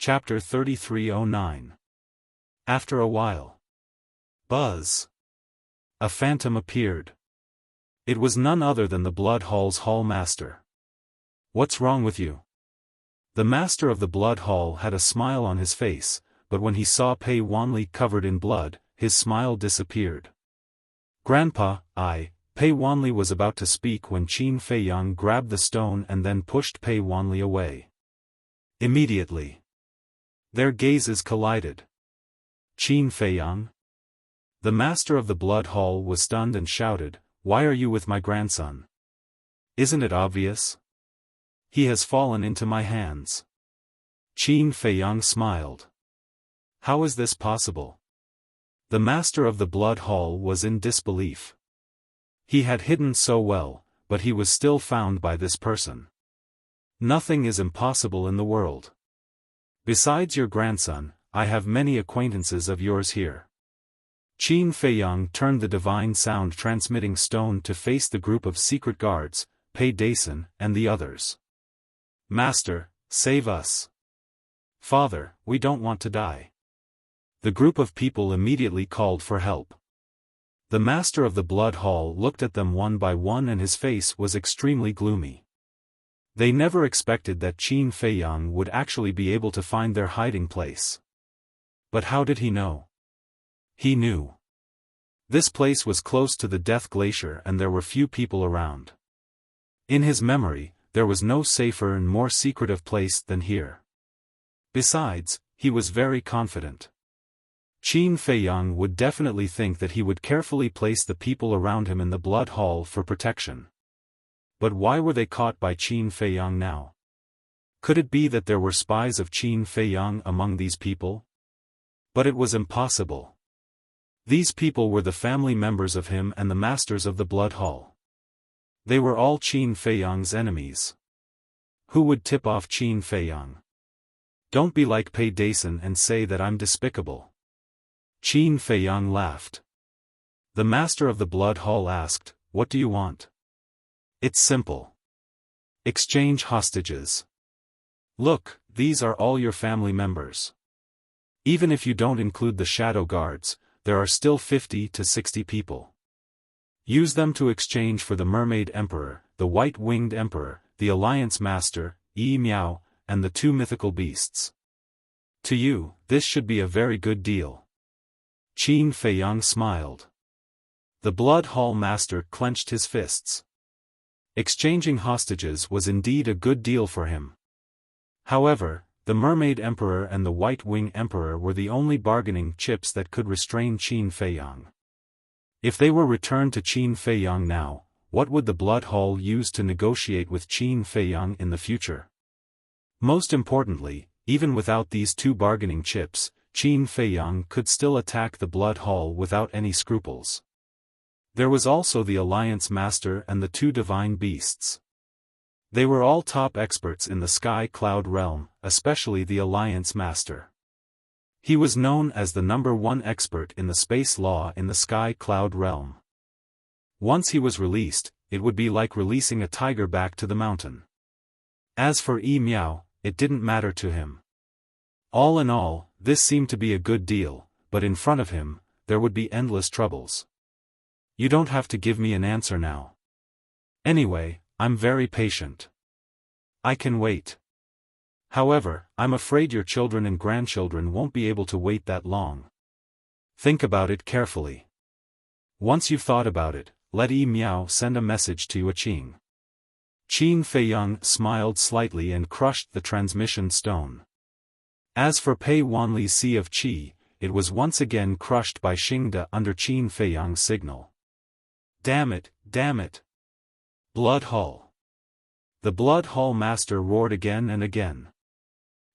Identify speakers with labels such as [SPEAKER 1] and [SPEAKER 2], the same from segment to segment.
[SPEAKER 1] Chapter 3309. After a while. Buzz. A phantom appeared. It was none other than the Blood Hall's hall master. "What's wrong with you?" The master of the Blood Hall had a smile on his face, but when he saw Pei Wanli covered in blood, his smile disappeared. "Grandpa, Pei Wanli was about to speak when Qin Feiyang grabbed the stone and then pushed Pei Wanli away. Immediately, their gazes collided. "Qin Feiyang?" The master of the Blood Hall was stunned and shouted, "Why are you with my grandson? Isn't it obvious? He has fallen into my hands." Qin Feiyang smiled. "How is this possible?" The master of the Blood Hall was in disbelief. He had hidden so well, but he was still found by this person. "Nothing is impossible in the world. Besides your grandson, I have many acquaintances of yours here." Qin Feiyang turned the divine sound transmitting stone to face the group of secret guards, Pei Dason, and the others. "Master, save us. Father, we don't want to die." The group of people immediately called for help. The master of the Blood Hall looked at them one by one and his face was extremely gloomy. They never expected that Qin Feiyang would actually be able to find their hiding place. But how did he know? He knew. This place was close to the Death Glacier and there were few people around. In his memory, there was no safer and more secretive place than here. Besides, he was very confident. Qin Feiyang would definitely think that he would carefully place the people around him in the Blood Hall for protection. But why were they caught by Qin Feiyang now? Could it be that there were spies of Qin Feiyang among these people? But it was impossible. These people were the family members of him and the masters of the Blood Hall. They were all Qin Feiyang's enemies. Who would tip off Qin Feiyang? "Don't be like Pei Dason and say that I'm despicable." Qin Feiyang laughed. The master of the Blood Hall asked, "What do you want?" "It's simple. Exchange hostages. Look, these are all your family members. Even if you don't include the shadow guards, there are still 50 to 60 people. Use them to exchange for the Mermaid Emperor, the White-Winged Emperor, the Alliance Master, Yi Miao, and the two mythical beasts. To you, this should be a very good deal." Qin Feiyang smiled. The Blood Hall Master clenched his fists. Exchanging hostages was indeed a good deal for him. However, the Mermaid Emperor and the White-Wing Emperor were the only bargaining chips that could restrain Qin Feiyang. If they were returned to Qin Feiyang now, what would the Blood Hall use to negotiate with Qin Feiyang in the future? Most importantly, even without these two bargaining chips, Qin Feiyang could still attack the Blood Hall without any scruples. There was also the Alliance Master and the two divine beasts. They were all top experts in the Sky Cloud realm, especially the Alliance Master. He was known as the #1 expert in the space law in the Sky Cloud realm. Once he was released, it would be like releasing a tiger back to the mountain. As for Yi Miao, it didn't matter to him. All in all, this seemed to be a good deal, but in front of him, there would be endless troubles. "You don't have to give me an answer now. Anyway, I'm very patient. I can wait. However, I'm afraid your children and grandchildren won't be able to wait that long. Think about it carefully. Once you've thought about it, let Yi Miao send a message to Yuqing." Qin Feiyang smiled slightly and crushed the transmission stone. As for Pei Wanli's Sea of Qi, it was once again crushed by Xingde under Qin Feiyang's signal. Damn it, damn it! Blood Hall. The Blood Hall Master roared again and again.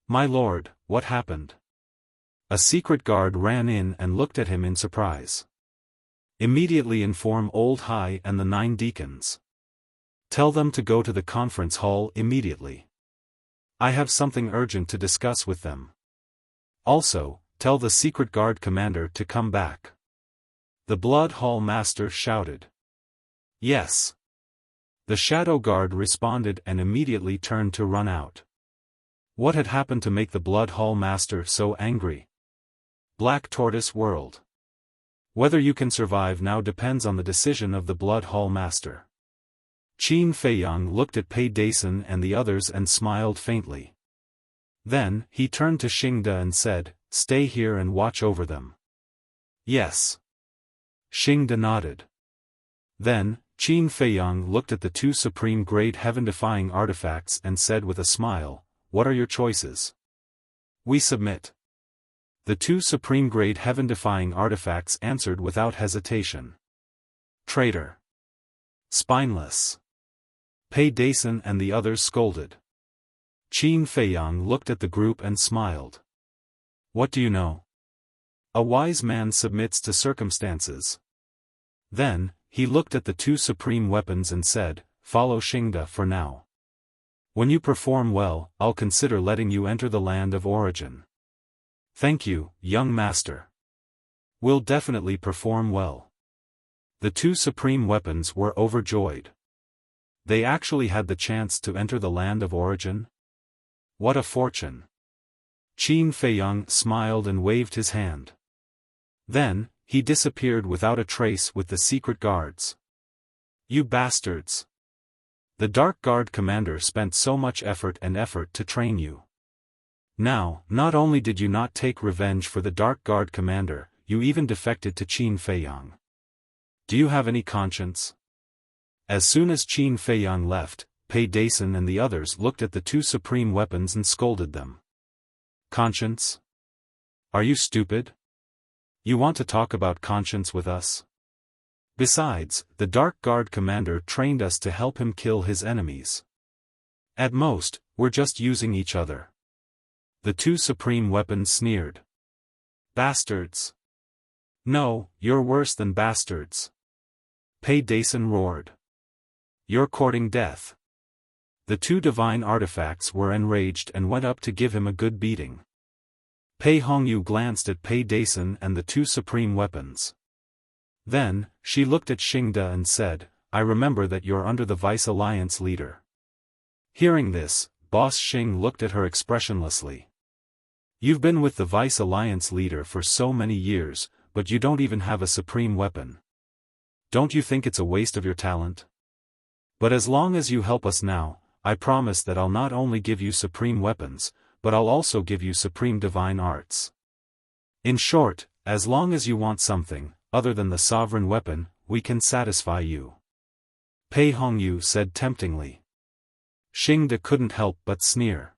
[SPEAKER 1] "My lord, what happened?" A secret guard ran in and looked at him in surprise. "Immediately inform Old Hai and the 9 deacons. Tell them to go to the conference hall immediately. I have something urgent to discuss with them. Also, tell the secret guard commander to come back." The Blood Hall Master shouted. "Yes." The Shadow Guard responded and immediately turned to run out. What had happened to make the Blood Hall Master so angry? Black Tortoise World. Whether you can survive now depends on the decision of the Blood Hall Master. Qin Feiyang looked at Pei Dason and the others and smiled faintly. Then, he turned to Xingde and said, "Stay here and watch over them." "Yes." Xingde nodded. Then, Qin Feiyang looked at the two supreme-grade heaven-defying artifacts and said with a smile, "What are your choices?" "We submit." The two supreme-grade heaven-defying artifacts answered without hesitation. "Traitor! Spineless!" Pei Dason and the others scolded. Qin Feiyang looked at the group and smiled. "What do you know? A wise man submits to circumstances." Then, he looked at the two supreme weapons and said, "Follow Xingde for now. When you perform well, I'll consider letting you enter the land of origin." "Thank you, young master. We'll definitely perform well." The two supreme weapons were overjoyed. They actually had the chance to enter the land of origin? What a fortune! Qin Feiyang smiled and waved his hand. Then, he disappeared without a trace with the secret guards. "You bastards! The Dark Guard commander spent so much effort to train you. Now, not only did you not take revenge for the Dark Guard commander, you even defected to Qin Feiyang. Do you have any conscience?" As soon as Qin Feiyang left, Pei Dason and the others looked at the two supreme weapons and scolded them. "Conscience? Are you stupid? You want to talk about conscience with us? Besides, the Dark Guard commander trained us to help him kill his enemies. At most, we're just using each other." The two supreme weapons sneered. "Bastards! No, you're worse than bastards!" Pei Dason roared. "You're courting death." The two divine artifacts were enraged and went up to give him a good beating. Pei Hongyu glanced at Pei Dason and the two supreme weapons. Then, she looked at Xingde and said, "I remember that you're under the Vice Alliance leader." Hearing this, Boss Xing looked at her expressionlessly. "You've been with the Vice Alliance leader for so many years, but you don't even have a supreme weapon. Don't you think it's a waste of your talent? But as long as you help us now, I promise that I'll not only give you supreme weapons, but I'll also give you supreme divine arts. In short, as long as you want something, other than the sovereign weapon, we can satisfy you." Pei Hongyu said temptingly. Xingde couldn't help but sneer.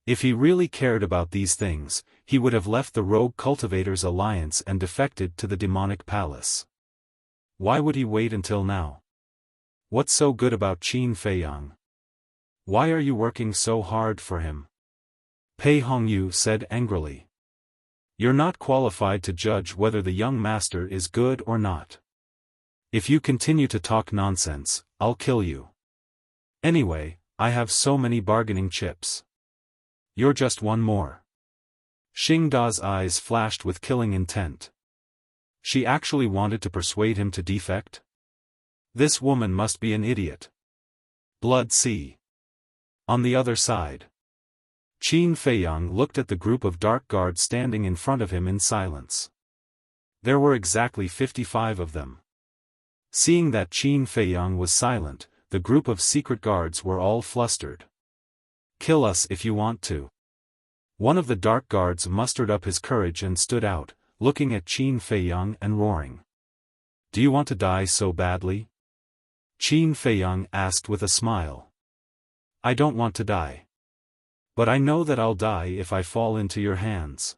[SPEAKER 1] If he really cared about these things, he would have left the Rogue Cultivators Alliance and defected to the Demonic Palace. Why would he wait until now? What's so good about Qin Feiyang? Why are you working so hard for him? Pei Hongyu said angrily. "You're not qualified to judge whether the young master is good or not. If you continue to talk nonsense, I'll kill you. Anyway, I have so many bargaining chips. You're just one more." Xingda's eyes flashed with killing intent. She actually wanted to persuade him to defect? This woman must be an idiot. Blood Sea. On the other side. Qin Feiyang looked at the group of Dark Guards standing in front of him in silence. There were exactly 55 of them. Seeing that Qin Feiyang was silent, the group of secret guards were all flustered. "Kill us if you want to." One of the Dark Guards mustered up his courage and stood out, looking at Qin Feiyang and roaring. "Do you want to die so badly?" Qin Feiyang asked with a smile. "I don't want to die. But I know that I'll die if I fall into your hands.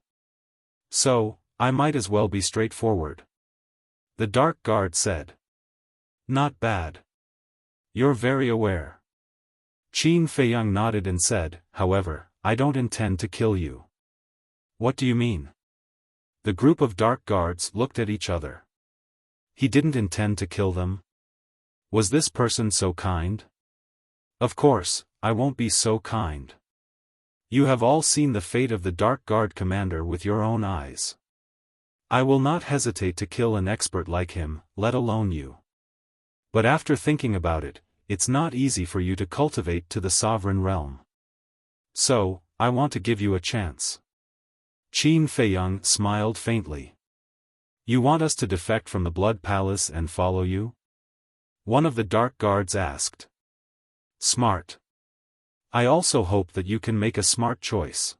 [SPEAKER 1] So, I might as well be straightforward." The Dark Guard said. "Not bad. You're very aware." Qin Feiyang nodded and said, "However, I don't intend to kill you." "What do you mean?" The group of Dark Guards looked at each other. He didn't intend to kill them? Was this person so kind? Of course, I won't be so kind. You have all seen the fate of the Dark Guard commander with your own eyes. I will not hesitate to kill an expert like him, let alone you. But after thinking about it, it's not easy for you to cultivate to the sovereign realm. So, I want to give you a chance. Qin Feiyang smiled faintly. You want us to defect from the Blood Palace and follow you? One of the Dark Guards asked. Smart. I also hope that you can make a smart choice.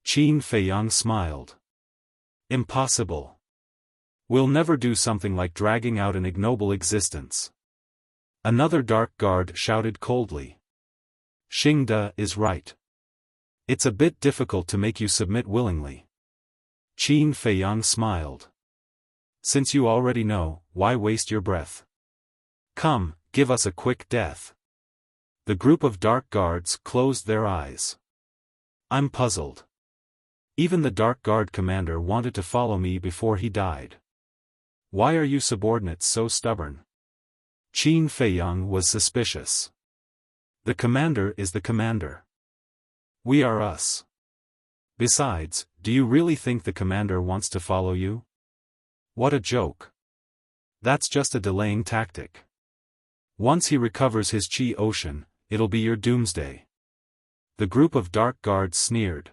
[SPEAKER 1] Qin Feiyang smiled. Impossible. We'll never do something like dragging out an ignoble existence. Another Dark Guard shouted coldly. Xingde is right. It's a bit difficult to make you submit willingly. Qin Feiyang smiled. Since you already know, why waste your breath? Come, give us a quick death. The group of Dark Guards closed their eyes. I'm puzzled. Even the Dark Guard commander wanted to follow me before he died. Why are you subordinates so stubborn? Qin Feiyang was suspicious. The commander is the commander. We are us. Besides, do you really think the commander wants to follow you? What a joke. That's just a delaying tactic. Once he recovers his Qi Ocean, it'll be your doomsday. The group of Dark Guards sneered.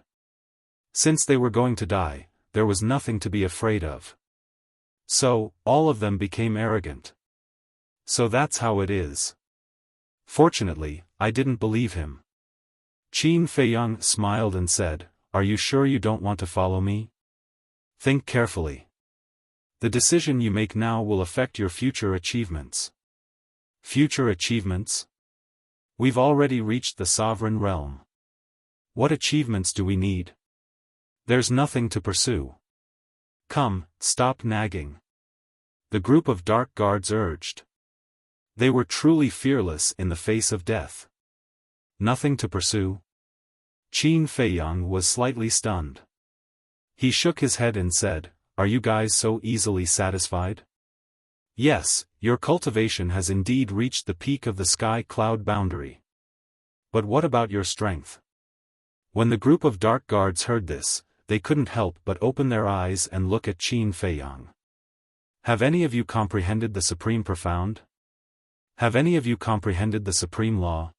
[SPEAKER 1] Since they were going to die, there was nothing to be afraid of. So, all of them became arrogant. So that's how it is. Fortunately, I didn't believe him. Qin Feiyang smiled and said, Are you sure you don't want to follow me? Think carefully. The decision you make now will affect your future achievements. Future achievements? We've already reached the sovereign realm. What achievements do we need? There's nothing to pursue. Come, stop nagging. The group of Dark Guards urged. They were truly fearless in the face of death. Nothing to pursue? Qin Feiyang was slightly stunned. He shook his head and said, Are you guys so easily satisfied? Yes, your cultivation has indeed reached the peak of the sky cloud boundary. But what about your strength? When the group of Dark Guards heard this, they couldn't help but open their eyes and look at Qin Feiyang. Have any of you comprehended the Supreme Profound? Have any of you comprehended the Supreme Law?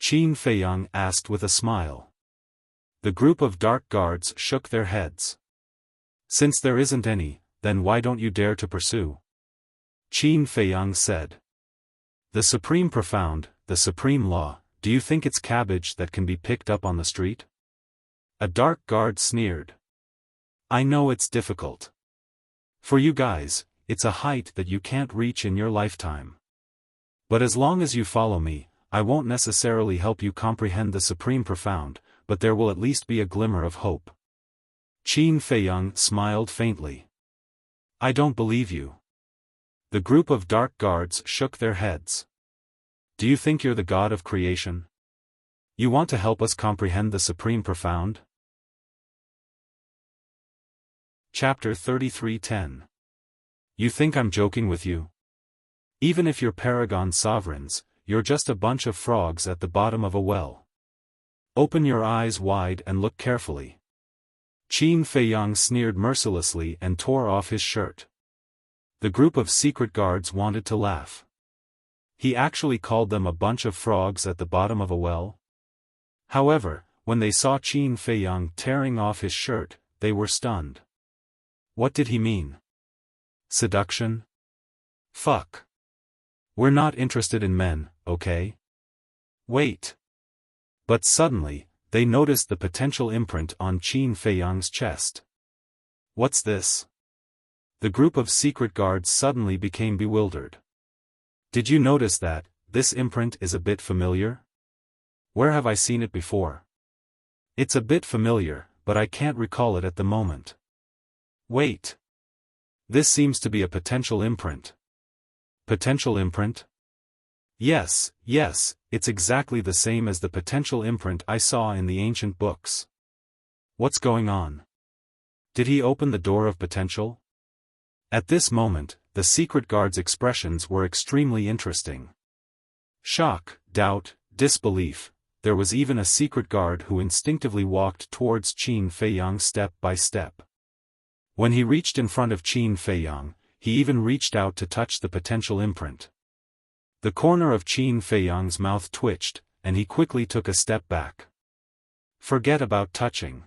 [SPEAKER 1] Qin Feiyang asked with a smile. The group of Dark Guards shook their heads. Since there isn't any, then why don't you dare to pursue? Qin Feiyang said. The Supreme Profound, the Supreme Law, do you think it's cabbage that can be picked up on the street? A Dark Guard sneered. I know it's difficult. For you guys, it's a height that you can't reach in your lifetime. But as long as you follow me, I won't necessarily help you comprehend the Supreme Profound, but there will at least be a glimmer of hope. Qin Feiyang smiled faintly. I don't believe you. The group of Dark Guards shook their heads. Do you think you're the god of creation? You want to help us comprehend the Supreme Profound? Chapter 33:10. You think I'm joking with you? Even if you're Paragon Sovereigns, you're just a bunch of frogs at the bottom of a well. Open your eyes wide and look carefully. Qin Feiyang sneered mercilessly and tore off his shirt. The group of secret guards wanted to laugh. He actually called them a bunch of frogs at the bottom of a well? However, when they saw Qin Feiyang tearing off his shirt, they were stunned. What did he mean? Seduction? Fuck. We're not interested in men, okay? Wait. But suddenly, they noticed the potential imprint on Qin Feiyang's chest. What's this? The group of secret guards suddenly became bewildered. Did you notice that, this imprint is a bit familiar? Where have I seen it before? It's a bit familiar, but I can't recall it at the moment. Wait. This seems to be a potential imprint. Potential imprint? Yes, it's exactly the same as the potential imprint I saw in the ancient books. What's going on? Did he open the door of potential? At this moment, the secret guard's expressions were extremely interesting. Shock, doubt, disbelief. There was even a secret guard who instinctively walked towards Qin Feiyang step by step. When he reached in front of Qin Feiyang, he even reached out to touch the potential imprint. The corner of Qin Feiyang's mouth twitched, and he quickly took a step back. Forget about touching.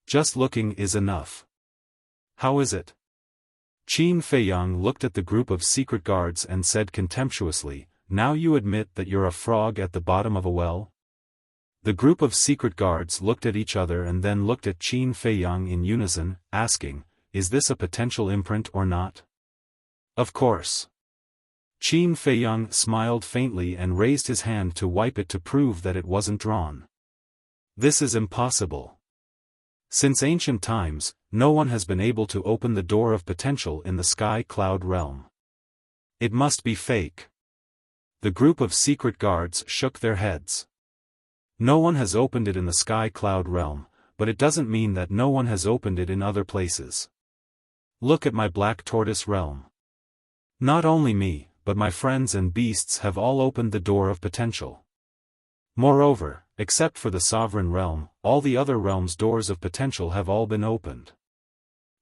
[SPEAKER 1] Just looking is enough. How is it? Qin Feiyang looked at the group of secret guards and said contemptuously, "Now you admit that you're a frog at the bottom of a well?" The group of secret guards looked at each other and then looked at Qin Feiyang in unison, asking, "Is this a potential imprint or not?" "Of course." Qin Feiyang smiled faintly and raised his hand to wipe it to prove that it wasn't drawn. "This is impossible. Since ancient times, no one has been able to open the door of potential in the sky cloud realm. It must be fake." The group of secret guards shook their heads. "No one has opened it in the sky cloud realm, but it doesn't mean that no one has opened it in other places. Look at my black tortoise realm. Not only me, but my friends and beasts have all opened the door of potential. Moreover, except for the sovereign realm, all the other realms' doors of potential have all been opened.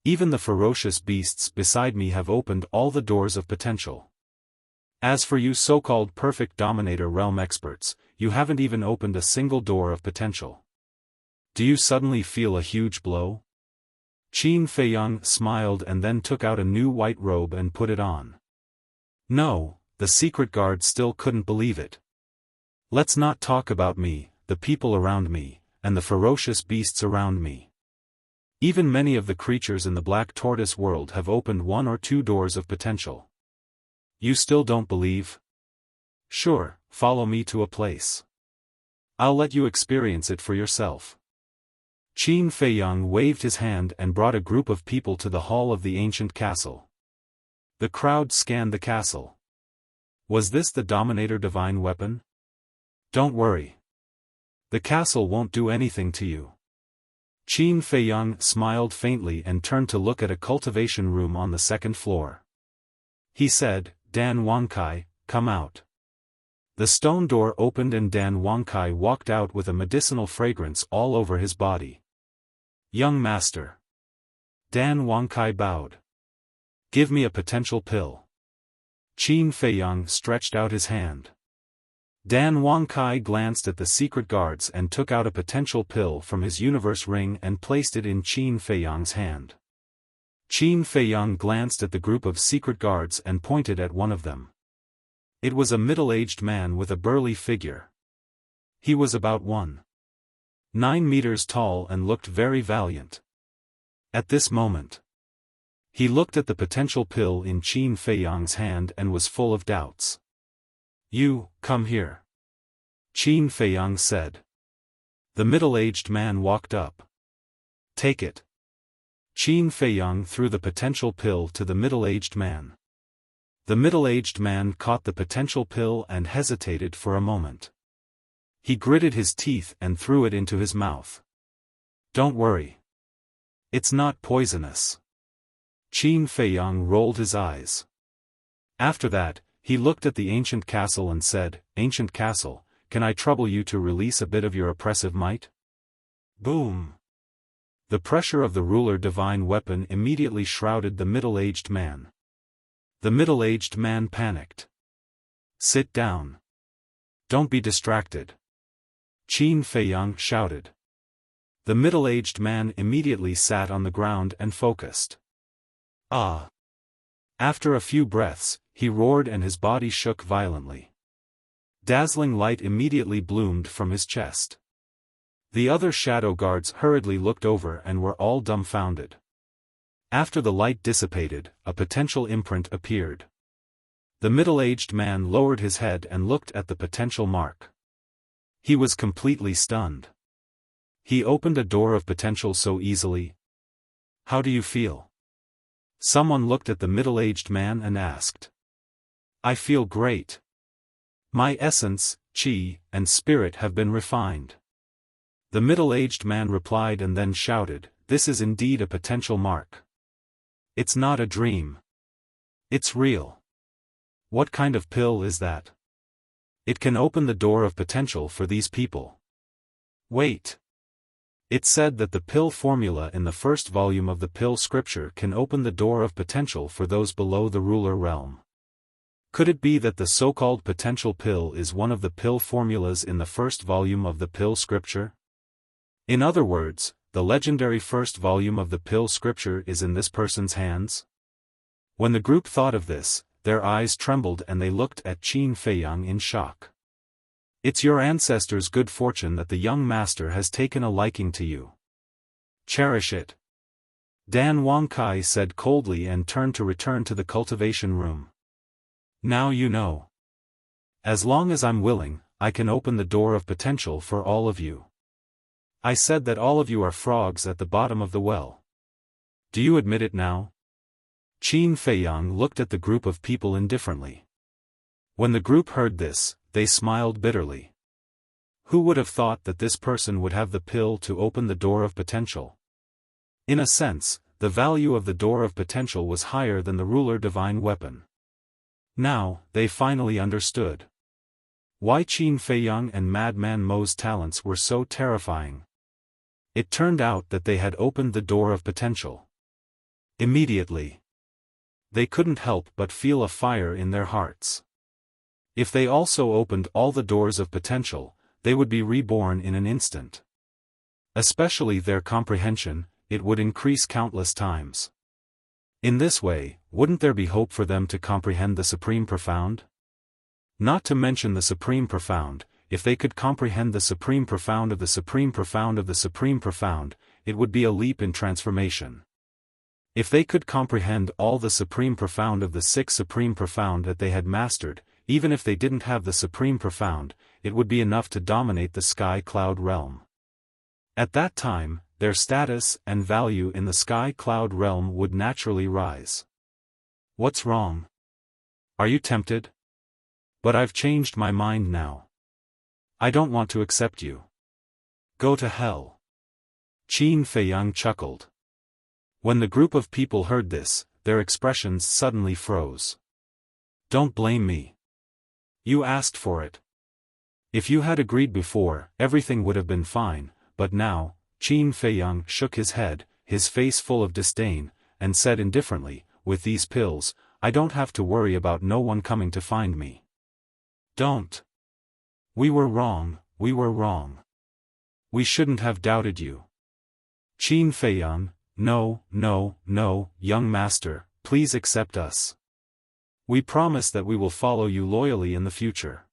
[SPEAKER 1] Even the ferocious beasts beside me have opened all the doors of potential. As for you so-called perfect dominator realm experts, you haven't even opened a single door of potential. Do you suddenly feel a huge blow?" Qin Feiyang smiled and then took out a new white robe and put it on. No, the secret guard still couldn't believe it. "Let's not talk about me, the people around me, and the ferocious beasts around me. Even many of the creatures in the black tortoise world have opened one or two doors of potential. You still don't believe? Sure, follow me to a place. I'll let you experience it for yourself." Qin Feiyang waved his hand and brought a group of people to the hall of the ancient castle. The crowd scanned the castle. Was this the Dominator divine weapon? Don't worry. The castle won't do anything to you. Qin Feiyang smiled faintly and turned to look at a cultivation room on the second floor. He said, "Dan Wangkai, come out." The stone door opened and Dan Wangkai walked out with a medicinal fragrance all over his body. "Young master." Dan Wangkai bowed. "Give me a potential pill." Qin Feiyang stretched out his hand. Dan Wangkai glanced at the secret guards and took out a potential pill from his universe ring and placed it in Qin Feiyang's hand. Qin Feiyang glanced at the group of secret guards and pointed at one of them. It was a middle-aged man with a burly figure. He was about 1.9 meters tall and looked very valiant. At this moment, he looked at the potential pill in Qin Feiyang's hand and was full of doubts. "You, come here," Qin Feiyang said. The middle-aged man walked up. "Take it." Qin Feiyang threw the potential pill to the middle-aged man. The middle-aged man caught the potential pill and hesitated for a moment. He gritted his teeth and threw it into his mouth. "Don't worry. It's not poisonous." Qin Feiyang rolled his eyes. After that, he looked at the ancient castle and said, "Ancient castle, can I trouble you to release a bit of your oppressive might?" Boom! The pressure of the ruler divine weapon immediately shrouded the middle-aged man. The middle-aged man panicked. "Sit down. Don't be distracted," Qin Feiyang shouted. The middle-aged man immediately sat on the ground and focused. Ah! After a few breaths, he roared and his body shook violently. Dazzling light immediately bloomed from his chest. The other shadow guards hurriedly looked over and were all dumbfounded. After the light dissipated, a potential imprint appeared. The middle-aged man lowered his head and looked at the potential mark. He was completely stunned. He opened a door of potential so easily. "How do you feel?" Someone looked at the middle-aged man and asked. "I feel great. My essence, chi, and spirit have been refined." The middle-aged man replied and then shouted, "This is indeed a potential mark. It's not a dream. It's real. What kind of pill is that? It can open the door of potential for these people." Wait. It said that the pill formula in the first volume of the pill scripture can open the door of potential for those below the ruler realm. Could it be that the so-called potential pill is one of the pill formulas in the first volume of the pill scripture? In other words, the legendary first volume of the pill scripture is in this person's hands? When the group thought of this, their eyes trembled and they looked at Qin Feiyang in shock. It's your ancestors' good fortune that the young master has taken a liking to you. Cherish it. Dan Wangkai said coldly and turned to return to the cultivation room. Now you know. As long as I'm willing, I can open the door of potential for all of you. I said that all of you are frogs at the bottom of the well. Do you admit it now? Qin Feiyang looked at the group of people indifferently. When the group heard this, they smiled bitterly. Who would have thought that this person would have the pill to open the door of potential? In a sense, the value of the door of potential was higher than the ruler divine weapon. Now, they finally understood why Qin Feiyang and Madman Mo's talents were so terrifying. It turned out that they had opened the door of potential. Immediately, they couldn't help but feel a fire in their hearts. If they also opened all the doors of potential, they would be reborn in an instant. Especially their comprehension, it would increase countless times. In this way, wouldn't there be hope for them to comprehend the Supreme Profound? Not to mention the Supreme Profound, if they could comprehend the Supreme Profound of the Supreme Profound of the Supreme Profound, it would be a leap in transformation. If they could comprehend all the Supreme Profound of the 6 Supreme Profound that they had mastered, even if they didn't have the Supreme Profound, it would be enough to dominate the Sky Cloud realm. At that time, their status and value in the Sky Cloud realm would naturally rise. What's wrong? Are you tempted? But I've changed my mind now. I don't want to accept you. Go to hell. Qin Feiyang chuckled. When the group of people heard this, their expressions suddenly froze. Don't blame me. You asked for it. If you had agreed before, everything would have been fine, but now, Qin Feiyang shook his head, his face full of disdain, and said indifferently, with these pills, I don't have to worry about no one coming to find me. Don't. We were wrong, we were wrong. We shouldn't have doubted you. Qin Feiyang, no, no, no, young master, please accept us. We promise that we will follow you loyally in the future.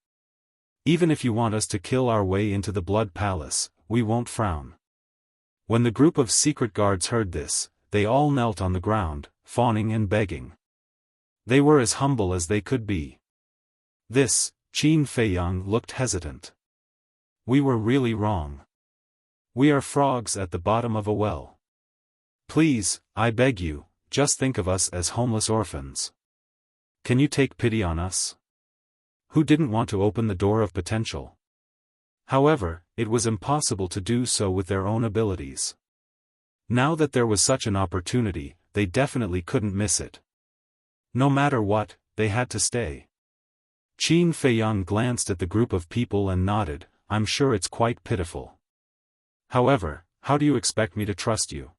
[SPEAKER 1] Even if you want us to kill our way into the Blood Palace, we won't frown. When the group of secret guards heard this, they all knelt on the ground, fawning and begging. They were as humble as they could be. This, Qin Feiyang looked hesitant. We were really wrong. We are frogs at the bottom of a well. Please, I beg you, just think of us as homeless orphans. Can you take pity on us? Who didn't want to open the door of potential? However, it was impossible to do so with their own abilities. Now that there was such an opportunity, they definitely couldn't miss it. No matter what, they had to stay. Qin Feiyang glanced at the group of people and nodded, I'm sure it's quite pitiful. However, how do you expect me to trust you?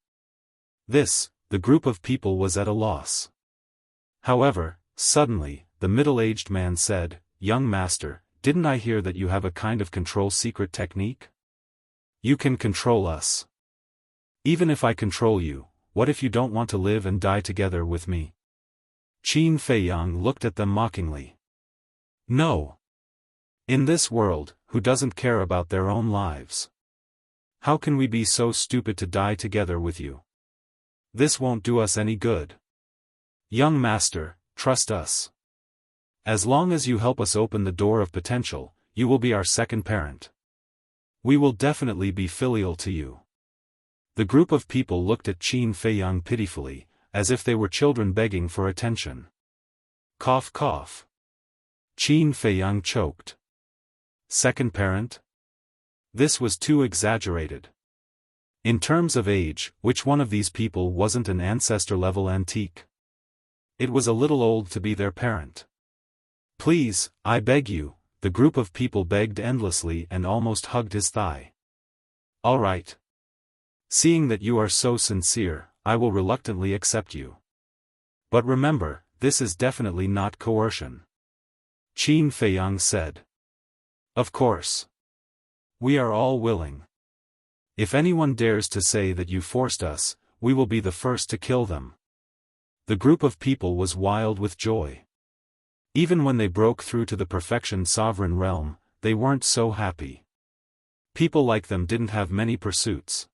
[SPEAKER 1] This, the group of people was at a loss. However, suddenly, the middle-aged man said, Young master, didn't I hear that you have a kind of control secret technique? You can control us. Even if I control you, what if you don't want to live and die together with me? Qin Feiyang looked at them mockingly. No. In this world, who doesn't care about their own lives? How can we be so stupid to die together with you? This won't do us any good. Young master, trust us. As long as you help us open the door of potential, you will be our second parent. We will definitely be filial to you. The group of people looked at Qin Feiyang pitifully, as if they were children begging for attention. Cough cough. Qin Feiyang choked. Second parent? This was too exaggerated. In terms of age, which one of these people wasn't an ancestor-level antique? It was a little old to be their parent. Please, I beg you, the group of people begged endlessly and almost hugged his thigh. All right. Seeing that you are so sincere, I will reluctantly accept you. But remember, this is definitely not coercion. Qin Feiyang said. Of course. We are all willing. If anyone dares to say that you forced us, we will be the first to kill them. The group of people was wild with joy. Even when they broke through to the perfection sovereign realm, they weren't so happy. People like them didn't have many pursuits.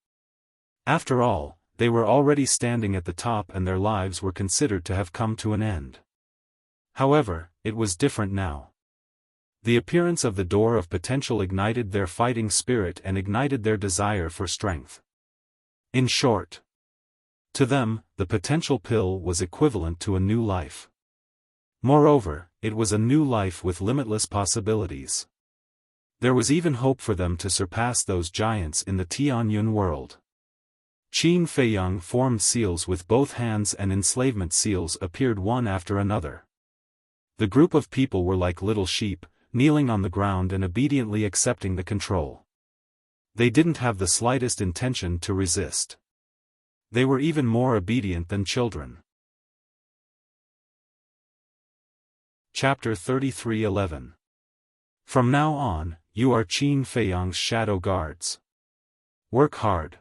[SPEAKER 1] After all, they were already standing at the top and their lives were considered to have come to an end. However, it was different now. The appearance of the door of potential ignited their fighting spirit and ignited their desire for strength. In short, to them, the potential pill was equivalent to a new life. Moreover, it was a new life with limitless possibilities. There was even hope for them to surpass those giants in the Tianyun world. Qin Feiyang formed seals with both hands and enslavement seals appeared one after another. The group of people were like little sheep, kneeling on the ground and obediently accepting the control. They didn't have the slightest intention to resist. They were even more obedient than children. Chapter 33:11. From now on, you are Qin Feiyang's shadow guards. Work hard.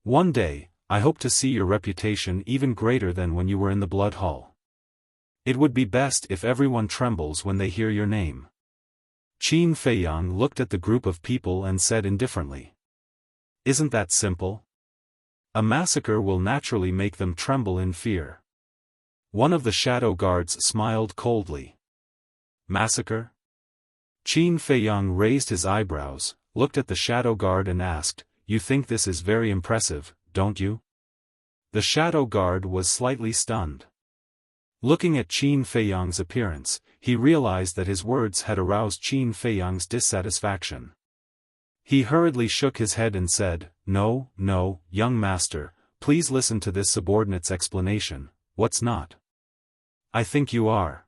[SPEAKER 1] One day, I hope to see your reputation even greater than when you were in the blood hall. It would be best if everyone trembles when they hear your name. Qin Feiyang looked at the group of people and said indifferently. Isn't that simple? A massacre will naturally make them tremble in fear. One of the shadow guards smiled coldly. Massacre? Qin Feiyang raised his eyebrows, looked at the shadow guard and asked, You think this is very impressive, don't you? The shadow guard was slightly stunned. Looking at Qin Feiyang's appearance, he realized that his words had aroused Qin Feiyang's dissatisfaction. He hurriedly shook his head and said, No, young master, please listen to this subordinate's explanation. What's not? I think you are.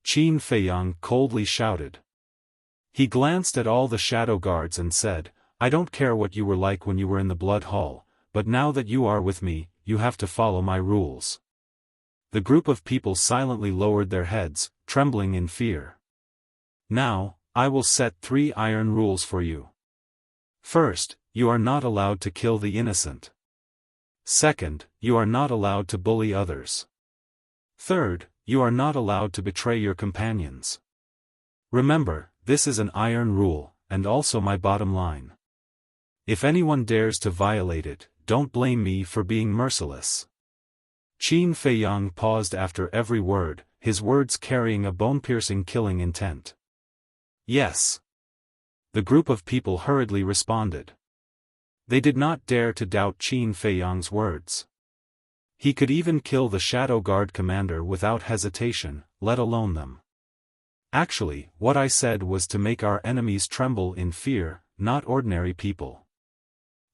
[SPEAKER 1] Qin Feiyang coldly shouted. He glanced at all the shadow guards and said, I don't care what you were like when you were in the blood hall, but now that you are with me, you have to follow my rules. The group of people silently lowered their heads, trembling in fear. Now, I will set 3 iron rules for you. First, you are not allowed to kill the innocent. Second, you are not allowed to bully others. Third, you are not allowed to betray your companions. Remember, this is an iron rule, and also my bottom line. If anyone dares to violate it, don't blame me for being merciless. Qin Feiyang paused after every word, his words carrying a bone-piercing killing intent. Yes. The group of people hurriedly responded. They did not dare to doubt Qin Feiyang's words. He could even kill the Shadow Guard commander without hesitation, let alone them. Actually, what I said was to make our enemies tremble in fear, not ordinary people.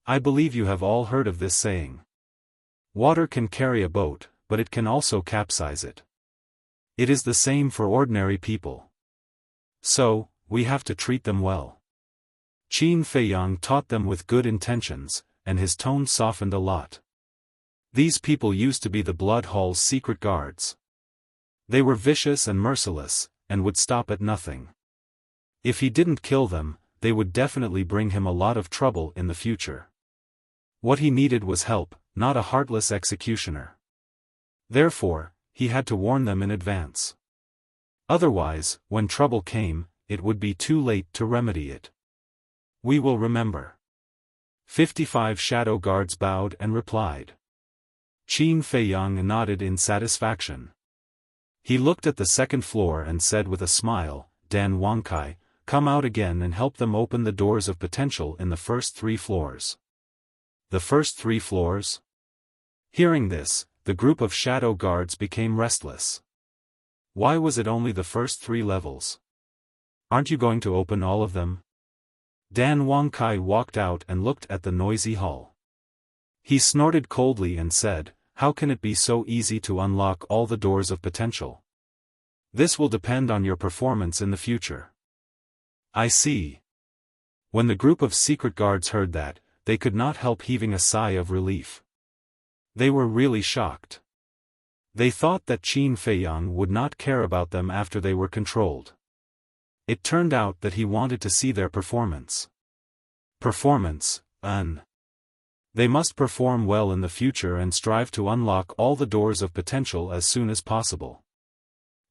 [SPEAKER 1] I believe you have all heard of this saying. Water can carry a boat, but it can also capsize it. It is the same for ordinary people. So, we have to treat them well. Qin Feiyang taught them with good intentions, and his tone softened a lot. These people used to be the blood hall's secret guards. They were vicious and merciless, and would stop at nothing. If he didn't kill them, they would definitely bring him a lot of trouble in the future. What he needed was help, not a heartless executioner. Therefore, he had to warn them in advance. Otherwise, when trouble came, it would be too late to remedy it. We will remember. 55 shadow guards bowed and replied. Qin Feiyang nodded in satisfaction. He looked at the second floor and said with a smile, Dan Wangkai, come out again and help them open the doors of potential in the first 3 floors. The first 3 floors? Hearing this, the group of shadow guards became restless. Why was it only the first 3 levels? Aren't you going to open all of them? Dan Wangkai walked out and looked at the noisy hall. He snorted coldly and said, how can it be so easy to unlock all the doors of potential? This will depend on your performance in the future. I see. When the group of secret guards heard that, they could not help heaving a sigh of relief. They were really shocked. They thought that Qin Feiyang would not care about them after they were controlled. It turned out that he wanted to see their performance. Performance, They must perform well in the future and strive to unlock all the doors of potential as soon as possible.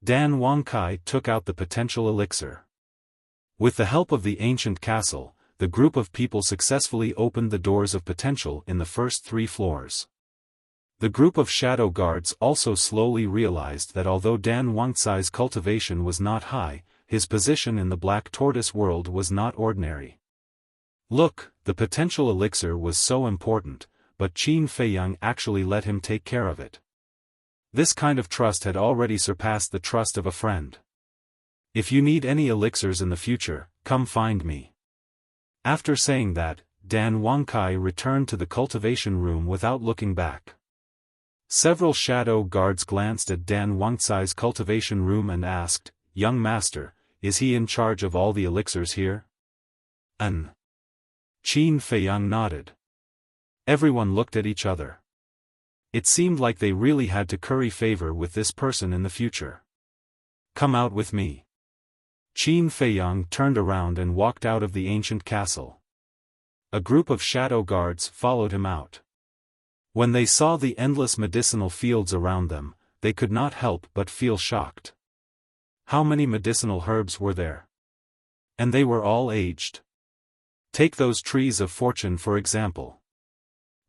[SPEAKER 1] Dan Wangkai took out the potential elixir. With the help of the ancient castle, the group of people successfully opened the doors of potential in the first 3 floors. The group of shadow guards also slowly realized that although Dan Wangcai's cultivation was not high, his position in the Black Tortoise world was not ordinary. Look, the potential elixir was so important, but Qin Feiyang actually let him take care of it. This kind of trust had already surpassed the trust of a friend. If you need any elixirs in the future, come find me. After saying that, Dan Wangkai returned to the cultivation room without looking back. Several shadow guards glanced at Dan Wangcai's cultivation room and asked, "Young master, is he in charge of all the elixirs here?" Qin Feiyang nodded. Everyone looked at each other. It seemed like they really had to curry favor with this person in the future. "Come out with me." Qin Feiyang turned around and walked out of the ancient castle. A group of shadow guards followed him out. When they saw the endless medicinal fields around them, they could not help but feel shocked. How many medicinal herbs were there? And they were all aged. Take those trees of fortune for example.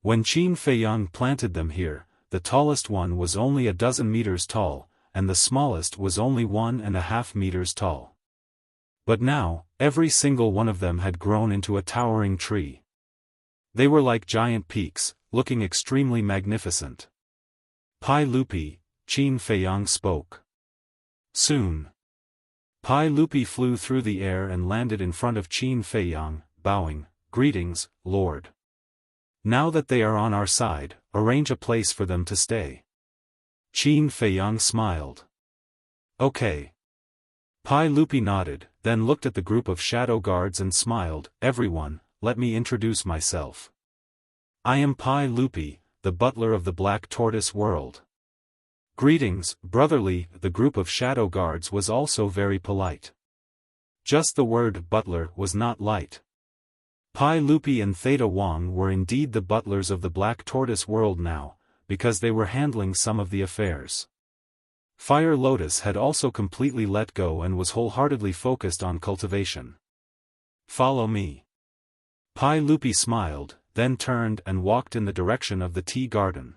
[SPEAKER 1] When Qin Feiyang planted them here, the tallest one was only 12 meters tall, and the smallest was only 1.5 meters tall. But now, every single one of them had grown into a towering tree. They were like giant peaks, looking extremely magnificent. "Pai Lupi," Qin Feiyang spoke. Soon, Pai Lupi flew through the air and landed in front of Qin Feiyang, bowing, "Greetings, Lord. Now that they are on our side, arrange a place for them to stay." Qin Feiyang smiled. "Okay." Pai Lupi nodded, then looked at the group of shadow guards and smiled, "Everyone, let me introduce myself. I am Pai Lupi, the butler of the Black Tortoise world." "Greetings, brotherly." The group of shadow guards was also very polite. Just the word butler was not light. Pai Lupi and Theta Wang were indeed the butlers of the Black Tortoise world now, because they were handling some of the affairs. Fire Lotus had also completely let go and was wholeheartedly focused on cultivation. "Follow me." Pai Lupi smiled, then turned and walked in the direction of the tea garden.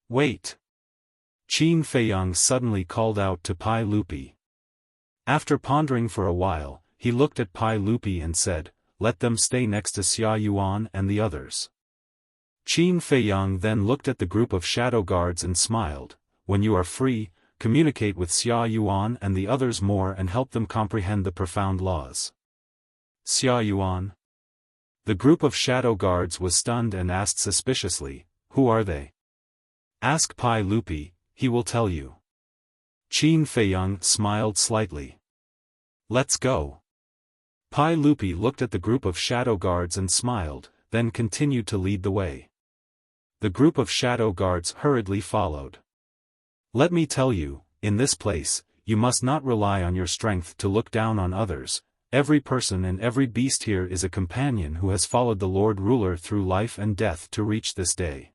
[SPEAKER 1] "Wait!" Qin Feiyang suddenly called out to Pai Lupi. After pondering for a while, he looked at Pai Lupi and said, "Let them stay next to Xia Yuan and the others." Qin Feiyang then looked at the group of shadow guards and smiled, "When you are free, communicate with Xia Yuan and the others more and help them comprehend the profound laws." "Xia Yuan?" The group of shadow guards was stunned and asked suspiciously, "Who are they?" "Ask Pai Lupi, he will tell you." Qin Feiyang smiled slightly. "Let's go." Pai Lupi looked at the group of shadow guards and smiled, then continued to lead the way. The group of shadow guards hurriedly followed. "Let me tell you, in this place, you must not rely on your strength to look down on others. Every person and every beast here is a companion who has followed the Lord Ruler through life and death to reach this day.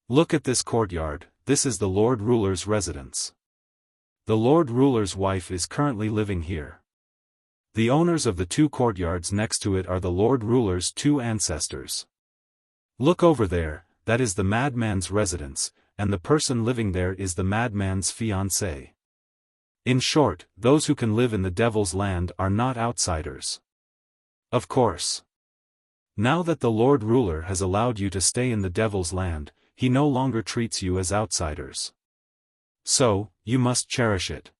[SPEAKER 1] Look at this courtyard, this is the Lord Ruler's residence. The Lord Ruler's wife is currently living here. The owners of the 2 courtyards next to it are the Lord Ruler's 2 ancestors. Look over there, that is the madman's residence, and the person living there is the madman's fiancé. In short, those who can live in the Devil's Land are not outsiders. Of course. Now that the Lord Ruler has allowed you to stay in the Devil's Land, he no longer treats you as outsiders. So, you must cherish it."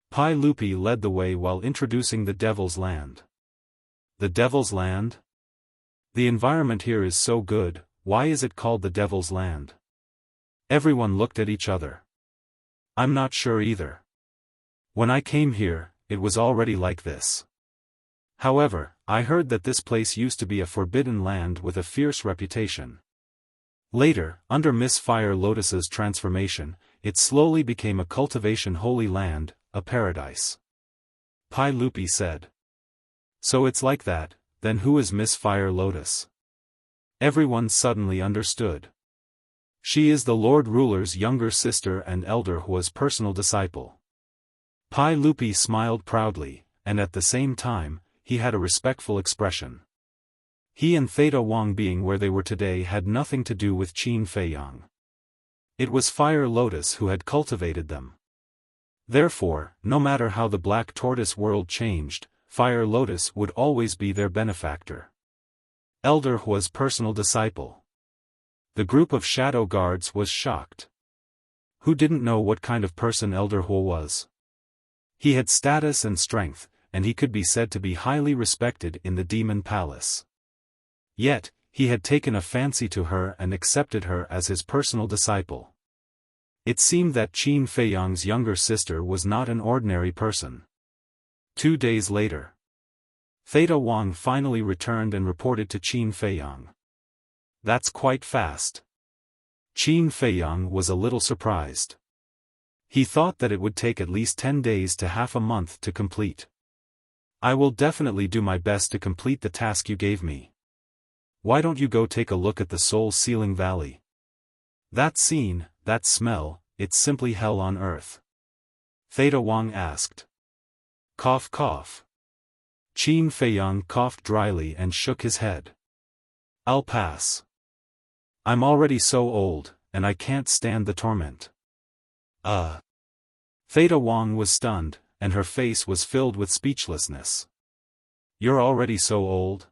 [SPEAKER 1] Pai Lupi led the way while introducing the Devil's Land. "The Devil's Land? The environment here is so good, why is it called the Devil's Land?" Everyone looked at each other. "I'm not sure either. When I came here, it was already like this. However, I heard that this place used to be a forbidden land with a fierce reputation. Later, under Miss Fire Lotus's transformation, it slowly became a cultivation holy land, a paradise." Pai Lupi said. "So it's like that, then who is Miss Fire Lotus?" Everyone suddenly understood. She is the Lord Ruler's younger sister and elder Hua's personal disciple. Pai Lupi smiled proudly, and at the same time, he had a respectful expression. He and Theta Wang being where they were today had nothing to do with Qin Feiyang. It was Fire Lotus who had cultivated them. Therefore, no matter how the Black Tortoise world changed, Fire Lotus would always be their benefactor. Elder Hua's personal disciple. The group of shadow guards was shocked. Who didn't know what kind of person Elder Hua was? He had status and strength, and he could be said to be highly respected in the Demon Palace. Yet, he had taken a fancy to her and accepted her as his personal disciple. It seemed that Qin Feiyang's younger sister was not an ordinary person. 2 days later, Theta Wang finally returned and reported to Qin Feiyang. That's quite fast. Qin Feiyang was a little surprised. He thought that it would take at least 10 days to half a month to complete. I will definitely do my best to complete the task you gave me. Why don't you go take a look at the Soul Sealing Valley? That scene, that smell, it's simply hell on earth. Theta Wang asked. Cough cough. Qin Feiyang coughed dryly and shook his head. I'll pass. I'm already so old, and I can't stand the torment. Theta Wang was stunned, and her face was filled with speechlessness. You're already so old?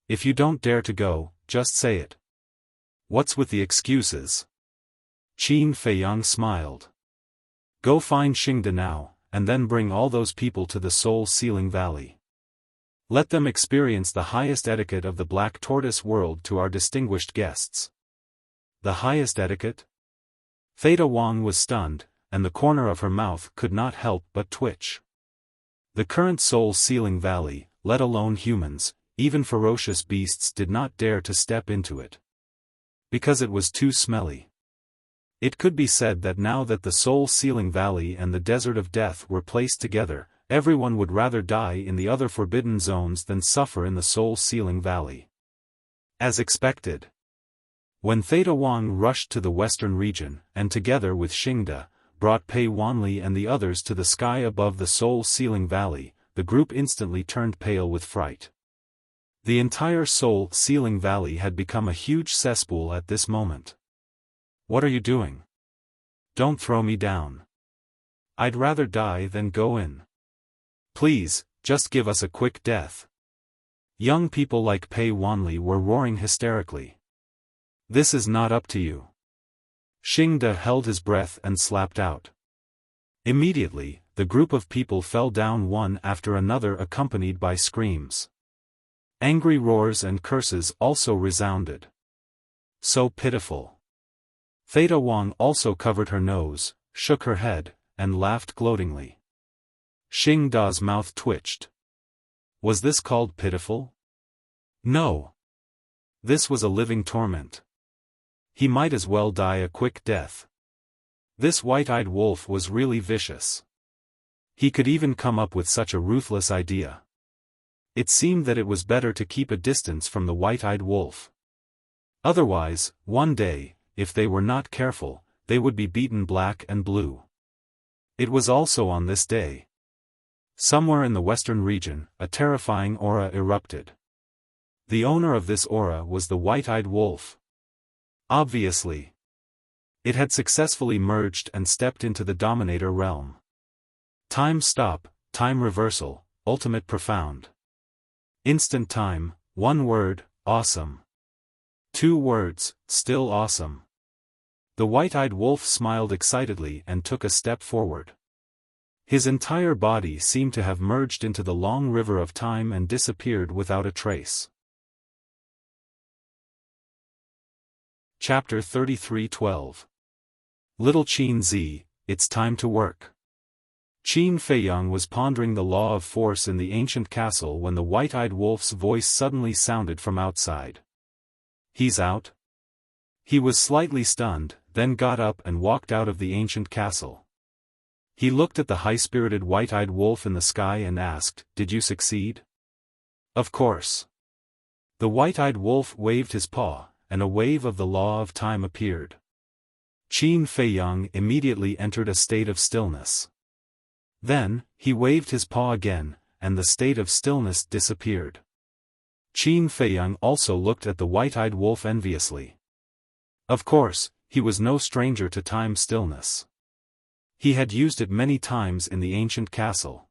[SPEAKER 1] If you don't dare to go, just say it. What's with the excuses? Qin Feiyang smiled. Go find Xingda now, and then bring all those people to the Soul Sealing Valley. Let them experience the highest etiquette of the Black Tortoise world to our distinguished guests. The highest etiquette? Theta Wang was stunned, and the corner of her mouth could not help but twitch. The current Soul Sealing Valley, let alone humans, even ferocious beasts did not dare to step into it. Because it was too smelly. It could be said that now that the Soul Sealing Valley and the Desert of Death were placed together, everyone would rather die in the other forbidden zones than suffer in the Soul Sealing Valley. As expected. When Theta Wang rushed to the western region, and together with Xingda, brought Pei Wanli and the others to the sky above the Soul Sealing Valley, the group instantly turned pale with fright. The entire Soul Sealing Valley had become a huge cesspool at this moment. What are you doing? Don't throw me down. I'd rather die than go in. Please, just give us a quick death. Young people like Pei Wanli were roaring hysterically. This is not up to you. Xingda held his breath and slapped out. Immediately, the group of people fell down one after another accompanied by screams. Angry roars and curses also resounded. So pitiful. Theta Wang also covered her nose, shook her head, and laughed gloatingly. Xingda's mouth twitched. Was this called pitiful? No. This was a living torment. He might as well die a quick death. This white-eyed wolf was really vicious. He could even come up with such a ruthless idea. It seemed that it was better to keep a distance from the white-eyed wolf. Otherwise, one day, if they were not careful, they would be beaten black and blue. It was also on this day. Somewhere in the western region, a terrifying aura erupted. The owner of this aura was the white-eyed wolf. Obviously. It had successfully merged and stepped into the Dominator realm. Time stop, time reversal, ultimate profound. Instant time, 1 word, awesome. 2 words, still awesome. The white-eyed wolf smiled excitedly and took a step forward. His entire body seemed to have merged into the long river of time and disappeared without a trace. Chapter 33:12. Little Qin Zi, it's time to work. Qin Feiyang was pondering the law of force in the ancient castle when the white-eyed wolf's voice suddenly sounded from outside. He's out? He was slightly stunned, then got up and walked out of the ancient castle. He looked at the high-spirited white-eyed wolf in the sky and asked, "Did you succeed?" "Of course. The white-eyed wolf waved his paw, and a wave of the law of time appeared. Qin Feiyang immediately entered a state of stillness. Then, he waved his paw again, and the state of stillness disappeared. Qin Feiyang also looked at the white-eyed wolf enviously. Of course, he was no stranger to time stillness. He had used it many times in the ancient castle.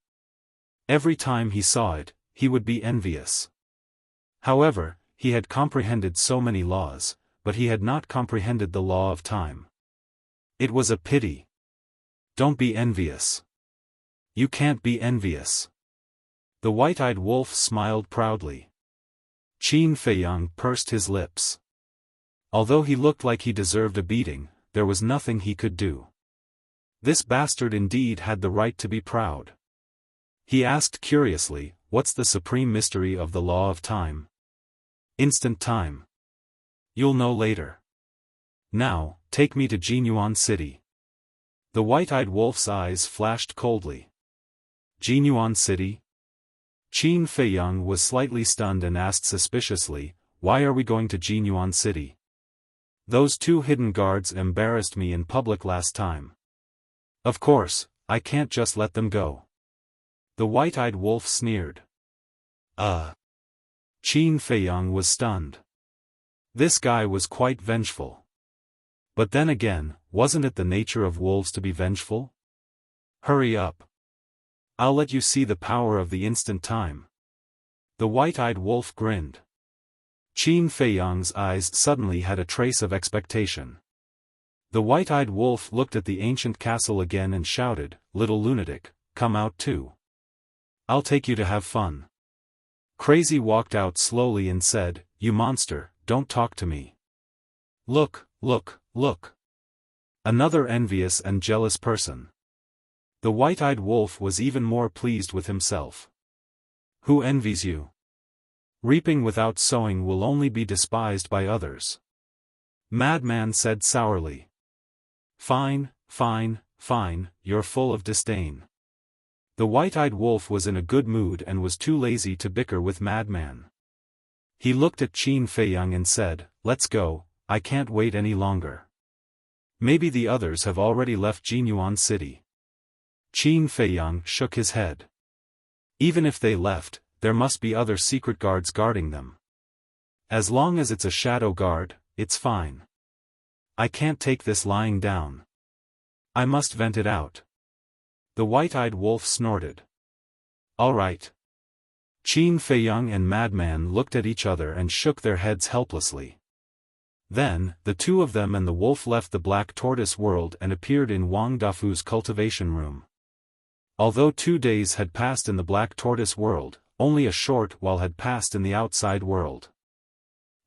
[SPEAKER 1] Every time he saw it, he would be envious. However, he had comprehended so many laws, but he had not comprehended the law of time. It was a pity. Don't be envious. You can't be envious. The white-eyed wolf smiled proudly. Qin Feiyang pursed his lips. Although he looked like he deserved a beating, there was nothing he could do. This bastard indeed had the right to be proud. He asked curiously, "What's the supreme mystery of the law of time?" "Instant time. You'll know later. Now, take me to Jinyuan City." The white-eyed wolf's eyes flashed coldly. Jinyuan City? Qin Feiyang was slightly stunned and asked suspiciously, "Why are we going to Jinyuan City? Those two hidden guards embarrassed me in public last time. Of course, I can't just let them go." The white-eyed wolf sneered. Qin Feiyang was stunned. This guy was quite vengeful. But then again, wasn't it the nature of wolves to be vengeful? Hurry up. I'll let you see the power of the instant time. The white-eyed wolf grinned. Qin Feiyang's eyes suddenly had a trace of expectation. The white-eyed wolf looked at the ancient castle again and shouted, "Little lunatic, come out too. I'll take you to have fun." Crazy walked out slowly and said, "You monster, don't talk to me. Look, look, look. Another envious and jealous person." The white-eyed wolf was even more pleased with himself. "Who envies you? Reaping without sowing will only be despised by others." Madman said sourly. "Fine, fine, fine, you're full of disdain." The white-eyed wolf was in a good mood and was too lazy to bicker with Madman. He looked at Qin Feiyang and said, "Let's go, I can't wait any longer. Maybe the others have already left Jinyuan City." Qin Feiyang shook his head. "Even if they left, there must be other secret guards guarding them. As long as it's a shadow guard, it's fine. I can't take this lying down. I must vent it out." The white-eyed wolf snorted. "All right." Qin Feiyang and Madman looked at each other and shook their heads helplessly. Then, the two of them and the wolf left the Black Tortoise world and appeared in Wang Dafu's cultivation room. Although 2 days had passed in the Black Tortoise world, only a short while had passed in the outside world.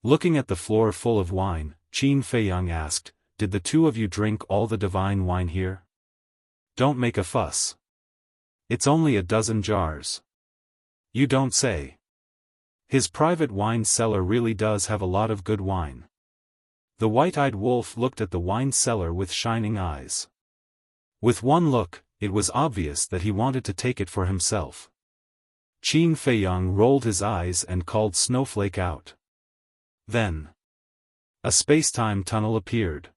[SPEAKER 1] Looking at the floor full of wine, Qin Feiyang asked, "Did the two of you drink all the divine wine here? Don't make a fuss. It's only a dozen jars." "You don't say. His private wine cellar really does have a lot of good wine." The white-eyed wolf looked at the wine cellar with shining eyes. With one look, it was obvious that he wanted to take it for himself. Qin Feiyang rolled his eyes and called Snowflake out. Then, a space-time tunnel appeared.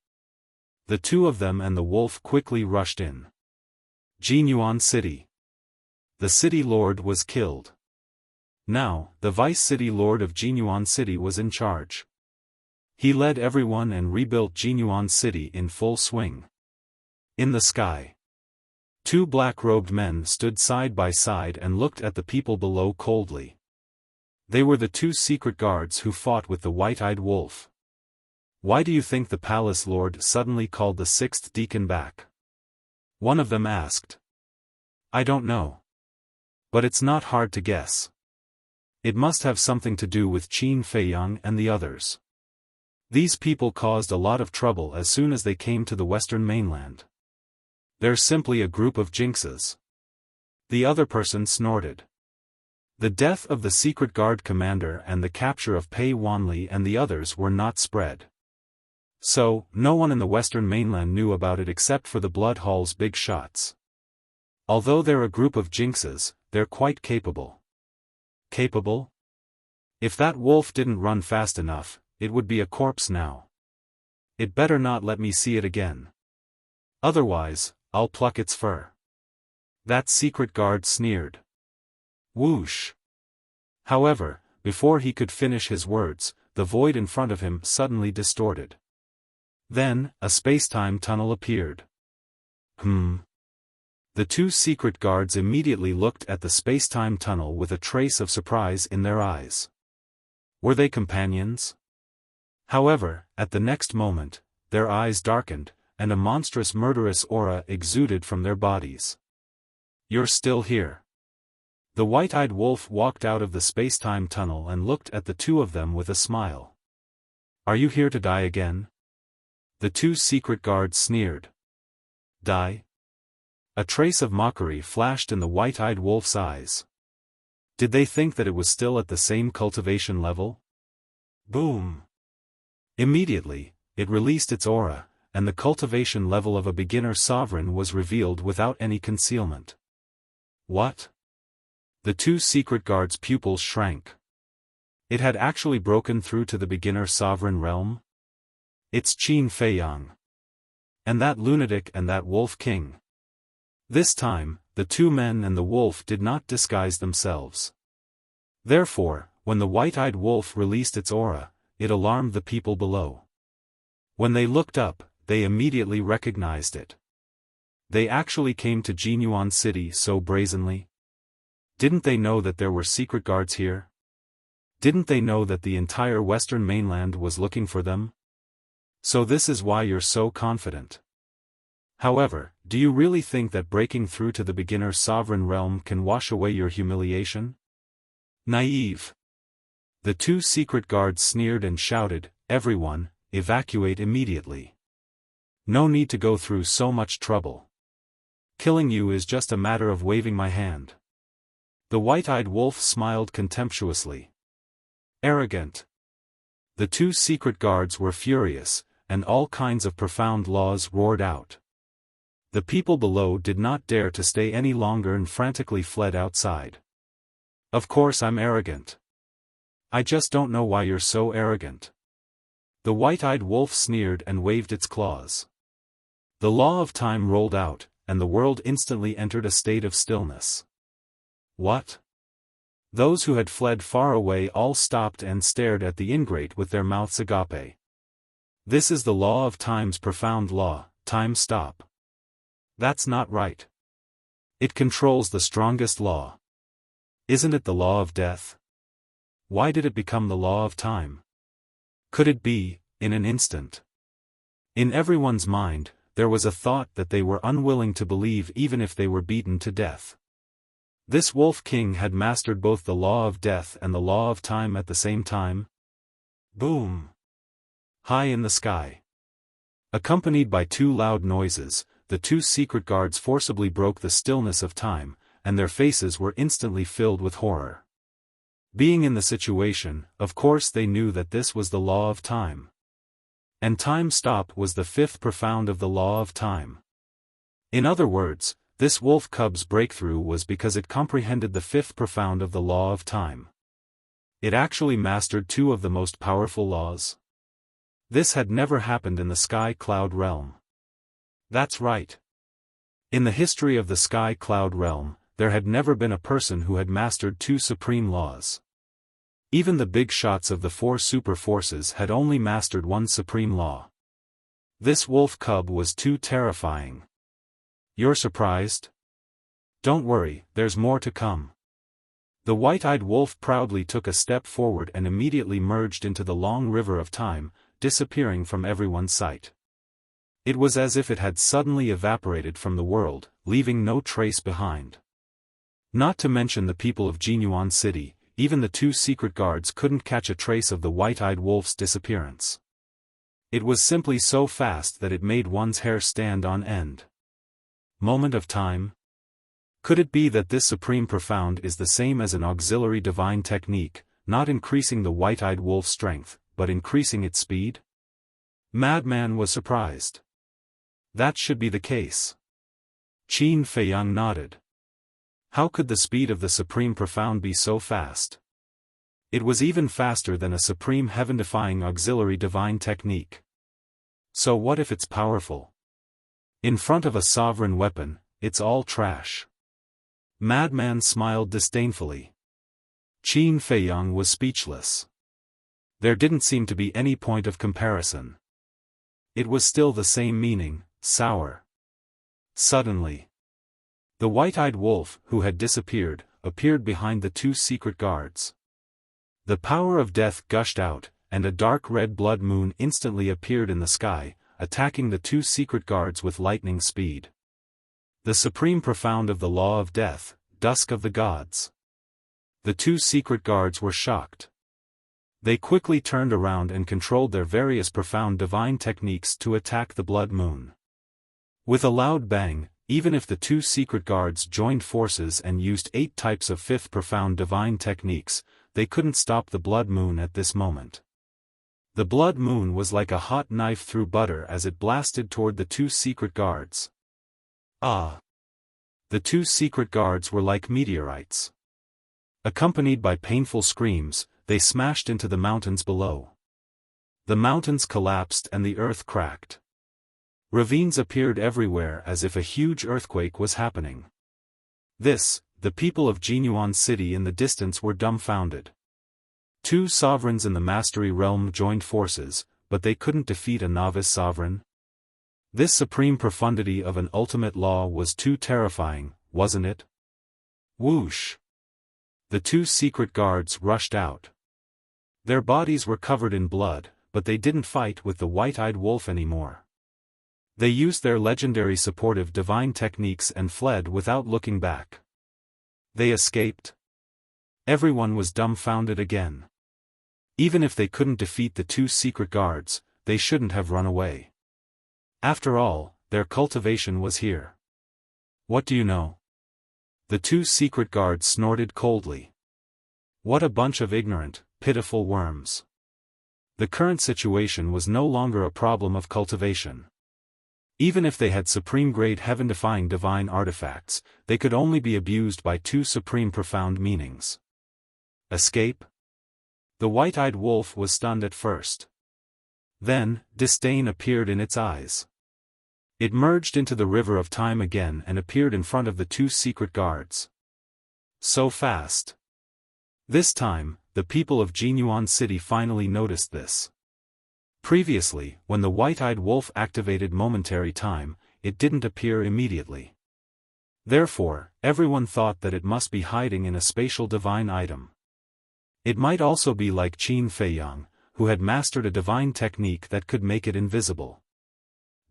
[SPEAKER 1] The two of them and the wolf quickly rushed in. Jinyuan City. The city lord was killed. Now, the vice-city lord of Jinyuan City was in charge. He led everyone and rebuilt Jinyuan City in full swing. In the sky, 2 black-robed men stood side by side and looked at the people below coldly. They were the 2 secret guards who fought with the white-eyed wolf. "Why do you think the palace lord suddenly called the 6th deacon back?" one of them asked. "I don't know. But it's not hard to guess. It must have something to do with Qin Feiyang and the others. These people caused a lot of trouble as soon as they came to the western mainland. They're simply a group of jinxes." The other person snorted. The death of the secret guard commander and the capture of Pei Wanli and the others were not spread. So, no one in the western mainland knew about it except for the Blood Hall's big shots. Although they're a group of jinxes, they're quite capable. Capable? If that wolf didn't run fast enough, it would be a corpse now. It better not let me see it again. Otherwise, I'll pluck its fur. That secret guard sneered. Whoosh! However, before he could finish his words, the void in front of him suddenly distorted. Then, a space-time tunnel appeared. The two secret guards immediately looked at the space-time tunnel with a trace of surprise in their eyes. Were they companions? However, at the next moment, their eyes darkened, and a monstrous murderous aura exuded from their bodies. You're still here. The white-eyed wolf walked out of the space-time tunnel and looked at the two of them with a smile. Are you here to die again? The two secret guards sneered. Die? A trace of mockery flashed in the white-eyed wolf's eyes. Did they think that it was still at the same cultivation level? Boom! Immediately, it released its aura, and the cultivation level of a beginner sovereign was revealed without any concealment. What? The two secret guards' pupils shrank. It had actually broken through to the beginner sovereign realm? It's Qin Feiyang. And that lunatic and that wolf king. This time, the two men and the wolf did not disguise themselves. Therefore, when the white-eyed wolf released its aura, it alarmed the people below. When they looked up, they immediately recognized it. They actually came to Jinyuan City so brazenly? Didn't they know that there were secret guards here? Didn't they know that the entire western mainland was looking for them? So this is why you're so confident. However, do you really think that breaking through to the beginner sovereign realm can wash away your humiliation? Naive. The two secret guards sneered and shouted, Everyone, evacuate immediately. No need to go through so much trouble. Killing you is just a matter of waving my hand. The white-eyed wolf smiled contemptuously. Arrogant. The two secret guards were furious, and all kinds of profound laws roared out. The people below did not dare to stay any longer and frantically fled outside. Of course I'm arrogant. I just don't know why you're so arrogant. The white-eyed wolf sneered and waved its claws. The law of time rolled out, and the world instantly entered a state of stillness. What? Those who had fled far away all stopped and stared at the ingrate with their mouths agape. This is the law of time's profound law, time stop. That's not right. It controls the strongest law. Isn't it the law of death? Why did it become the law of time? Could it be, in an instant? In everyone's mind, there was a thought that they were unwilling to believe even if they were beaten to death. This Wolf King had mastered both the law of death and the law of time at the same time. Boom! High in the sky. Accompanied by two loud noises, the two secret guards forcibly broke the stillness of time, and their faces were instantly filled with horror. Being in the situation, of course they knew that this was the law of time. And time stop was the fifth profound of the law of time. In other words, this wolf cub's breakthrough was because it comprehended the fifth profound of the law of time. It actually mastered two of the most powerful laws. This had never happened in the Sky Cloud realm. That's right. In the history of the Sky Cloud realm, there had never been a person who had mastered two supreme laws. Even the big shots of the four super forces had only mastered one supreme law. This wolf cub was too terrifying. You're surprised? Don't worry, there's more to come. The white-eyed wolf proudly took a step forward and immediately merged into the long river of time, disappearing from everyone's sight. It was as if it had suddenly evaporated from the world, leaving no trace behind. Not to mention the people of Jinyuan City, even the two secret guards couldn't catch a trace of the white-eyed wolf's disappearance. It was simply so fast that it made one's hair stand on end. Moment of time? Could it be that this supreme profound is the same as an auxiliary divine technique, not increasing the white-eyed wolf's strength, but increasing its speed? Madman was surprised. That should be the case. Qin Feiyang nodded. How could the speed of the supreme profound be so fast? It was even faster than a supreme heaven-defying auxiliary divine technique. So what if it's powerful? In front of a sovereign weapon, it's all trash. Madman smiled disdainfully. Qin Feiyang was speechless. There didn't seem to be any point of comparison. It was still the same meaning, sour. Suddenly, the white-eyed wolf, who had disappeared, appeared behind the two secret guards. The power of death gushed out, and a dark red blood moon instantly appeared in the sky, attacking the two secret guards with lightning speed. The supreme profound of the law of death, dusk of the gods. The two secret guards were shocked. They quickly turned around and controlled their various profound divine techniques to attack the blood moon. With a loud bang, even if the two secret guards joined forces and used 8 types of fifth profound divine techniques, they couldn't stop the blood moon at this moment. The blood moon was like a hot knife through butter as it blasted toward the two secret guards. Ah! The two secret guards were like meteorites. Accompanied by painful screams, they smashed into the mountains below. The mountains collapsed and the earth cracked. Ravines appeared everywhere as if a huge earthquake was happening. The people of Jinyuan City in the distance were dumbfounded. Two sovereigns in the mastery realm joined forces, but they couldn't defeat a novice sovereign. This supreme profundity of an ultimate law was too terrifying, wasn't it? Whoosh! The two secret guards rushed out. Their bodies were covered in blood, but they didn't fight with the white-eyed wolf anymore. They used their legendary supportive divine techniques and fled without looking back. They escaped. Everyone was dumbfounded again. Even if they couldn't defeat the two secret guards, they shouldn't have run away. After all, their cultivation was here. What do you know? The two secret guards snorted coldly. What a bunch of ignorant, pitiful worms. The current situation was no longer a problem of cultivation. Even if they had supreme-grade heaven-defying divine artifacts, they could only be abused by two supreme profound meanings. Escape? The white-eyed wolf was stunned at first. Then, disdain appeared in its eyes. It merged into the river of time again and appeared in front of the two secret guards. So fast. This time, the people of Jinyuan City finally noticed this. Previously, when the white-eyed wolf activated momentary time, it didn't appear immediately. Therefore, everyone thought that it must be hiding in a spatial divine item. It might also be like Qin Feiyang, who had mastered a divine technique that could make it invisible.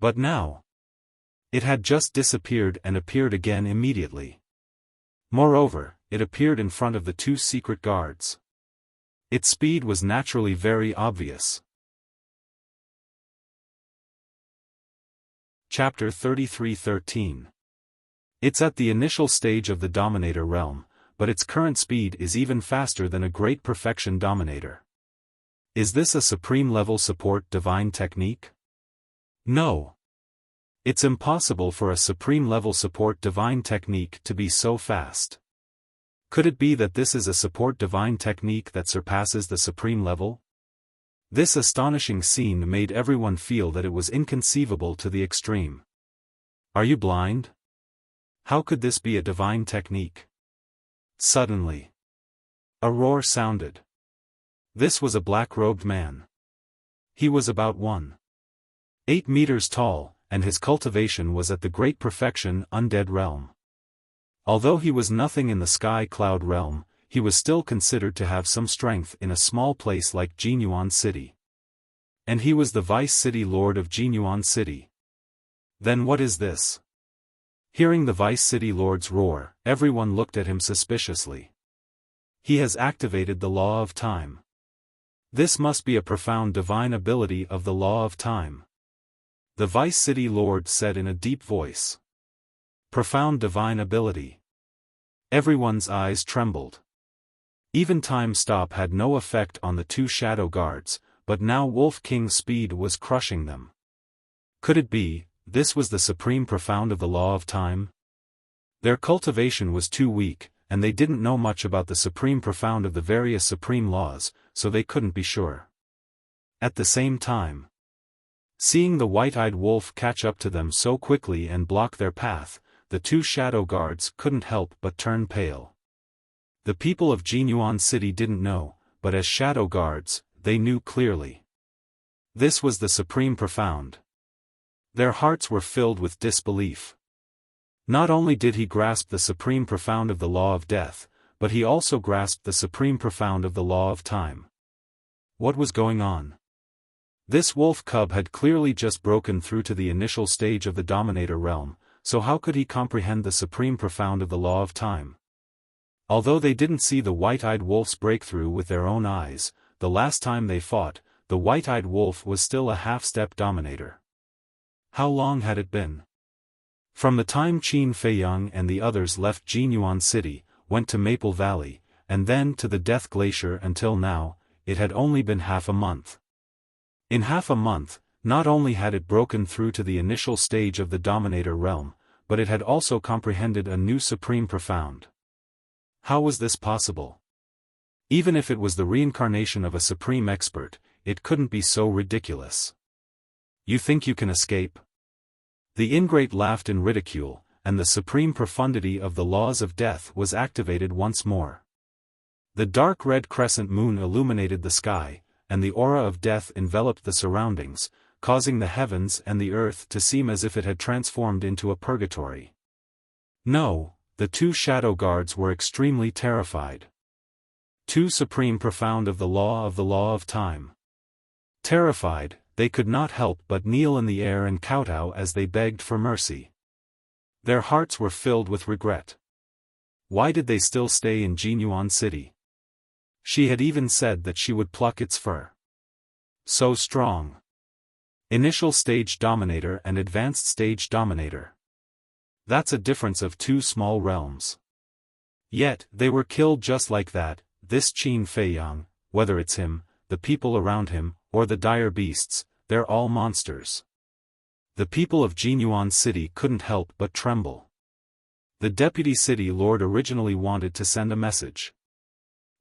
[SPEAKER 1] But now, it had just disappeared and appeared again immediately. Moreover, it appeared in front of the two secret guards. Its speed was naturally very obvious. Chapter 33:13. It's at the initial stage of the Dominator realm, but its current speed is even faster than a great perfection Dominator. Is this a supreme-level support divine technique? No. It's impossible for a supreme-level support divine technique to be so fast. Could it be that this is a support divine technique that surpasses the supreme level? This astonishing scene made everyone feel that it was inconceivable to the extreme. Are you blind? How could this be a divine technique? Suddenly, a roar sounded. This was a black-robed man. He was about 1.8 meters tall, and his cultivation was at the great perfection undead realm. Although he was nothing in the sky cloud realm, he was still considered to have some strength in a small place like Jinyuan City. And he was the vice city lord of Jinyuan City. Then what is this? Hearing the vice city lord's roar, everyone looked at him suspiciously. He has activated the law of time. This must be a profound divine ability of the law of time. The vice city lord said in a deep voice. Profound divine ability. Everyone's eyes trembled. Even time stop had no effect on the two shadow guards, but now Wolf King's speed was crushing them. Could it be, this was the supreme profound of the law of time? Their cultivation was too weak, and they didn't know much about the supreme profound of the various supreme laws, so they couldn't be sure. At the same time, seeing the white-eyed wolf catch up to them so quickly and block their path, the two shadow guards couldn't help but turn pale. The people of Jinyuan City didn't know, but as shadow guards, they knew clearly. This was the supreme profound. Their hearts were filled with disbelief. Not only did he grasp the supreme profound of the law of death, but he also grasped the supreme profound of the law of time. What was going on? This wolf cub had clearly just broken through to the initial stage of the Dominator realm, so how could he comprehend the supreme profound of the law of time? Although they didn't see the white-eyed wolf's breakthrough with their own eyes, the last time they fought, the white-eyed wolf was still a half-step Dominator. How long had it been? From the time Qin Feiyang and the others left Jinyuan City, went to Maple Valley, and then to the Death Glacier until now, it had only been half a month. In half a month, not only had it broken through to the initial stage of the Dominator realm, but it had also comprehended a new supreme profound. How was this possible? Even if it was the reincarnation of a supreme expert, it couldn't be so ridiculous. You think you can escape? The ingrate laughed in ridicule, and the supreme profundity of the laws of death was activated once more. The dark red crescent moon illuminated the sky, and the aura of death enveloped the surroundings, causing the heavens and the earth to seem as if it had transformed into a purgatory. No, the two shadow guards were extremely terrified. Too supreme profound of the law of time. Terrified, they could not help but kneel in the air and kowtow as they begged for mercy. Their hearts were filled with regret. Why did they still stay in Jinyuan City? She had even said that she would pluck its fur. So strong. Initial stage Dominator and advanced stage Dominator. That's a difference of two small realms. Yet, they were killed just like that. This Qin Feiyang, whether it's him, the people around him, or the dire beasts, they're all monsters. The people of Jinyuan City couldn't help but tremble. The deputy city lord originally wanted to send a message.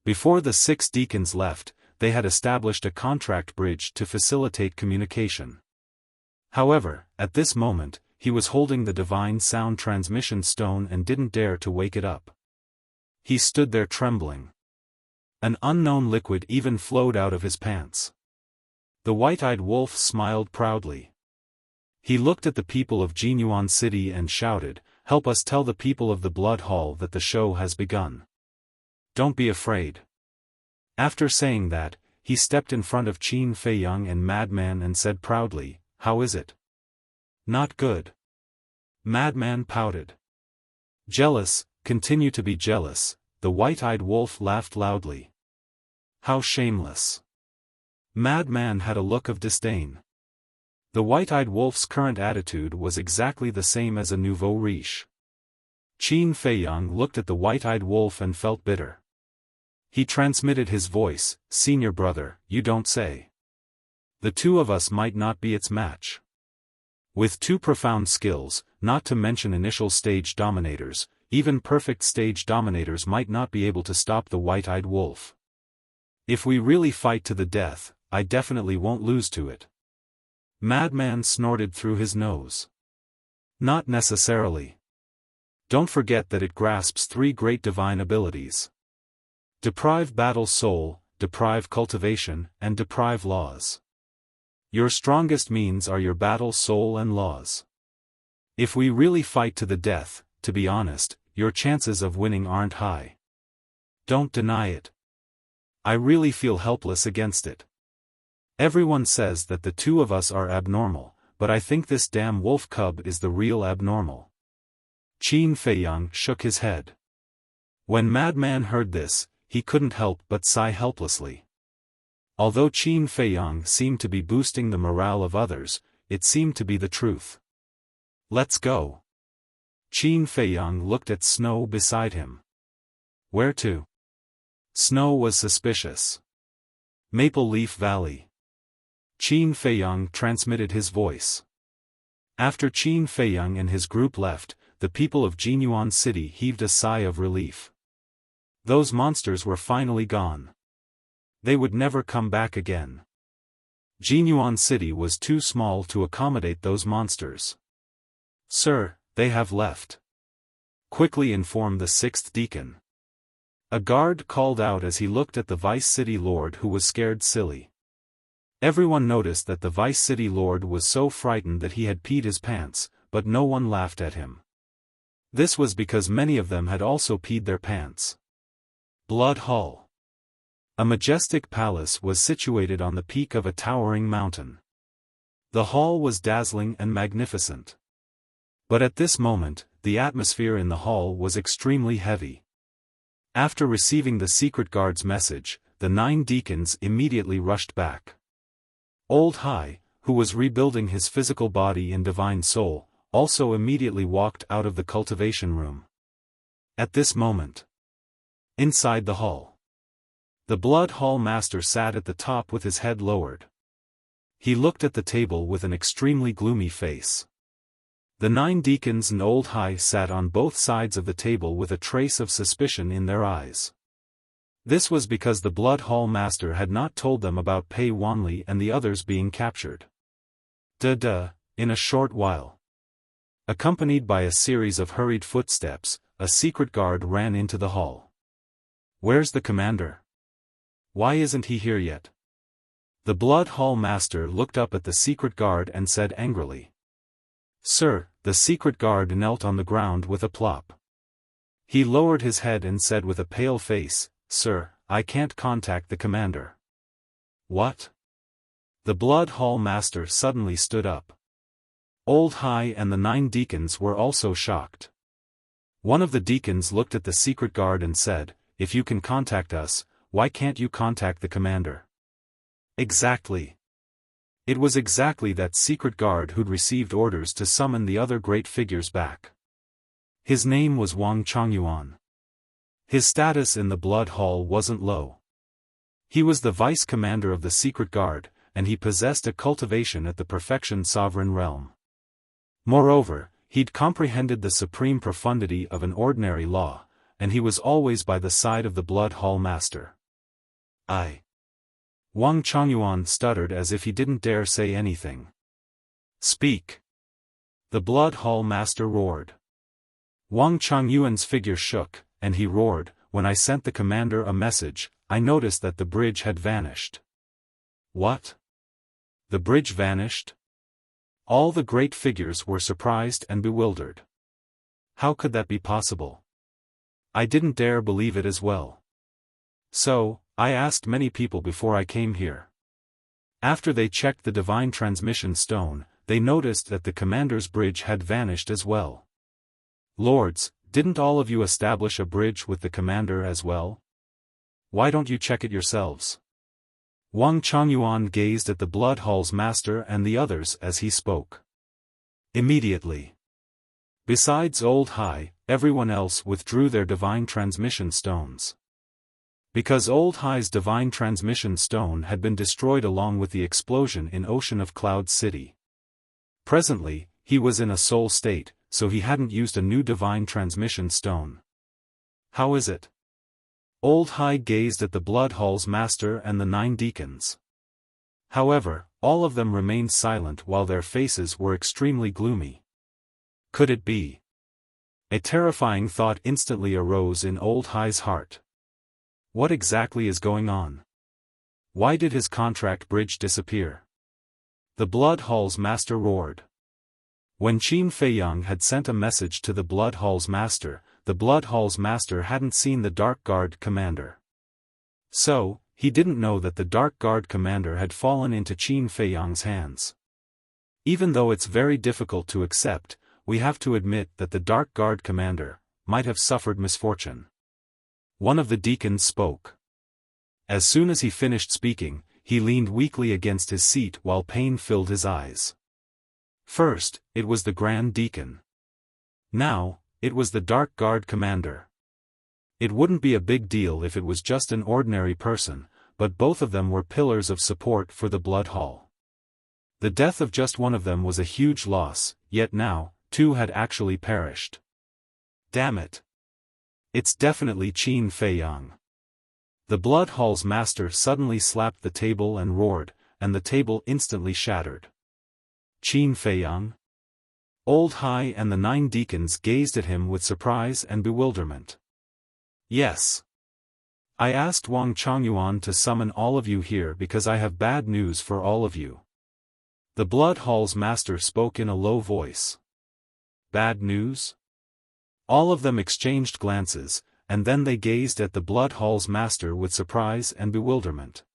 [SPEAKER 1] Before the 6 deacons left, they had established a contract bridge to facilitate communication. However, at this moment, he was holding the divine sound transmission stone and didn't dare to wake it up. He stood there trembling. An unknown liquid even flowed out of his pants. The white-eyed wolf smiled proudly. He looked at the people of Jinyuan City and shouted, "Help us tell the people of the Blood Hall that the show has begun. Don't be afraid." After saying that, he stepped in front of Qin Feiyang and Madman and said proudly, "How is it?" "Not good." Madman pouted. "Jealous, continue to be jealous," the white-eyed wolf laughed loudly. "How shameless." Madman had a look of disdain. The white-eyed wolf's current attitude was exactly the same as a nouveau riche. Qin Feiyang looked at the white-eyed wolf and felt bitter. He transmitted his voice, "Senior brother, you don't say. The two of us might not be its match. With two profound skills, not to mention initial stage dominators, even perfect stage dominators might not be able to stop the white-eyed wolf. If we really fight to the death, I definitely won't lose to it." Madman snorted through his nose. "Not necessarily. Don't forget that it grasps 3 great divine abilities. Deprive battle soul, deprive cultivation, and deprive laws. Your strongest means are your battle soul and laws. If we really fight to the death, to be honest, your chances of winning aren't high. Don't deny it. I really feel helpless against it. Everyone says that the two of us are abnormal, but I think this damn wolf cub is the real abnormal." Qin Feiyang shook his head. When Madman heard this, he couldn't help but sigh helplessly. Although Qin Feiyang seemed to be boosting the morale of others, it seemed to be the truth. "Let's go." Qin Feiyang looked at Snow beside him. "Where to?" Snow was suspicious. "Maple Leaf Valley." Qin Feiyang transmitted his voice. After Qin Feiyang and his group left, the people of Jinyuan City heaved a sigh of relief. Those monsters were finally gone. They would never come back again. Jinyuan City was too small to accommodate those monsters. Sir, they have left. Quickly informed the sixth deacon. A guard called out as he looked at the vice city lord, who was scared silly. Everyone noticed that the vice city lord was so frightened that he had peed his pants, but no one laughed at him. This was because many of them had also peed their pants. Blood Hall. A majestic palace was situated on the peak of a towering mountain. The hall was dazzling and magnificent. But at this moment, the atmosphere in the hall was extremely heavy. After receiving the secret guard's message, the 9 deacons immediately rushed back. Old Hai, who was rebuilding his physical body in divine soul, also immediately walked out of the cultivation room. At this moment, inside the hall, the Blood Hall Master sat at the top with his head lowered. He looked at the table with an extremely gloomy face. The 9 deacons and Old Hai sat on both sides of the table with a trace of suspicion in their eyes. This was because the Blood Hall Master had not told them about Pei Wanli and the others being captured. In a short while, accompanied by a series of hurried footsteps, a secret guard ran into the hall. Where's the commander? Why isn't he here yet? The Blood Hall Master looked up at the secret guard and said angrily. Sir, the secret guard knelt on the ground with a plop. He lowered his head and said with a pale face, Sir, I can't contact the commander. What? The Blood Hall Master suddenly stood up. Old Hai and the 9 deacons were also shocked. One of the deacons looked at the secret guard and said, If you can contact us, why can't you contact the commander? Exactly. It was exactly that secret guard who'd received orders to summon the other great figures back. His name was Wang Chongyuan. His status in the Blood Hall wasn't low. He was the vice commander of the secret guard, and he possessed a cultivation at the perfection sovereign realm. Moreover, he'd comprehended the supreme profundity of an ordinary law, and he was always by the side of the Blood Hall Master. Wang Chongyuan stuttered as if he didn't dare say anything. Speak! The Blood Hall Master roared. Wang Chongyuan's figure shook, and he roared, When I sent the commander a message, I noticed that the bridge had vanished. What? The bridge vanished? All the great figures were surprised and bewildered. How could that be possible? I didn't dare believe it as well. So, I asked many people before I came here. After they checked the divine transmission stone, they noticed that the commander's bridge had vanished as well. Lords, didn't all of you establish a bridge with the commander as well? Why don't you check it yourselves? Wang Chongyuan gazed at the Blood Hall's master and the others as he spoke. Immediately. Besides Old Hai, everyone else withdrew their divine transmission stones. Because Old Hai's divine transmission stone had been destroyed along with the explosion in Ocean of Cloud City. Presently, he was in a soul state, so he hadn't used a new divine transmission stone. How is it? Old Hai gazed at the Blood Hall's master and the 9 deacons. However, all of them remained silent while their faces were extremely gloomy. Could it be? A terrifying thought instantly arose in Old Hai's heart. What exactly is going on? Why did his contract bridge disappear? The Blood Hall's master roared. When Qin Feiyang had sent a message to the Blood Hall's master, the Blood Hall's master hadn't seen the Dark Guard commander. So, he didn't know that the Dark Guard commander had fallen into Qin Feiyang's hands. Even though it's very difficult to accept, we have to admit that the Dark Guard commander might have suffered misfortune. One of the deacons spoke. As soon as he finished speaking, he leaned weakly against his seat while pain filled his eyes. First, it was the Grand Deacon. Now, it was the Dark Guard commander. It wouldn't be a big deal if it was just an ordinary person, but both of them were pillars of support for the Blood Hall. The death of just one of them was a huge loss, yet now, 2 had actually perished. Damn it! It's definitely Qin Feiyang. The Blood Hall's master suddenly slapped the table and roared, and the table instantly shattered. Qin Feiyang? Old Hai and the 9 deacons gazed at him with surprise and bewilderment. Yes. I asked Wang Chongyuan to summon all of you here because I have bad news for all of you. The Blood Hall's master spoke in a low voice. Bad news? All of them exchanged glances, and then they gazed at the Blood Hall's master with surprise and bewilderment.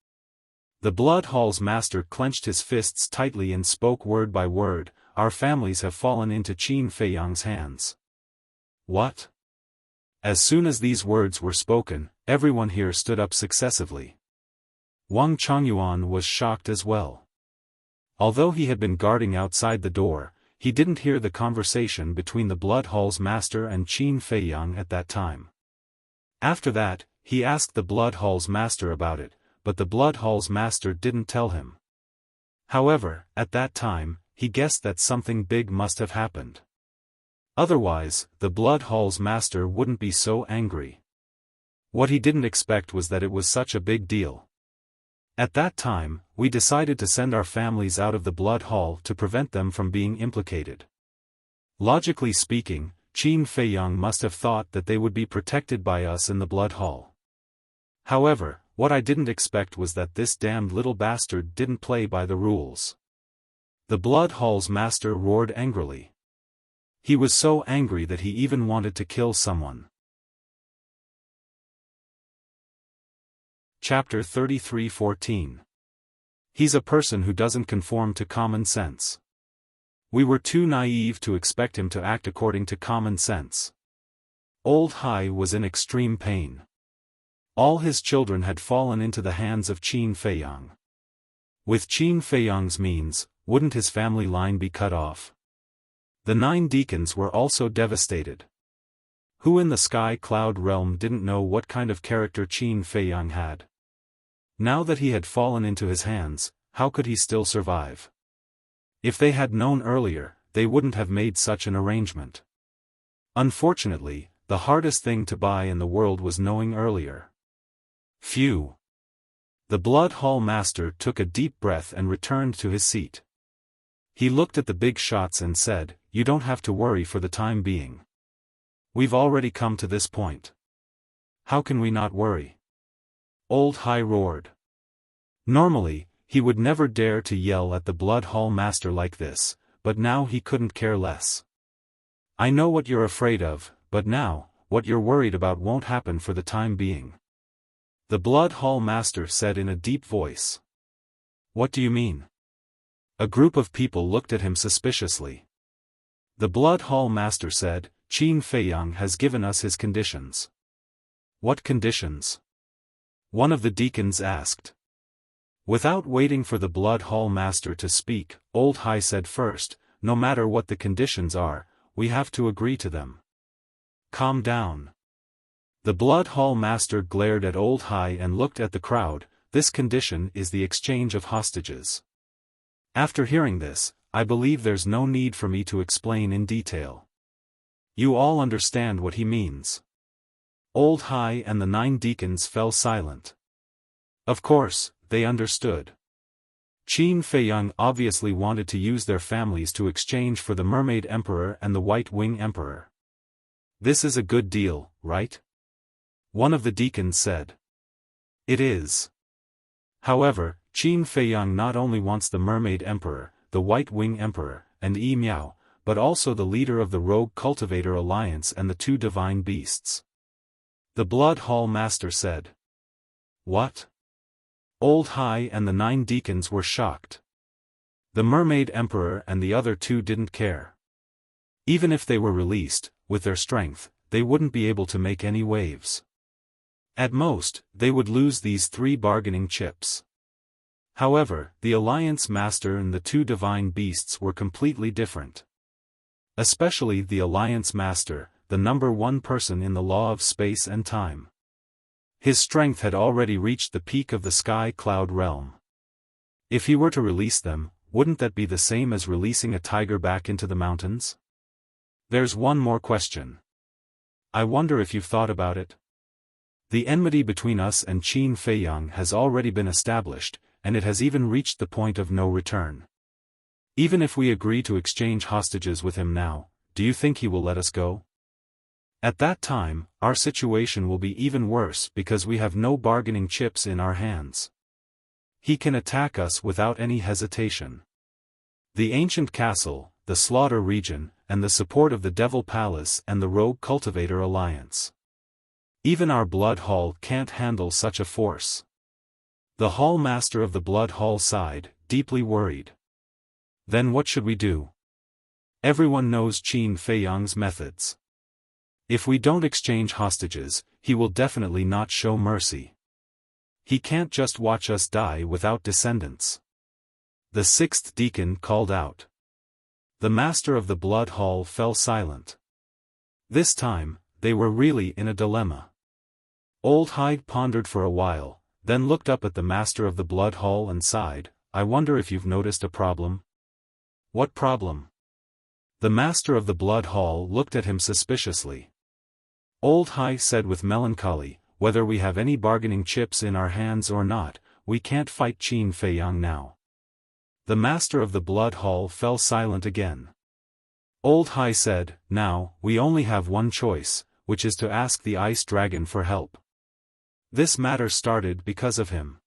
[SPEAKER 1] The Blood Hall's master clenched his fists tightly and spoke word by word, "Our families have fallen into Qin Feiyang's hands." What? As soon as these words were spoken, everyone here stood up successively. Wang Chongyuan was shocked as well. Although he had been guarding outside the door, he didn't hear the conversation between the Blood Hall's master and Qin Feiyang at that time. After that, he asked the Blood Hall's master about it, but the Blood Hall's master didn't tell him. However, at that time, he guessed that something big must have happened. Otherwise, the Blood Hall's master wouldn't be so angry. What he didn't expect was that it was such a big deal. At that time, we decided to send our families out of the Blood Hall to prevent them from being implicated. Logically speaking, Qin Feiyang must have thought that they would be protected by us in the Blood Hall. However, what I didn't expect was that this damned little bastard didn't play by the rules. The Blood Hall's master roared angrily. He was so angry that he even wanted to kill someone. Chapter 33:14. He's a person who doesn't conform to common sense. We were too naive to expect him to act according to common sense. Old Hai was in extreme pain. All his children had fallen into the hands of Qin Feiyang. With Qin Feiyang's means, wouldn't his family line be cut off? The 9 deacons were also devastated. Who in the Sky Cloud realm didn't know what kind of character Qin Feiyang had? Now that he had fallen into his hands, how could he still survive? If they had known earlier, they wouldn't have made such an arrangement. Unfortunately, the hardest thing to buy in the world was knowing earlier. Phew. The Blood Hall master took a deep breath and returned to his seat. He looked at the big shots and said, "You don't have to worry for the time being. We've already come to this point. How can we not worry?" Old Hai roared. Normally, he would never dare to yell at the Blood Hall master like this, but now he couldn't care less. "I know what you're afraid of, but now, what you're worried about won't happen for the time being," the Blood Hall master said in a deep voice. "What do you mean?" A group of people looked at him suspiciously. The Blood Hall master said, "Qin Feiyang has given us his conditions." "What conditions?" one of the deacons asked. Without waiting for the Blood Hall master to speak, Old Hai said first, "No matter what the conditions are, we have to agree to them." "Calm down." The Blood Hall master glared at Old Hai and looked at the crowd. "This condition is the exchange of hostages." After hearing this, I believe there's no need for me to explain in detail. You all understand what he means. Old Hai and the 9 deacons fell silent. Of course, they understood. Qin Feiyang obviously wanted to use their families to exchange for the Mermaid Emperor and the White Wing Emperor. "This is a good deal, right?" one of the deacons said. "It is. However, Qin Feiyang not only wants the Mermaid Emperor, the White Wing Emperor, and Yi Miao, but also the leader of the Rogue Cultivator Alliance and the 2 divine beasts," the Blood Hall master said. "What?" Old Hai and the 9 deacons were shocked. The Mermaid Emperor and the other 2 didn't care. Even if they were released, with their strength, they wouldn't be able to make any waves. At most, they would lose these 3 bargaining chips. However, the Alliance Master and the 2 divine beasts were completely different. Especially the Alliance Master, the number 1 person in the law of space and time. His strength had already reached the peak of the Sky Cloud realm. If he were to release them, wouldn't that be the same as releasing a tiger back into the mountains? There's one more question. I wonder if you've thought about it? The enmity between us and Qin Feiyang has already been established, and it has even reached the point of no return. Even if we agree to exchange hostages with him now, do you think he will let us go? At that time, our situation will be even worse because we have no bargaining chips in our hands. He can attack us without any hesitation. The ancient castle, the slaughter region, and the support of the Devil Palace and the Rogue Cultivator Alliance. Even our Blood Hall can't handle such a force. The Hall Master of the Blood Hall sighed, deeply worried. Then what should we do? Everyone knows Qin Feiyang's methods. If we don't exchange hostages, he will definitely not show mercy. He can't just watch us die without descendants. The sixth deacon called out. The master of the Blood Hall fell silent. This time, they were really in a dilemma. Old Hyde pondered for a while, then looked up at the master of the Blood Hall and sighed, I wonder if you've noticed a problem? What problem? The master of the Blood Hall looked at him suspiciously. Old Hyde said with melancholy, whether we have any bargaining chips in our hands or not, we can't fight Qin Feiyang now. The master of the Blood Hall fell silent again. Old Hyde said, now, we only have one choice, which is to ask the Ice Dragon for help. This matter started because of him.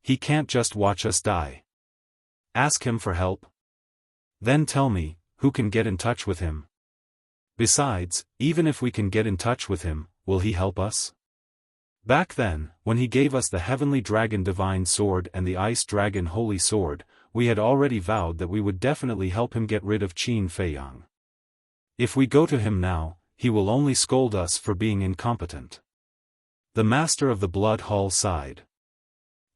[SPEAKER 1] He can't just watch us die. Ask him for help? Then tell me, who can get in touch with him? Besides, even if we can get in touch with him, will he help us? Back then, when he gave us the Heavenly Dragon Divine Sword and the Ice Dragon Holy Sword, we had already vowed that we would definitely help him get rid of Qin Feiyang. If we go to him now, he will only scold us for being incompetent. The master of the Blood Hall sighed.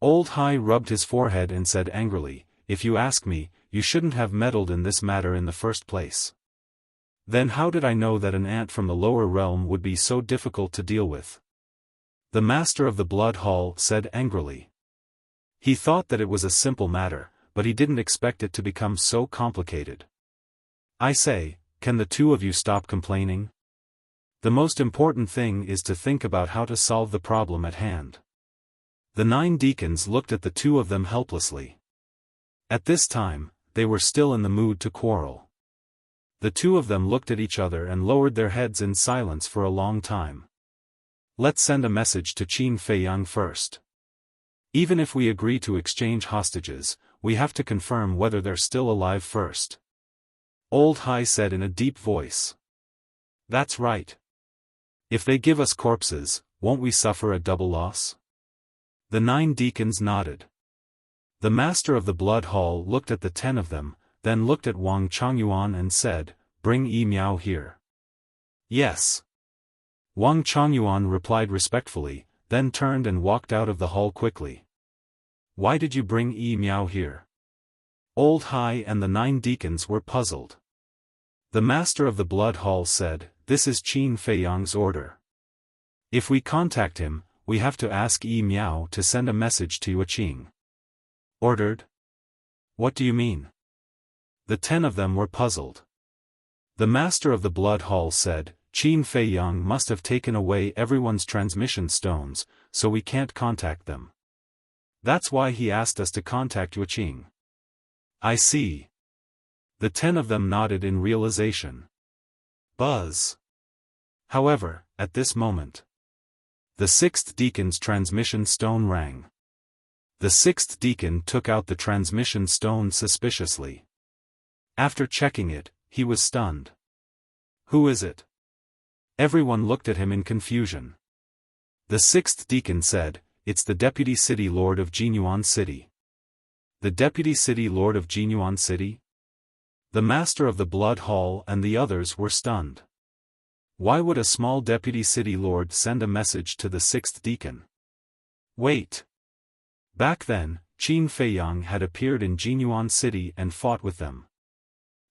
[SPEAKER 1] Old Hai rubbed his forehead and said angrily, if you ask me, you shouldn't have meddled in this matter in the first place. Then how did I know that an ant from the lower realm would be so difficult to deal with? The master of the Blood Hall said angrily. He thought that it was a simple matter, but he didn't expect it to become so complicated. I say, can the two of you stop complaining? The most important thing is to think about how to solve the problem at hand. The 9 deacons looked at the two of them helplessly. At this time, they were still in the mood to quarrel. The two of them looked at each other and lowered their heads in silence for a long time. Let's send a message to Qin Feiyang first. Even if we agree to exchange hostages, we have to confirm whether they're still alive first. Old Hai said in a deep voice. That's right. If they give us corpses, won't we suffer a double loss? The 9 deacons nodded. The master of the Blood Hall looked at the 10 of them, then looked at Wang Chongyuan and said, bring Yi Miao here. Yes. Wang Chongyuan replied respectfully, then turned and walked out of the hall quickly. Why did you bring Yi Miao here? Old Hai and the 9 deacons were puzzled. The master of the Blood Hall said, this is Qin Feiyang's order. If we contact him, we have to ask Yi Miao to send a message to Yuqing. Ordered? What do you mean? The 10 of them were puzzled. The master of the Blood Hall said, Qin Feiyang must have taken away everyone's transmission stones, so we can't contact them. That's why he asked us to contact Yuqing. I see. The 10 of them nodded in realization. Buzz. However, at this moment, the 6th deacon's transmission stone rang. The 6th deacon took out the transmission stone suspiciously. After checking it, he was stunned. Who is it? Everyone looked at him in confusion. The 6th deacon said, it's the Deputy City Lord of Jinyuan City. The Deputy City Lord of Jinyuan City? The Master of the Blood Hall and the others were stunned. Why would a small Deputy City Lord send a message to the 6th deacon? Wait. Back then, Qin Feiyang had appeared in Jinyuan City and fought with them.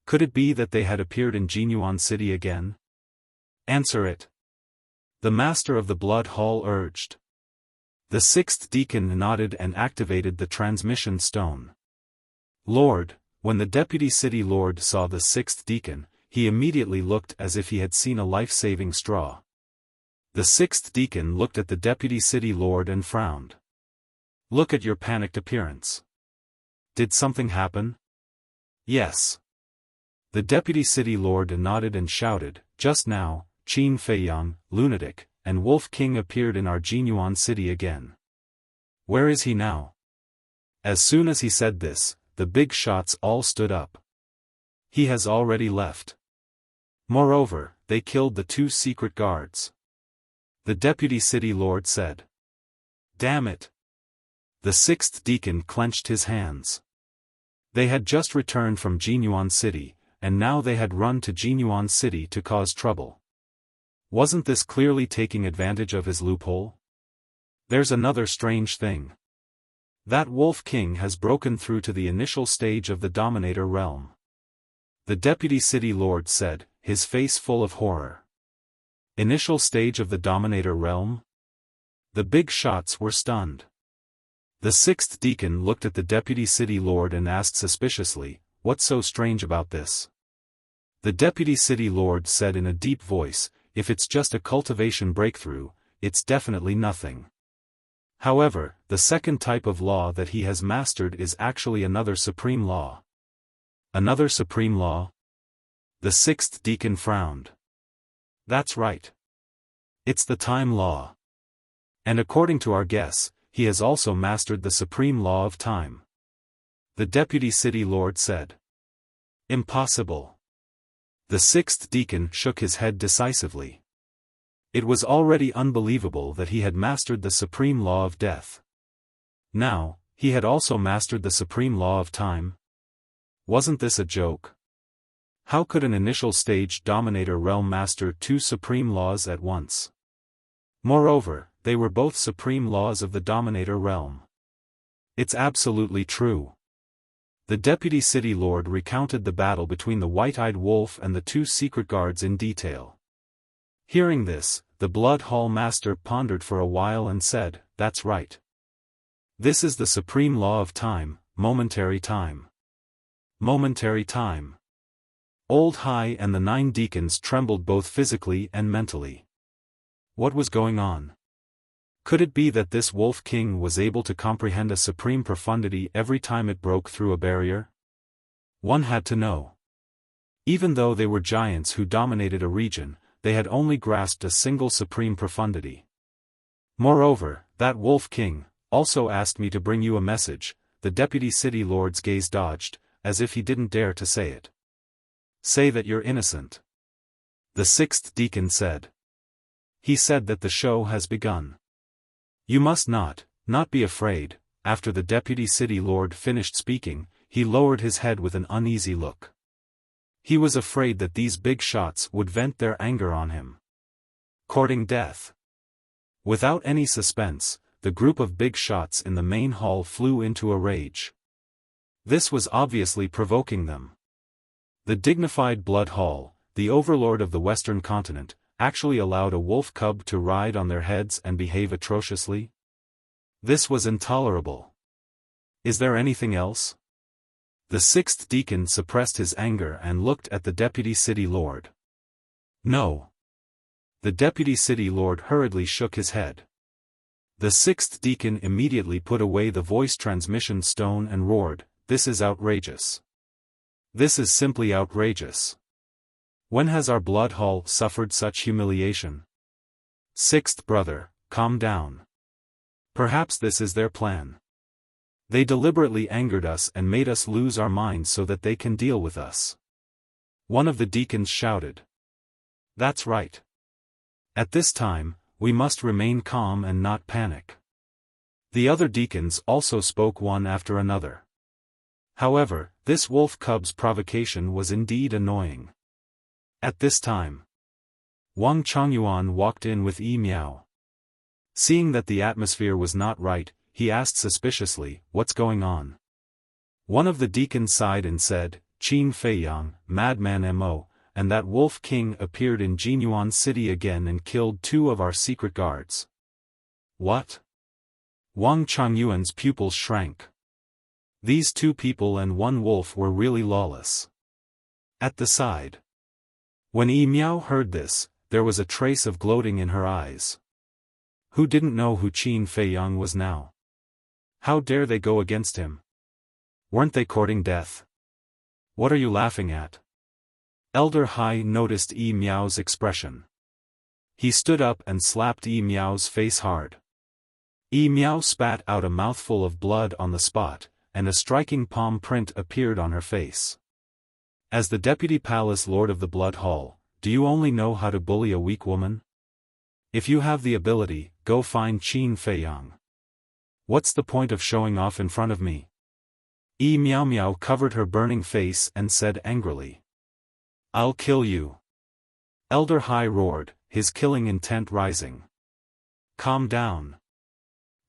[SPEAKER 1] Could it be that they had appeared in Jinyuan City again? Answer it. The Master of the Blood Hall urged. The 6th deacon nodded and activated the transmission stone. Lord, when the Deputy City Lord saw the 6th deacon, he immediately looked as if he had seen a life-saving straw. The sixth deacon looked at the deputy city lord and frowned. Look at your panicked appearance. Did something happen? Yes. The deputy city lord nodded and shouted, just now, Qin Feiyang, lunatic, and Wolf King appeared in our Jinyuan city again. Where is he now? As soon as he said this, the big shots all stood up. He has already left. Moreover, they killed the 2 secret guards. The deputy city lord said. Damn it! The sixth deacon clenched his hands. They had just returned from Jinyuan city, and now they had run to Jinyuan city to cause trouble. Wasn't this clearly taking advantage of his loophole? There's another strange thing. That Wolf King has broken through to the initial stage of the Dominator realm. The deputy city lord said, his face full of horror. Initial stage of the Dominator realm? The big shots were stunned. The sixth deacon looked at the deputy city lord and asked suspiciously, what's so strange about this? The deputy city lord said in a deep voice, if it's just a cultivation breakthrough, it's definitely nothing. However, the second type of law that he has mastered is actually another supreme law. Another supreme law? The sixth deacon frowned. That's right. It's the time law. And according to our guess, he has also mastered the supreme law of time. The deputy city lord said. Impossible. The sixth deacon shook his head decisively. It was already unbelievable that he had mastered the supreme law of death. Now, he had also mastered the supreme law of time. Wasn't this a joke? How could an initial stage Dominator realm master 2 supreme laws at once? Moreover, they were both supreme laws of the Dominator realm. It's absolutely true. The deputy city lord recounted the battle between the white-eyed wolf and the 2 secret guards in detail. Hearing this, the Blood Hall master pondered for a while and said, that's right. This is the supreme law of time, momentary time. Momentary time. Old Hai and the 9 deacons trembled both physically and mentally. What was going on? Could it be that this Wolf King was able to comprehend a supreme profundity every time it broke through a barrier? One had to know. Even though they were giants who dominated a region, they had only grasped a single supreme profundity. Moreover, that Wolf King also asked me to bring you a message. The deputy city lord's gaze dodged, as if he didn't dare to say it. Say that you're innocent. The sixth deacon said. He said that the show has begun. You must not be afraid. After the deputy city lord finished speaking, he lowered his head with an uneasy look. He was afraid that these big shots would vent their anger on him. Courting death. Without any suspense, the group of big shots in the main hall flew into a rage. This was obviously provoking them. The dignified Blood Hall, the overlord of the Western continent, actually allowed a wolf cub to ride on their heads and behave atrociously? This was intolerable. Is there anything else? The sixth deacon suppressed his anger and looked at the deputy city lord. No. The deputy city lord hurriedly shook his head. The sixth deacon immediately put away the voice transmission stone and roared, "This is outrageous. This is simply outrageous. When has our Blood Hall suffered such humiliation? Sixth brother, calm down. Perhaps this is their plan. They deliberately angered us and made us lose our minds so that they can deal with us." One of the deacons shouted. That's right. At this time, we must remain calm and not panic. The other deacons also spoke one after another. However, this wolf cub's provocation was indeed annoying. At this time, Wang Chongyuan walked in with Yi Miao. Seeing that the atmosphere was not right, he asked suspiciously, "What's going on?" One of the deacons sighed and said, "Qin Feiyang, Madman Mo, and that Wolf King appeared in Jinyuan City again and killed 2 of our secret guards." What? Wang Chongyuan's pupils shrank. These 2 people and 1 wolf were really lawless. At the side. When Yi Miao heard this, there was a trace of gloating in her eyes. Who didn't know who Qin Feiyang was now? How dare they go against him? Weren't they courting death? What are you laughing at? Elder Hai noticed Yi Miao's expression. He stood up and slapped Yi Miao's face hard. Yi Miao spat out a mouthful of blood on the spot, and a striking palm print appeared on her face. As the Deputy Palace Lord of the Blood Hall, do you only know how to bully a weak woman? If you have the ability, go find Qin Feiyang. What's the point of showing off in front of me? Yi Miao Miao covered her burning face and said angrily. I'll kill you. Elder Hai roared, his killing intent rising. Calm down.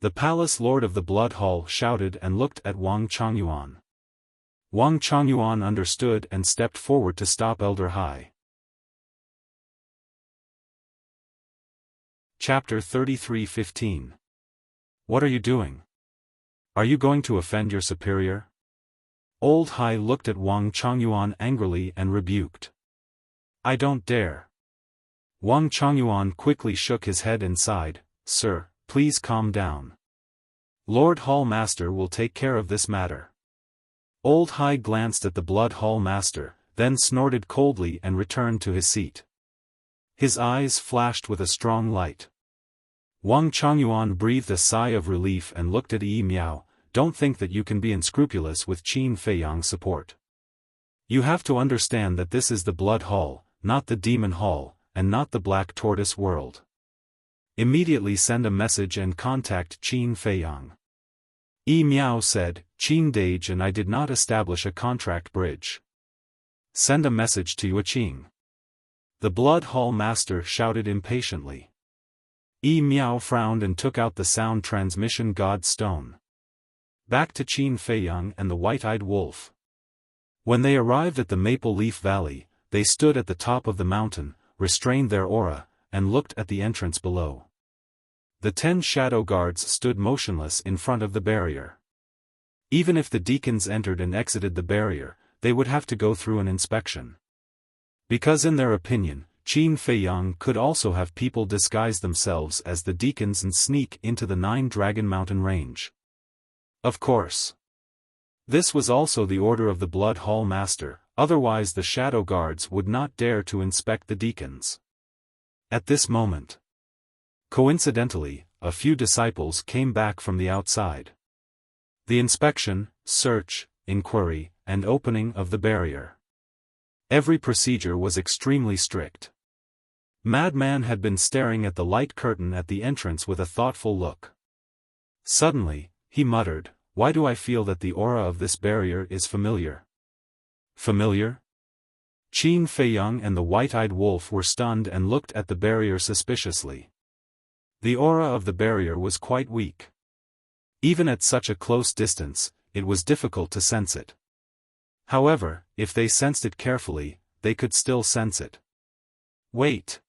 [SPEAKER 1] The Palace Lord of the Blood Hall shouted and looked at Wang Changyuan. Wang Changyuan understood and stepped forward to stop Elder Hai. Chapter 33:15. What are you doing? Are you going to offend your superior? Old Hai looked at Wang Changyuan angrily and rebuked. I don't dare. Wang Changyuan quickly shook his head and sighed, Sir, please calm down. Lord Hall Master will take care of this matter. Old Hai glanced at the Blood Hall Master, then snorted coldly and returned to his seat. His eyes flashed with a strong light. Wang Changyuan breathed a sigh of relief and looked at Yi Miao. Don't think that you can be unscrupulous with Qin Feiyang's support. You have to understand that this is the Blood Hall, not the Demon Hall, and not the Black Tortoise world. Immediately send a message and contact Qin Feiyang. Yi Miao said, Qin Dage and I did not establish a contract bridge. Send a message to Yuqing. The Blood Hall Master shouted impatiently. Yi Miao frowned and took out the sound transmission god stone. Back to Qin Feiyang and the white-eyed wolf. When they arrived at the Maple Leaf Valley, they stood at the top of the mountain, restrained their aura, and looked at the entrance below. The 10 shadow guards stood motionless in front of the barrier. Even if the deacons entered and exited the barrier, they would have to go through an inspection. Because in their opinion, Qin Feiyang could also have people disguise themselves as the deacons and sneak into the 9 Dragon Mountain range. Of course. This was also the order of the Blood Hall Master, otherwise the shadow guards would not dare to inspect the deacons. At this moment, coincidentally, a few disciples came back from the outside. The inspection, search, inquiry, and opening of the barrier. Every procedure was extremely strict. Madman had been staring at the light curtain at the entrance with a thoughtful look. Suddenly, he muttered, Why do I feel that the aura of this barrier is familiar? Familiar? Qin Feiyang and the white-eyed wolf were stunned and looked at the barrier suspiciously. The aura of the barrier was quite weak. Even at such a close distance, it was difficult to sense it. However, if they sensed it carefully, they could still sense it. Wait.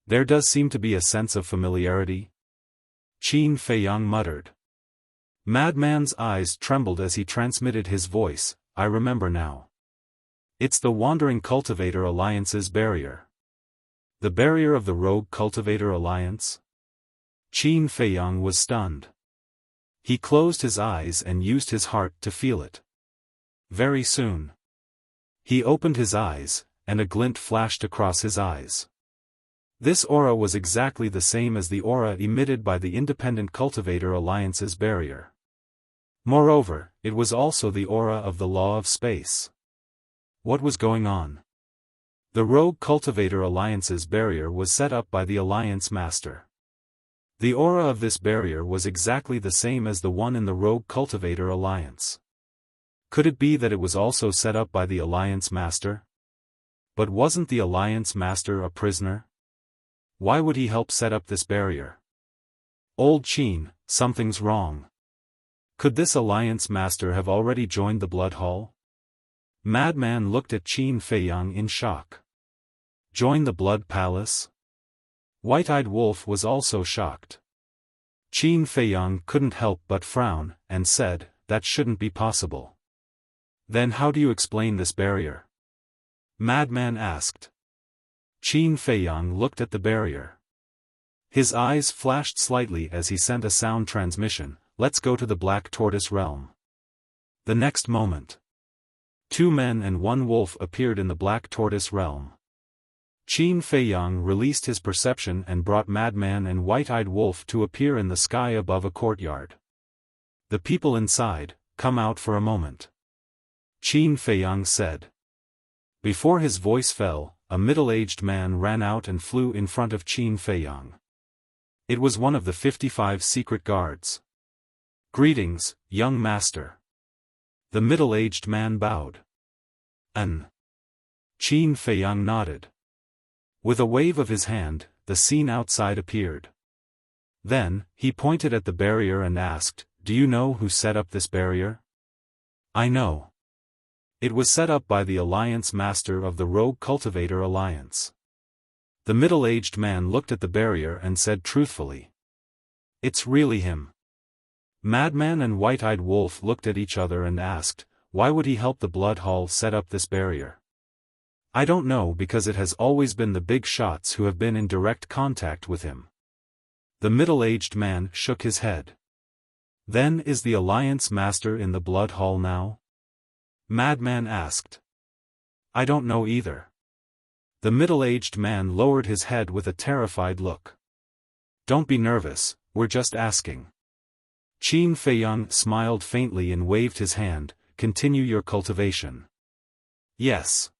[SPEAKER 1] There does seem to be a sense of familiarity. Qin Feiyang muttered. Madman's eyes trembled as he transmitted his voice, I remember now. It's the Wandering Cultivator Alliance's barrier. The barrier of the Rogue Cultivator Alliance? Qin Feiyang was stunned. He closed his eyes and used his heart to feel it. Very soon. He opened his eyes, and a glint flashed across his eyes. This aura was exactly the same as the aura emitted by the Independent Cultivator Alliance's barrier. Moreover, it was also the aura of the Law of Space. What was going on? The Rogue Cultivator Alliance's barrier was set up by the Alliance Master. The aura of this barrier was exactly the same as the one in the Rogue Cultivator Alliance. Could it be that it was also set up by the Alliance Master? But wasn't the Alliance Master a prisoner? Why would he help set up this barrier? Old Qin, something's wrong. Could this Alliance Master have already joined the Blood Hall? Madman looked at Qin Feiyang in shock. Join the Blood Palace? White-eyed Wolf was also shocked. Qin Feiyang couldn't help but frown, and said, that shouldn't be possible. Then how do you explain this barrier? Madman asked. Qin Feiyang looked at the barrier. His eyes flashed slightly as he sent a sound transmission, "Let's go to the Black Tortoise realm." The next moment, 2 men and 1 wolf appeared in the Black Tortoise realm. Qin Feiyang released his perception and brought Madman and White-Eyed Wolf to appear in the sky above a courtyard. "The people inside, come out for a moment," Qin Feiyang said. Before his voice fell, a middle-aged man ran out and flew in front of Qin Feiyang. It was one of the 55 secret guards. "Greetings, young master." The middle-aged man bowed. "An." Qin Feiyang nodded. With a wave of his hand, the scene outside appeared. Then, he pointed at the barrier and asked, "Do you know who set up this barrier?" "I know. It was set up by the Alliance Master of the Rogue Cultivator Alliance." The middle-aged man looked at the barrier and said truthfully, "It's really him." Madman and White-Eyed Wolf looked at each other and asked, "Why would he help the Blood Hall set up this barrier?" "I don't know, because it has always been the big shots who have been in direct contact with him." The middle-aged man shook his head. "Then is the Alliance Master in the Blood Hall now?" Madman asked. "I don't know either." The middle-aged man lowered his head with a terrified look. "Don't be nervous, we're just asking." Qin Feiyang smiled faintly and waved his hand, "Continue your cultivation." "Yes."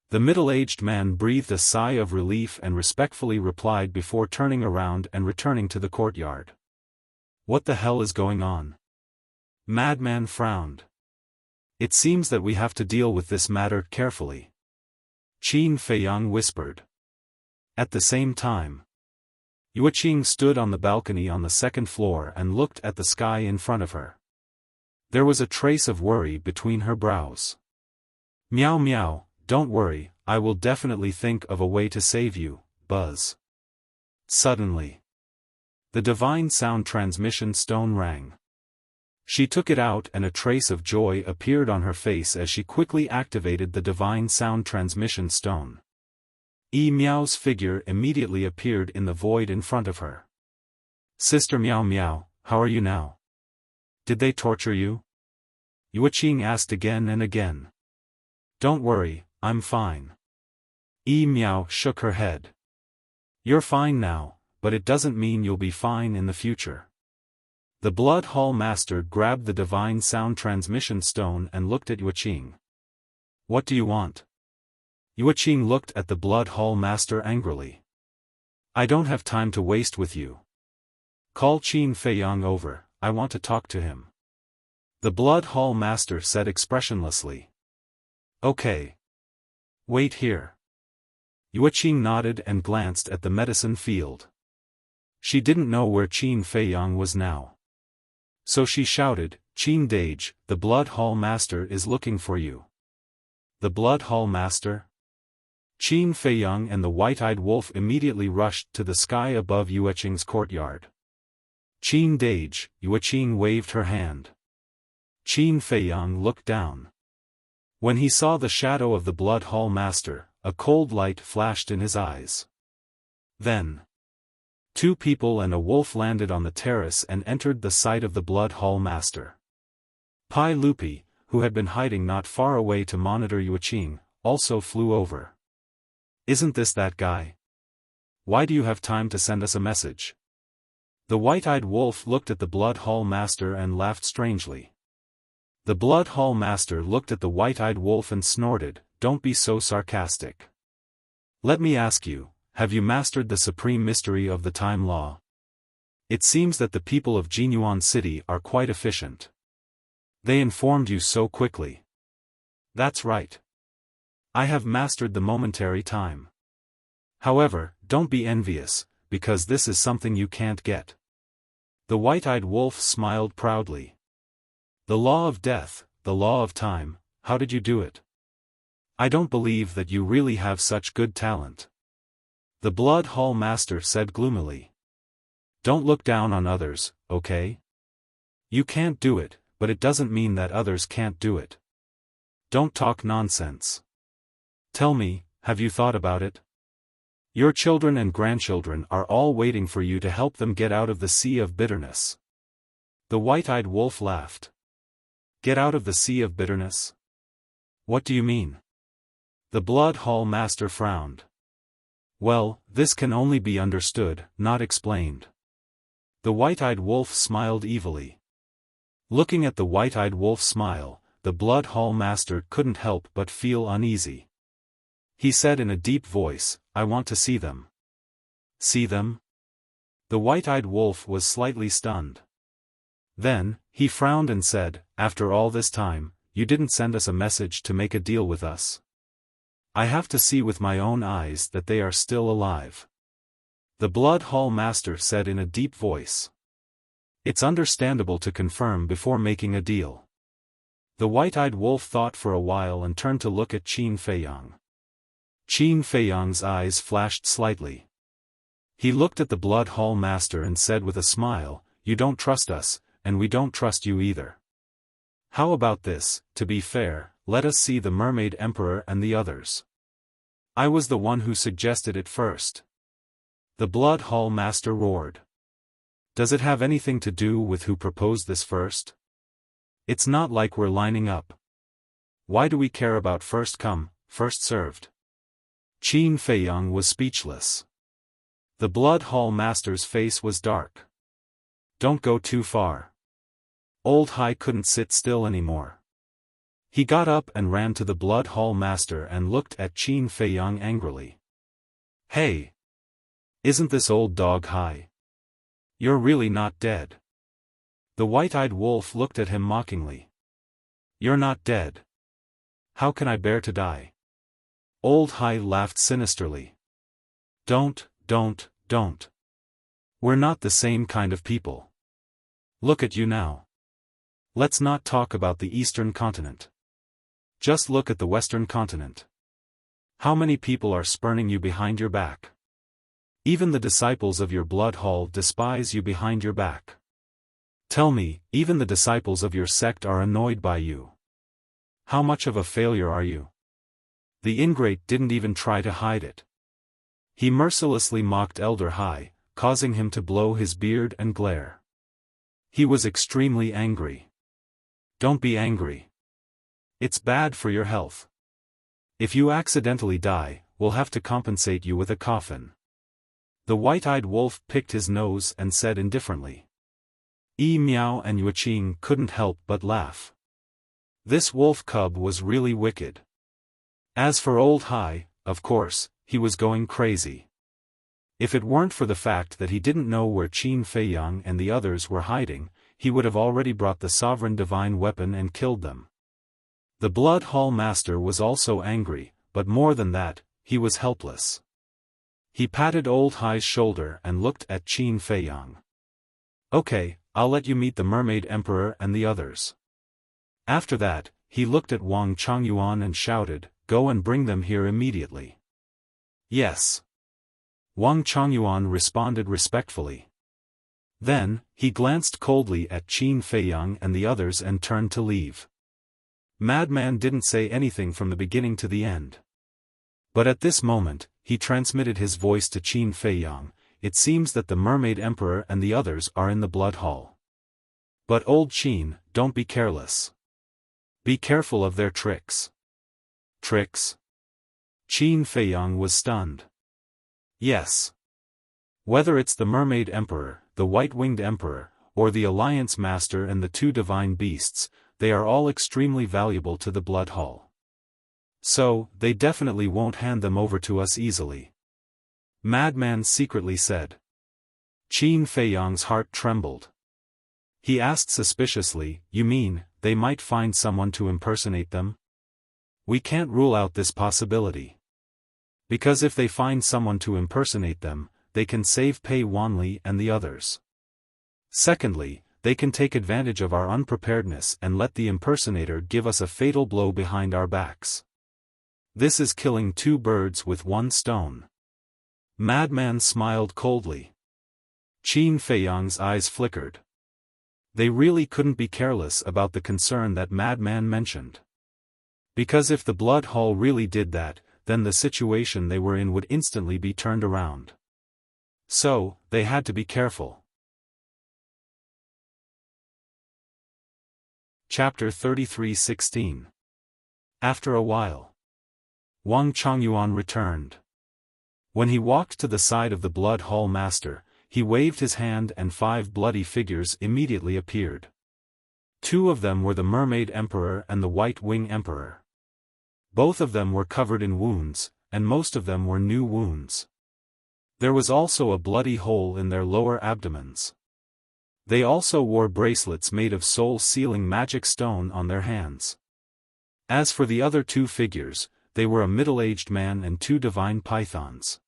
[SPEAKER 1] The middle-aged man breathed a sigh of relief and respectfully replied before turning around and returning to the courtyard. "What the hell is going on?" Madman frowned. "It seems that we have to deal with this matter carefully," Qin Feiyang whispered. At the same time, Yueqing stood on the balcony on the 2nd floor and looked at the sky in front of her. There was a trace of worry between her brows. "Meow meow, don't worry, I will definitely think of a way to save you, Buzz." Suddenly, the divine sound transmission stone rang. She took it out and a trace of joy appeared on her face as she quickly activated the divine sound transmission stone. Meow's figure immediately appeared in the void in front of her. "Sister Meow Meow, how are you now? Did they torture you?" Yueqing asked again and again. "Don't worry, I'm fine." Meow shook her head. "You're fine now, but it doesn't mean you'll be fine in the future." The Blood Hall Master grabbed the divine sound transmission stone and looked at Yueqing. "What do you want?" Yueqing looked at the Blood Hall Master angrily. "I don't have time to waste with you. Call Qin Feiyang over, I want to talk to him." The Blood Hall Master said expressionlessly. "Okay. Wait here." Yueqing nodded and glanced at the medicine field. She didn't know where Qin Feiyang was now. So she shouted, "Qin Dage, the Blood Hall Master is looking for you." "The Blood Hall Master?" Qin Feiyang and the White-Eyed Wolf immediately rushed to the sky above Yueqing's courtyard. "Qin Dage," Yueqing waved her hand. Qin Feiyang looked down. When he saw the shadow of the Blood Hall Master, a cold light flashed in his eyes. Then, 2 people and a wolf landed on the terrace and entered the sight of the Blood Hall Master. Pai Lupi, who had been hiding not far away to monitor Yueqing, also flew over. "Isn't this that guy? Why do you have time to send us a message?" The White-Eyed Wolf looked at the Blood Hall Master and laughed strangely. The Blood Hall Master looked at the White-Eyed Wolf and snorted, "Don't be so sarcastic. Let me ask you, have you mastered the supreme mystery of the time law? It seems that the people of Jinyuan City are quite efficient. They informed you so quickly." "That's right. I have mastered the momentary time. However, don't be envious, because this is something you can't get." The White-Eyed Wolf smiled proudly. "The law of death, the law of time, how did you do it? I don't believe that you really have such good talent." The Blood Hall Master said gloomily. "Don't look down on others, okay? You can't do it, but it doesn't mean that others can't do it. Don't talk nonsense. Tell me, have you thought about it?" Your children and grandchildren are all waiting for you to help them get out of the sea of bitterness. The white-eyed wolf laughed. Get out of the sea of bitterness? What do you mean? The Blood Hall Master frowned. Well, this can only be understood, not explained. The white-eyed wolf smiled evilly. Looking at the white-eyed wolf's smile, the Blood Hall Master couldn't help but feel uneasy. He said in a deep voice, I want to see them. See them? The white-eyed wolf was slightly stunned. Then, he frowned and said, after all this time, you didn't send us a message to make a deal with us. I have to see with my own eyes that they are still alive. The Blood Hall Master said in a deep voice. It's understandable to confirm before making a deal. The white-eyed wolf thought for a while and turned to look at Qin Feiyang. Qin Feiyang's eyes flashed slightly. He looked at the Blood Hall Master and said with a smile, you don't trust us, and we don't trust you either. How about this, to be fair, let us see the Mermaid Emperor and the others. I was the one who suggested it first. The Blood Hall Master roared. Does it have anything to do with who proposed this first? It's not like we're lining up. Why do we care about first come, first served? Qin Feiyang was speechless. The Blood Hall Master's face was dark. Don't go too far. Old Hai couldn't sit still anymore. He got up and ran to the Blood Hall Master and looked at Qin Feiyang angrily. Hey! Isn't this old dog Hai? You're really not dead. The white-eyed wolf looked at him mockingly. You're not dead. How can I bear to die? Old Hai laughed sinisterly. Don't. We're not the same kind of people. Look at you now. Let's not talk about the Eastern continent. Just look at the Western continent. How many people are spurning you behind your back? Even the disciples of your Blood Hall despise you behind your back. Tell me, even the disciples of your sect are annoyed by you. How much of a failure are you? The ingrate didn't even try to hide it. He mercilessly mocked Elder Hai, causing him to blow his beard and glare. He was extremely angry. Don't be angry. It's bad for your health. If you accidentally die, we'll have to compensate you with a coffin. The white-eyed wolf picked his nose and said indifferently. Yi Miao and Yuqing couldn't help but laugh. This wolf cub was really wicked. As for old Hai, of course, he was going crazy. If it weren't for the fact that he didn't know where Qin Feiyang and the others were hiding, he would have already brought the sovereign divine weapon and killed them. The Blood Hall Master was also angry, but more than that, he was helpless. He patted old Hai's shoulder and looked at Qin Feiyang. Okay, I'll let you meet the Mermaid Emperor and the others. After that, he looked at Wang Chongyuan and shouted, go and bring them here immediately. Yes. Wang Chongyuan responded respectfully. Then, he glanced coldly at Qin Feiyang and the others and turned to leave. Madman didn't say anything from the beginning to the end. But at this moment, he transmitted his voice to Qin Feiyang. It seems that the Mermaid Emperor and the others are in the Blood Hall. But old Qin, don't be careless. Be careful of their tricks. Tricks? Qin Feiyang was stunned. Yes. Whether it's the Mermaid Emperor, the White-Winged Emperor, or the Alliance Master and the two divine beasts, they are all extremely valuable to the Blood Hall. So, they definitely won't hand them over to us easily. Madman secretly said. Qin Feiyang's heart trembled. He asked suspiciously, you mean, they might find someone to impersonate them? We can't rule out this possibility. Because if they find someone to impersonate them, they can save Pei Wanli and the others. Secondly, they can take advantage of our unpreparedness and let the impersonator give us a fatal blow behind our backs. This is killing two birds with one stone. Madman smiled coldly. Qin Feiyang's eyes flickered. They really couldn't be careless about the concern that Madman mentioned. Because if the Blood Hall really did that, then the situation they were in would instantly be turned around. So, they had to be careful. Chapter 33:16. After a while, Wang Chongyuan returned. When he walked to the side of the Blood Hall Master, he waved his hand and 5 bloody figures immediately appeared. 2 of them were the Mermaid Emperor and the White Wing Emperor. Both of them were covered in wounds, and most of them were new wounds. There was also a bloody hole in their lower abdomens. They also wore bracelets made of soul-sealing magic stone on their hands. As for the other 2 figures, they were a middle-aged man and 2 divine pythons.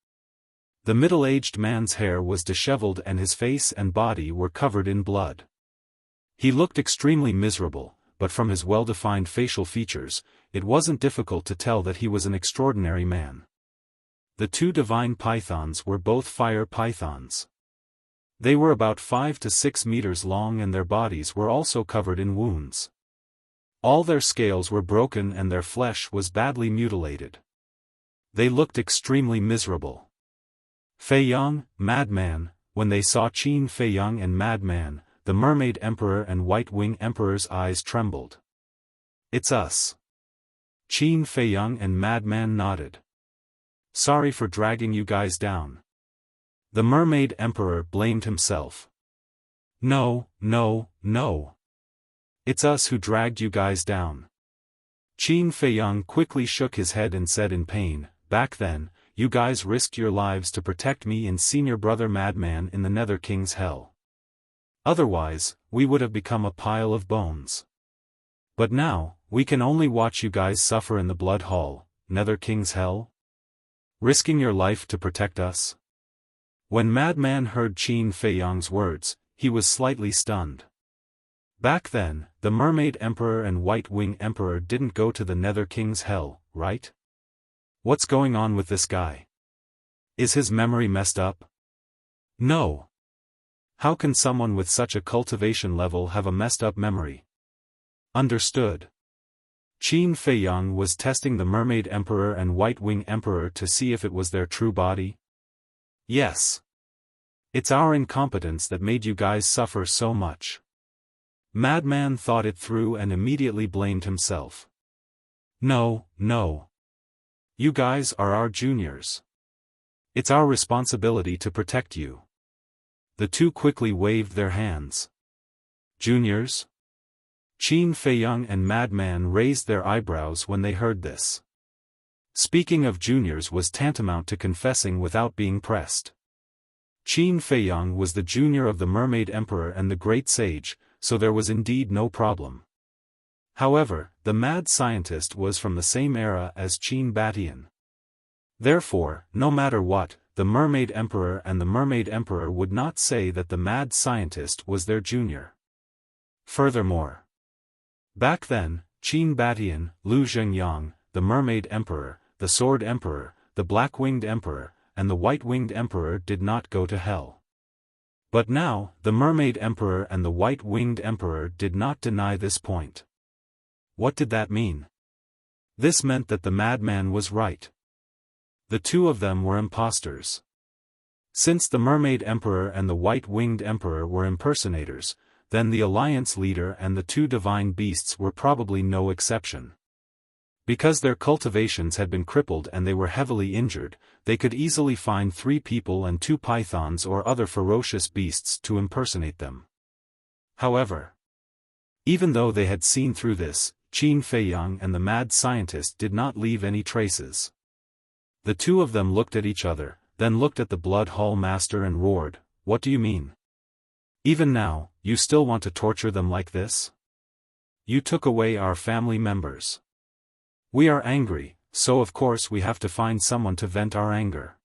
[SPEAKER 1] The middle-aged man's hair was disheveled and his face and body were covered in blood. He looked extremely miserable, but from his well-defined facial features, it wasn't difficult to tell that he was an extraordinary man. The 2 divine pythons were both fire pythons. They were about 5 to 6 meters long and their bodies were also covered in wounds. All their scales were broken and their flesh was badly mutilated. They looked extremely miserable. Feiyang, Madman, when they saw Qin Feiyang and Madman, the Mermaid Emperor and White Wing Emperor's eyes trembled. "It's us." Qin Feiyang and Madman nodded. "Sorry for dragging you guys down." The Mermaid Emperor blamed himself. No. It's us who dragged you guys down." Qin Feiyang quickly shook his head and said in pain, "Back then, you guys risked your lives to protect me and senior brother Madman in the Nether King's hell. Otherwise, we would have become a pile of bones. But now, we can only watch you guys suffer in the Blood Hall, Nether King's hell? Risking your life to protect us?" When Madman heard Qin Feiyang's words, he was slightly stunned. Back then, the Mermaid Emperor and White Wing Emperor didn't go to the Nether King's hell, right? What's going on with this guy? Is his memory messed up? No. How can someone with such a cultivation level have a messed up memory? Understood. Qin Feiyang was testing the Mermaid Emperor and White Wing Emperor to see if it was their true body. Yes. It's our incompetence that made you guys suffer so much. Madman thought it through and immediately blamed himself. No. You guys are our juniors. It's our responsibility to protect you. The 2 quickly waved their hands. Juniors? Qin Feiyang and Madman raised their eyebrows when they heard this. Speaking of juniors was tantamount to confessing without being pressed. Qin Feiyang was the junior of the Mermaid Emperor and the Great Sage, so there was indeed no problem. However, the mad scientist was from the same era as Qin Batian. Therefore, no matter what, the Mermaid Emperor and the Mermaid Emperor would not say that the mad scientist was their junior. Furthermore, back then, Qin Batian, Lu Zhengyang, the Mermaid Emperor, the Sword Emperor, the Black-Winged Emperor, and the White-Winged Emperor did not go to hell. But now, the Mermaid Emperor and the White-Winged Emperor did not deny this point. What did that mean? This meant that the madman was right. The 2 of them were imposters. Since the Mermaid Emperor and the White-Winged Emperor were impersonators, then the Alliance leader and the 2 divine beasts were probably no exception. Because their cultivations had been crippled and they were heavily injured, they could easily find 3 people and 2 pythons or other ferocious beasts to impersonate them. However, even though they had seen through this, Qin Feiyang and the mad scientist did not leave any traces. The 2 of them looked at each other, then looked at the Blood Hall Master and roared, "What do you mean? Even now, you still want to torture them like this? You took away our family members. We are angry, so of course we have to find someone to vent our anger."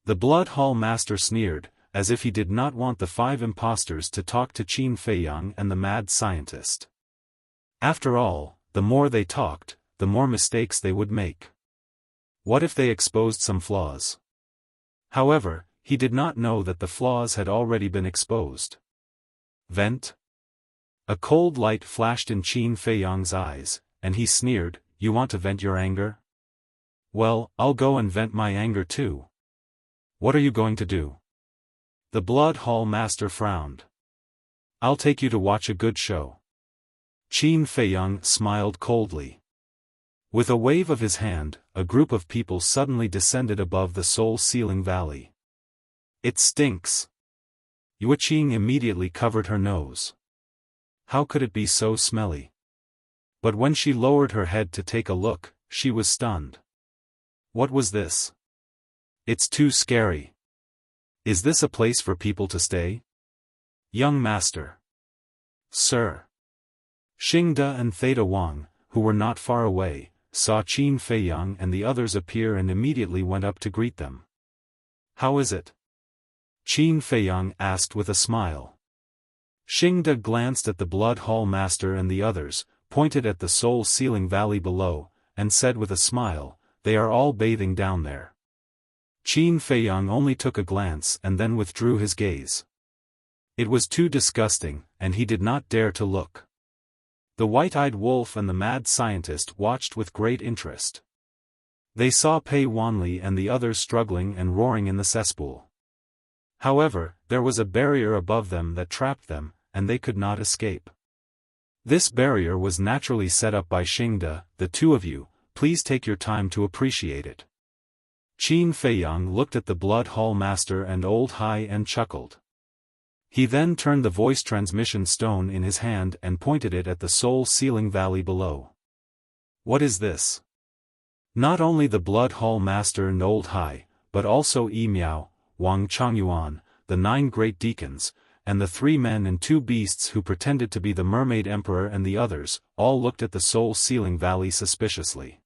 [SPEAKER 1] The Blood Hall Master sneered, as if he did not want the 5 imposters to talk to Qin Feiyang and the mad scientist. After all, the more they talked, the more mistakes they would make. What if they exposed some flaws? However, he did not know that the flaws had already been exposed. Vent? A cold light flashed in Qin Feiyang's eyes, and he sneered, "You want to vent your anger? Well, I'll go and vent my anger too. What are you going to do? The Blood Hall Master frowned. I'll take you to watch a good show. Qin Feiyang smiled coldly. With a wave of his hand, a group of people suddenly descended above the soul-sealing valley. It stinks. Yuqing immediately covered her nose. How could it be so smelly? But when she lowered her head to take a look, she was stunned. What was this? It's too scary. Is this a place for people to stay? Young master. Sir. Xingde and Theta Wang, who were not far away, saw Qin Feiyang and the others appear and immediately went up to greet them. How is it? Qin Feiyang asked with a smile. Xingde glanced at the Blood Hall Master and the others, pointed at the soul-sealing valley below, and said with a smile, they are all bathing down there. Qin Feiyang only took a glance and then withdrew his gaze. It was too disgusting, and he did not dare to look. The white-eyed wolf and the mad scientist watched with great interest. They saw Pei Wanli and the others struggling and roaring in the cesspool. However, there was a barrier above them that trapped them, and they could not escape. This barrier was naturally set up by Xingde. The two of you, please take your time to appreciate it. Qin Feiyang looked at the Blood Hall Master and Old Hai and chuckled. He then turned the voice transmission stone in his hand and pointed it at the soul-sealing valley below. What is this? Not only the Blood Hall Master and Old Hai, but also Yi Miao, Wang Changyuan, the 9 great deacons, and the 3 men and 2 beasts who pretended to be the Mermaid Emperor and the others, all looked at the soul-sealing valley suspiciously.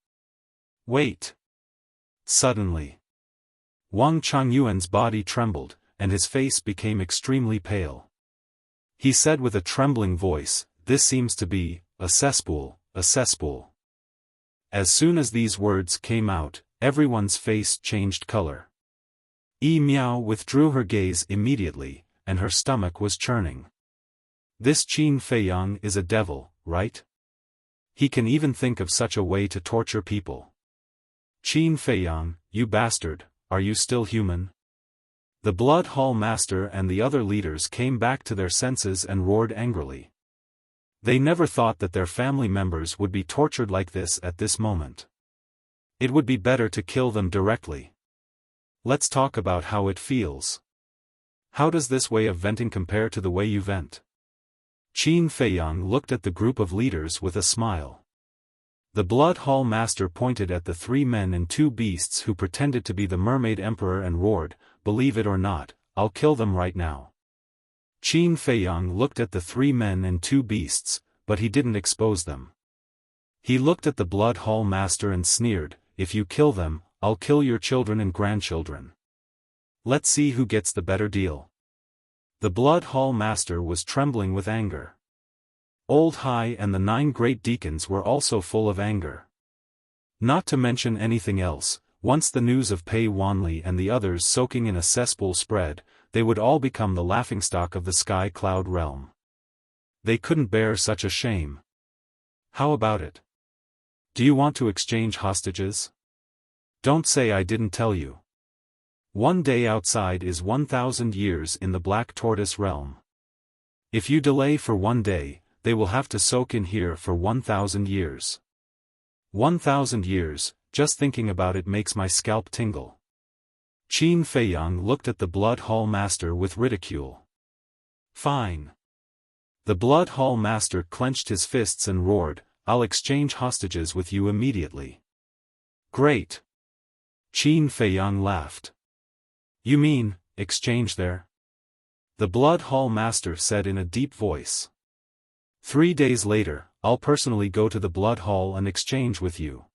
[SPEAKER 1] Wait! Suddenly, Wang Changyuan's body trembled, and his face became extremely pale. He said with a trembling voice, this seems to be a cesspool, a cesspool. As soon as these words came out, everyone's face changed color. Yi Miao withdrew her gaze immediately, and her stomach was churning. This Qin Feiyang is a devil, right? He can even think of such a way to torture people. Qin Feiyang, you bastard, are you still human? The Blood Hall Master and the other leaders came back to their senses and roared angrily. They never thought that their family members would be tortured like this at this moment. It would be better to kill them directly. Let's talk about how it feels. How does this way of venting compare to the way you vent? Qin Feiyang looked at the group of leaders with a smile. The Blood Hall Master pointed at the 3 men and 2 beasts who pretended to be the Mermaid Emperor and roared, believe it or not, I'll kill them right now. Qin Feiyang looked at the 3 men and 2 beasts, but he didn't expose them. He looked at the Blood Hall Master and sneered, if you kill them, I'll kill your children and grandchildren. Let's see who gets the better deal. The Blood Hall Master was trembling with anger. Old Hai and the 9 great deacons were also full of anger. Not to mention anything else, once the news of Pei Wanli and the others soaking in a cesspool spread, they would all become the laughingstock of the Sky Cloud realm. They couldn't bear such a shame. How about it? Do you want to exchange hostages? Don't say I didn't tell you. 1 day outside is 1,000 years in the Black Tortoise realm. If you delay for 1 day, they will have to soak in here for 1,000 years. 1,000 years, just thinking about it makes my scalp tingle. Qin Feiyang looked at the Blood Hall Master with ridicule. Fine. The Blood Hall Master clenched his fists and roared, I'll exchange hostages with you immediately. Great. Qin Feiyang laughed. You mean, exchange there? The Blood Hall Master said in a deep voice. 3 days later, I'll personally go to the Blood Hall and exchange with you.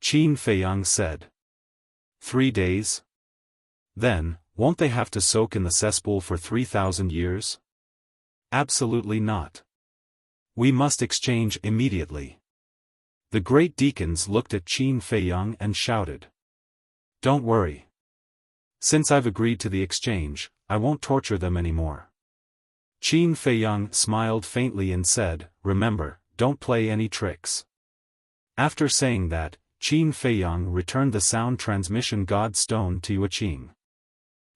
[SPEAKER 1] Qin Feiyang said. 3 days? Then, won't they have to soak in the cesspool for 3,000 years? Absolutely not. We must exchange immediately. The great deacons looked at Qin Feiyang and shouted. Don't worry. Since I've agreed to the exchange, I won't torture them anymore. Qin Feiyang smiled faintly and said, remember, don't play any tricks. After saying that, Qin Feiyang returned the sound transmission god stone to Yuqing.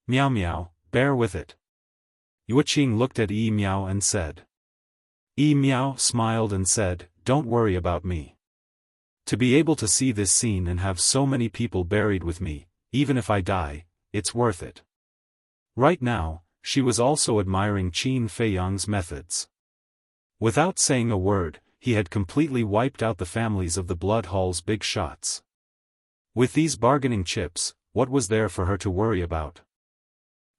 [SPEAKER 1] Meow meow, bear with it. Yuqing looked at Yi Miao and said. Yi Miao smiled and said, don't worry about me. To be able to see this scene and have so many people buried with me, even if I die, it's worth it. Right now, she was also admiring Qin Feiyang's methods. Without saying a word, he had completely wiped out the families of the Blood Hall's big shots. With these bargaining chips, what was there for her to worry about?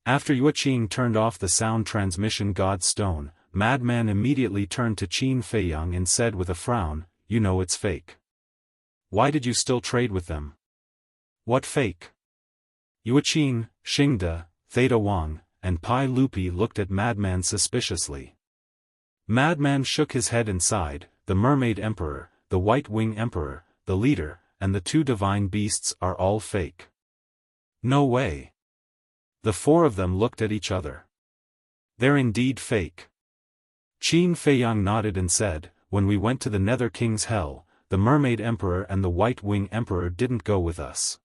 [SPEAKER 1] After Yuqing turned off the sound transmission god stone, Madman immediately turned to Qin Feiyang and said with a frown, you know it's fake. Why did you still trade with them? What fake? Yuqing, Xingde, Theta Wang, and Pai Lupi looked at Madman suspiciously. Madman shook his head and sighed. The Mermaid Emperor, the White Wing Emperor, the leader, and the two divine beasts are all fake. No way. The four of them looked at each other. They're indeed fake. Qin Feiyang nodded and said, when we went to the Nether King's Hell, the Mermaid Emperor and the White Wing Emperor didn't go with us.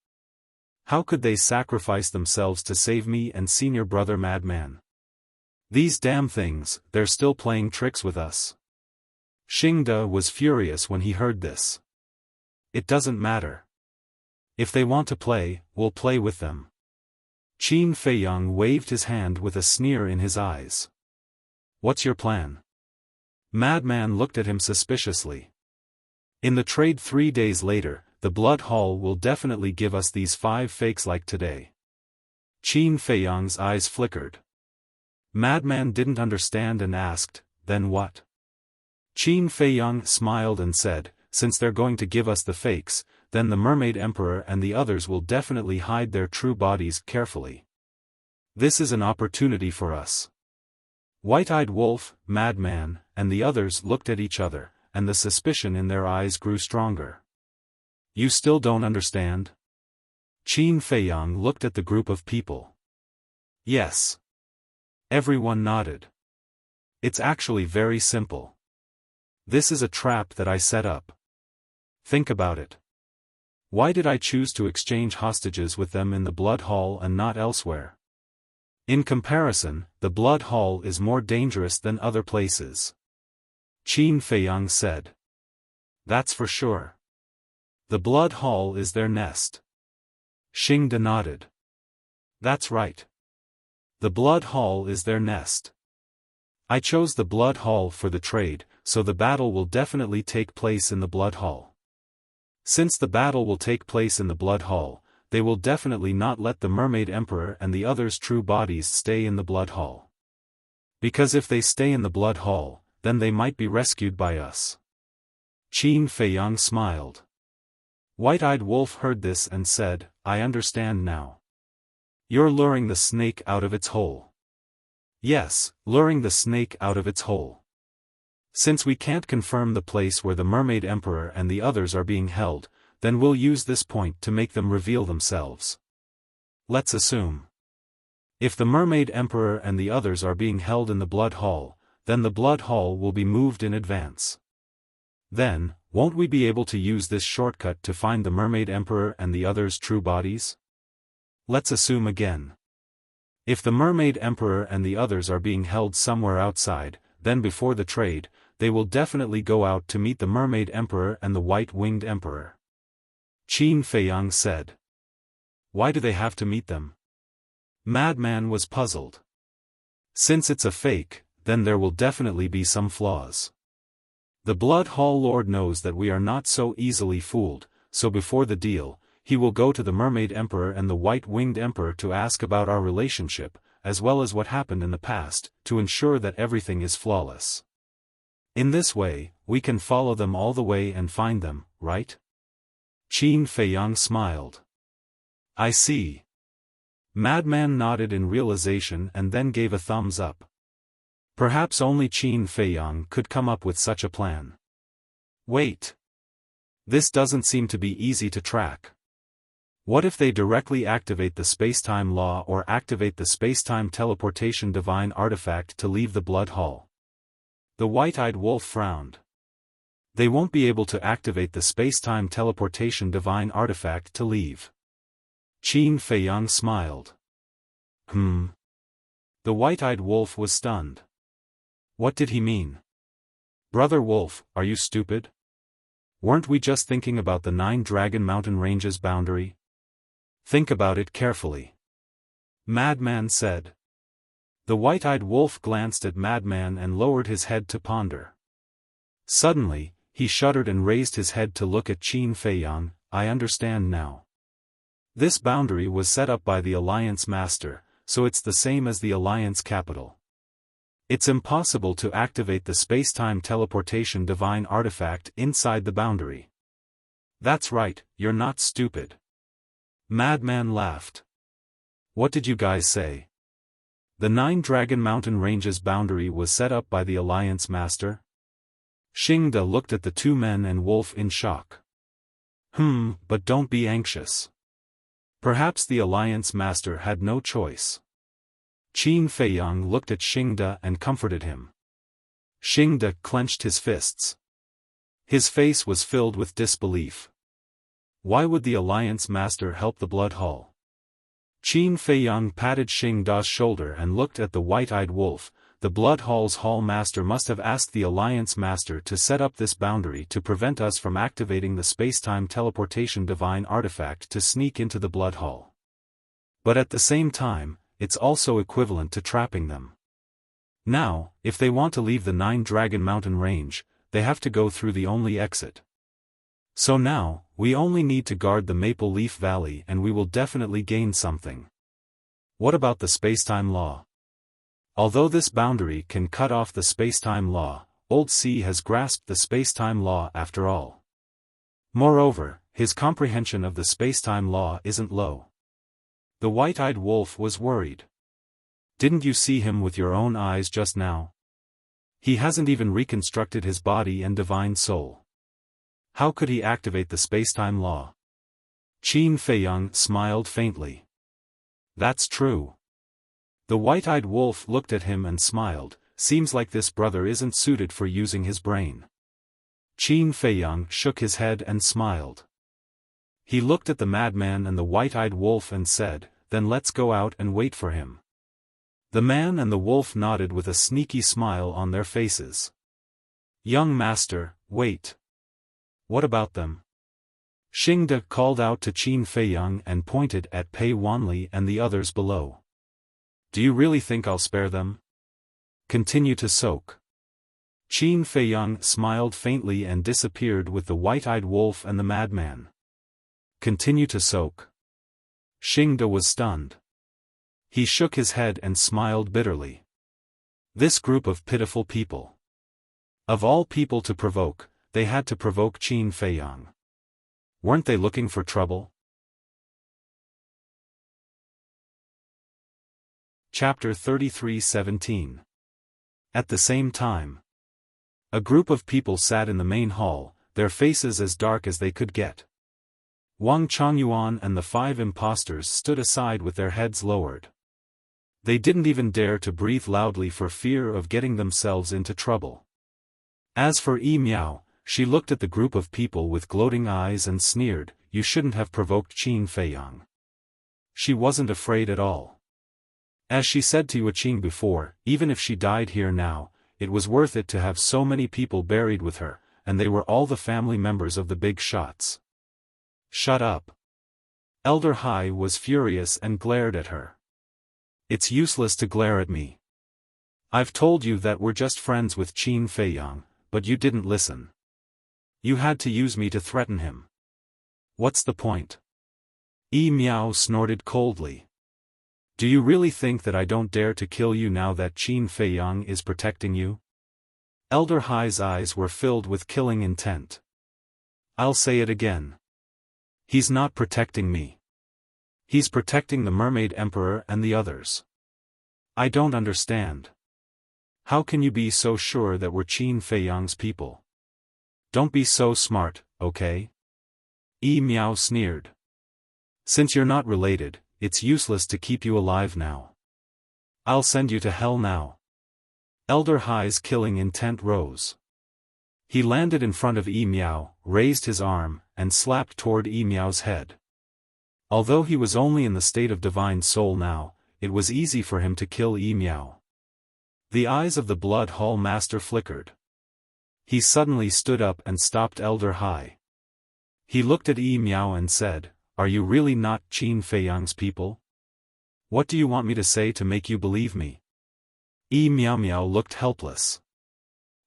[SPEAKER 1] How could they sacrifice themselves to save me and senior brother Madman? These damn things, they're still playing tricks with us. Xingde was furious when he heard this. It doesn't matter. If they want to play, we'll play with them. Qin Feiyang waved his hand with a sneer in his eyes. What's your plan? Madman looked at him suspiciously. In the trade 3 days later, the Blood Hall will definitely give us these 5 fakes like today. Qin Feiyang's eyes flickered. Madman didn't understand and asked, then what? Qin Feiyang smiled and said, since they're going to give us the fakes, then the Mermaid Emperor and the others will definitely hide their true bodies carefully. This is an opportunity for us. White-Eyed Wolf, Madman, and the others looked at each other, and the suspicion in their eyes grew stronger. You still don't understand? Qin Feiyang looked at the group of people. Yes. Everyone nodded. It's actually very simple. This is a trap that I set up. Think about it. Why did I choose to exchange hostages with them in the Blood Hall and not elsewhere? In comparison, the Blood Hall is more dangerous than other places. Qin Feiyang said. That's for sure. The Blood Hall is their nest. Xingde nodded. That's right. The Blood Hall is their nest. I chose the Blood Hall for the trade, so the battle will definitely take place in the Blood Hall. Since the battle will take place in the Blood Hall, they will definitely not let the Mermaid Emperor and the others' true bodies stay in the Blood Hall. Because if they stay in the Blood Hall, then they might be rescued by us. Qin Feiyang smiled. White-Eyed Wolf heard this and said, I understand now. You're luring the snake out of its hole. Yes, luring the snake out of its hole. Since we can't confirm the place where the Mermaid Emperor and the others are being held, then we'll use this point to make them reveal themselves. Let's assume. If the Mermaid Emperor and the others are being held in the Blood Hall, then the Blood Hall will be moved in advance. Then, won't we be able to use this shortcut to find the Mermaid Emperor and the others' true bodies? Let's assume again. If the Mermaid Emperor and the others are being held somewhere outside, then before the trade, they will definitely go out to meet the Mermaid Emperor and the White-Winged Emperor. Qin Feiyang said. Why do they have to meet them? Madman was puzzled. Since it's a fake, then there will definitely be some flaws. The Blood Hall Lord knows that we are not so easily fooled, so before the deal, he will go to the Mermaid Emperor and the White-Winged Emperor to ask about our relationship, as well as what happened in the past, to ensure that everything is flawless. In this way, we can follow them all the way and find them, right? Qin Feiyang smiled. I see. Madman nodded in realization and then gave a thumbs up. Perhaps only Qin Feiyang could come up with such a plan. Wait. This doesn't seem to be easy to track. What if they directly activate the spacetime law or activate the spacetime teleportation divine artifact to leave the Blood Hall? The White-Eyed Wolf frowned. They won't be able to activate the space-time teleportation divine artifact to leave. Qin Feiyang smiled. The white-eyed wolf was stunned. What did he mean? Brother Wolf, are you stupid? Weren't we just thinking about the 9 Dragon Mountain Ranges boundary? Think about it carefully. Madman said. The white-eyed wolf glanced at Madman and lowered his head to ponder. Suddenly, he shuddered and raised his head to look at Qin Feiyang. I understand now. This boundary was set up by the Alliance Master, so it's the same as the Alliance capital. It's impossible to activate the space-time teleportation divine artifact inside the boundary. That's right, you're not stupid. Madman laughed. What did you guys say? The 9 Dragon Mountain Ranges boundary was set up by the Alliance Master? Xingda looked at the 2 men and wolf in shock. But don't be anxious. Perhaps the Alliance Master had no choice. Qin Feiyang looked at Xingda and comforted him. Xingda clenched his fists. His face was filled with disbelief. Why would the Alliance Master help the Blood Hall? Qin Feiyang patted Xingda's shoulder and looked at the white-eyed wolf. The Blood Hall's Hall Master must have asked the Alliance Master to set up this boundary to prevent us from activating the spacetime teleportation divine artifact to sneak into the Blood Hall. But at the same time, it's also equivalent to trapping them. Now, if they want to leave the 9 Dragon Mountain Range, they have to go through the only exit. So now, we only need to guard the Maple Leaf Valley and we will definitely gain something. What about the spacetime law? Although this boundary can cut off the spacetime law, Old C has grasped the spacetime law after all. Moreover, his comprehension of the spacetime law isn't low. The white-eyed wolf was worried. Didn't you see him with your own eyes just now? He hasn't even reconstructed his body and divine soul. How could he activate the spacetime law? Qin Feiyang smiled faintly. That's true. The white-eyed wolf looked at him and smiled. Seems like this brother isn't suited for using his brain. Qin Feiyang shook his head and smiled. He looked at the madman and the white-eyed wolf and said, then let's go out and wait for him. The man and the wolf nodded with a sneaky smile on their faces. Young master, wait. What about them? Xingda called out to Qin Feiyang and pointed at Pei Wanli and the others below. Do you really think I'll spare them? Continue to soak. Qin Feiyang smiled faintly and disappeared with the white-eyed wolf and the madman. Continue to soak. Xingda was stunned. He shook his head and smiled bitterly. This group of pitiful people. Of all people to provoke, they had to provoke Qin Feiyang. Weren't they looking for trouble? Chapter 33:17. At the same time. A group of people sat in the main hall, their faces as dark as they could get. Wang Chongyuan and the 5 impostors stood aside with their heads lowered. They didn't even dare to breathe loudly for fear of getting themselves into trouble. As for Yi Miao, she looked at the group of people with gloating eyes and sneered, you shouldn't have provoked Qin Feiyang. She wasn't afraid at all. As she said to Yuqing before, even if she died here now, it was worth it to have so many people buried with her, and they were all the family members of the big shots. Shut up. Elder Hai was furious and glared at her. It's useless to glare at me. I've told you that we're just friends with Qin Feiyang, but you didn't listen. You had to use me to threaten him. What's the point? Yi Miao snorted coldly. Do you really think that I don't dare to kill you now that Qin Feiyang is protecting you? Elder Hai's eyes were filled with killing intent. I'll say it again. He's not protecting me. He's protecting the Mermaid Emperor and the others. I don't understand. How can you be so sure that we're Qin Feiyang's people? Don't be so smart, okay? Yi Miao sneered. Since you're not related, it's useless to keep you alive now. I'll send you to hell now. Elder Hai's killing intent rose. He landed in front of Yi Miao, raised his arm, and slapped toward Yi Miao's head. Although he was only in the state of divine soul now, it was easy for him to kill Yi Miao. The eyes of the Blood Hall Master flickered. He suddenly stood up and stopped Elder Hai. He looked at Yi Miao and said, "Are you really not Qin Feiyang's people? What do you want me to say to make you believe me?" Yi Miao Miao looked helpless.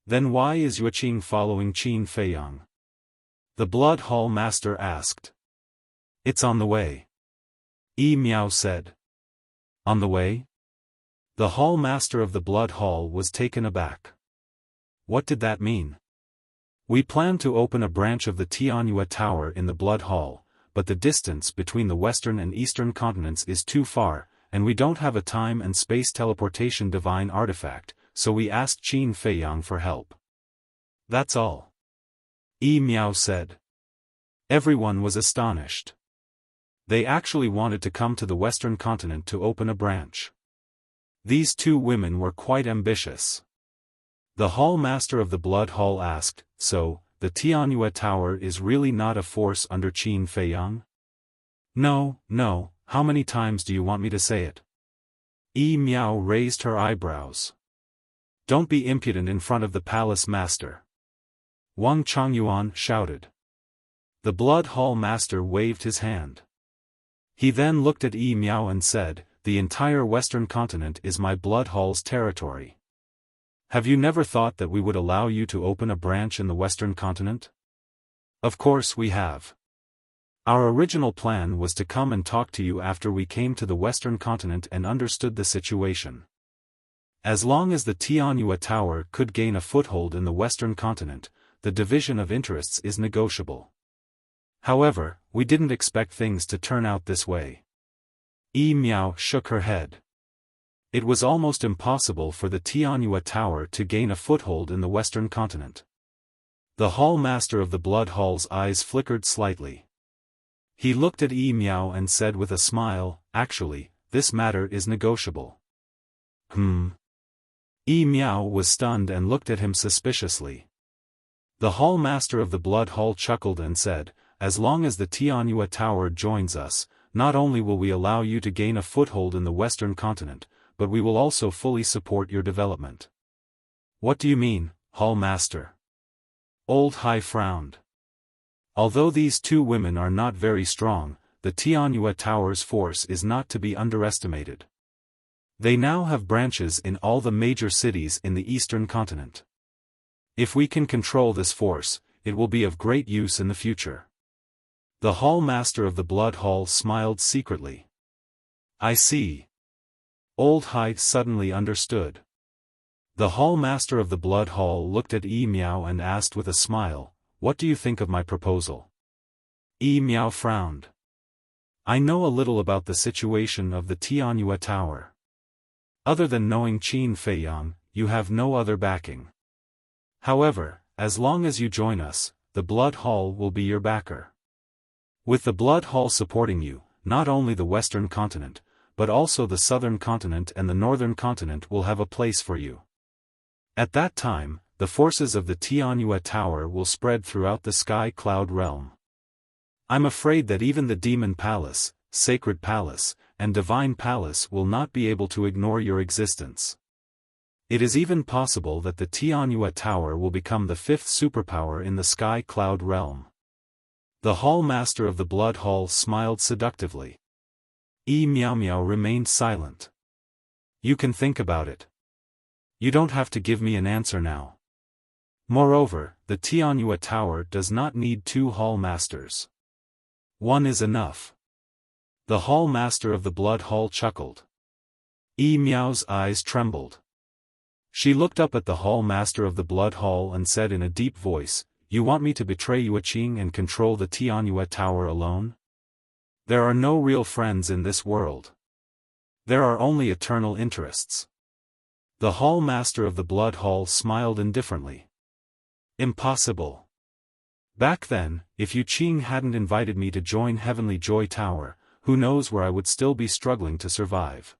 [SPEAKER 1] "Then why is Yueqing following Qin Feiyang?" The Blood Hall Master asked. "It's on the way," Yi Miao said. "On the way?" The Hall Master of the Blood Hall was taken aback. What did that mean? "We plan to open a branch of the Tianyue Tower in the Blood Hall, but the distance between the western and eastern continents is too far, and we don't have a time and space teleportation divine artifact, so we asked Qin Feiyang for help. That's all," Yi Miao said. Everyone was astonished. They actually wanted to come to the western continent to open a branch. These two women were quite ambitious. The Hall Master of the Blood Hall asked, "So, the Tianyue Tower is really not a force under Qin Feiyang?" No, how many times do you want me to say it?" Yi Miao raised her eyebrows. "Don't be impudent in front of the Palace Master," Wang Changyuan shouted. The Blood Hall Master waved his hand. He then looked at Yi Miao and said, "The entire western continent is my Blood Hall's territory. Have you never thought that we would allow you to open a branch in the western continent?" "Of course we have. Our original plan was to come and talk to you after we came to the western continent and understood the situation. As long as the Tianyue Tower could gain a foothold in the western continent, the division of interests is negotiable. However, we didn't expect things to turn out this way." Yi Miao shook her head. It was almost impossible for the Tianyue Tower to gain a foothold in the western continent. The Hall Master of the Blood Hall's eyes flickered slightly. He looked at Yi Miao and said with a smile, "Actually, this matter is negotiable." Yi Miao was stunned and looked at him suspiciously. The Hall Master of the Blood Hall chuckled and said, "As long as the Tianyue Tower joins us, not only will we allow you to gain a foothold in the western continent, but we will also fully support your development." "What do you mean, Hall Master?" Old Hai frowned. Although these two women are not very strong, the Tianyue Tower's force is not to be underestimated. They now have branches in all the major cities in the eastern continent. If we can control this force, it will be of great use in the future. The Hall Master of the Blood Hall smiled secretly. "I see." Old Hai suddenly understood. The Hall Master of the Blood Hall looked at Yi Miao and asked with a smile, "What do you think of my proposal?" Yi Miao frowned. "I know a little about the situation of the Tianyue Tower. Other than knowing Qin Feiyang, you have no other backing. However, as long as you join us, the Blood Hall will be your backer. With the Blood Hall supporting you, not only the western continent, but also the southern continent and the northern continent will have a place for you. At that time, the forces of the Tianyue Tower will spread throughout the Sky Cloud realm. I'm afraid that even the Demon Palace, Sacred Palace, and Divine Palace will not be able to ignore your existence. It is even possible that the Tianyue Tower will become the fifth superpower in the Sky Cloud realm." The Hall Master of the Blood Hall smiled seductively. Yi Miao Miao remained silent. "You can think about it. You don't have to give me an answer now. Moreover, the Tianyue Tower does not need two Hall Masters. One is enough." The Hall Master of the Blood Hall chuckled. Yi Miao's eyes trembled. She looked up at the Hall Master of the Blood Hall and said in a deep voice, "You want me to betray Yueqing and control the Tianyue Tower alone? There are no real friends in this world. There are only eternal interests." The Hall Master of the Blood Hall smiled indifferently. "Impossible. Back then, if Yueqing hadn't invited me to join Heavenly Joy Tower, who knows where I would still be struggling to survive.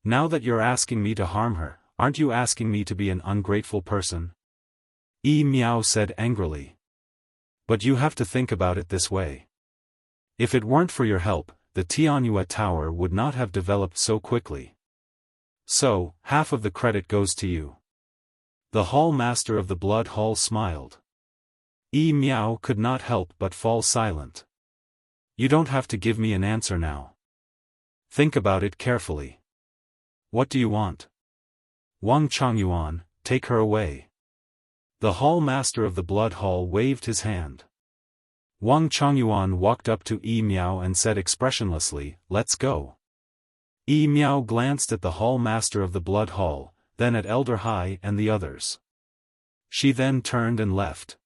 [SPEAKER 1] Now that you're asking me to harm her, aren't you asking me to be an ungrateful person?" Yi Miao said angrily. But you have to think about it this way. If it weren't for your help, the Tianyue Tower would not have developed so quickly. So, half of the credit goes to you. The Hall Master of the Blood Hall smiled. Yi Miao could not help but fall silent. You don't have to give me an answer now. Think about it carefully. What do you want? Wang Chongyuan, take her away. The Hall Master of the Blood Hall waved his hand. Wang Chongyuan walked up to Yi Miao and said expressionlessly, "Let's go." Yi Miao glanced at the Hall Master of the Blood Hall, then at Elder Hai and the others. She then turned and left.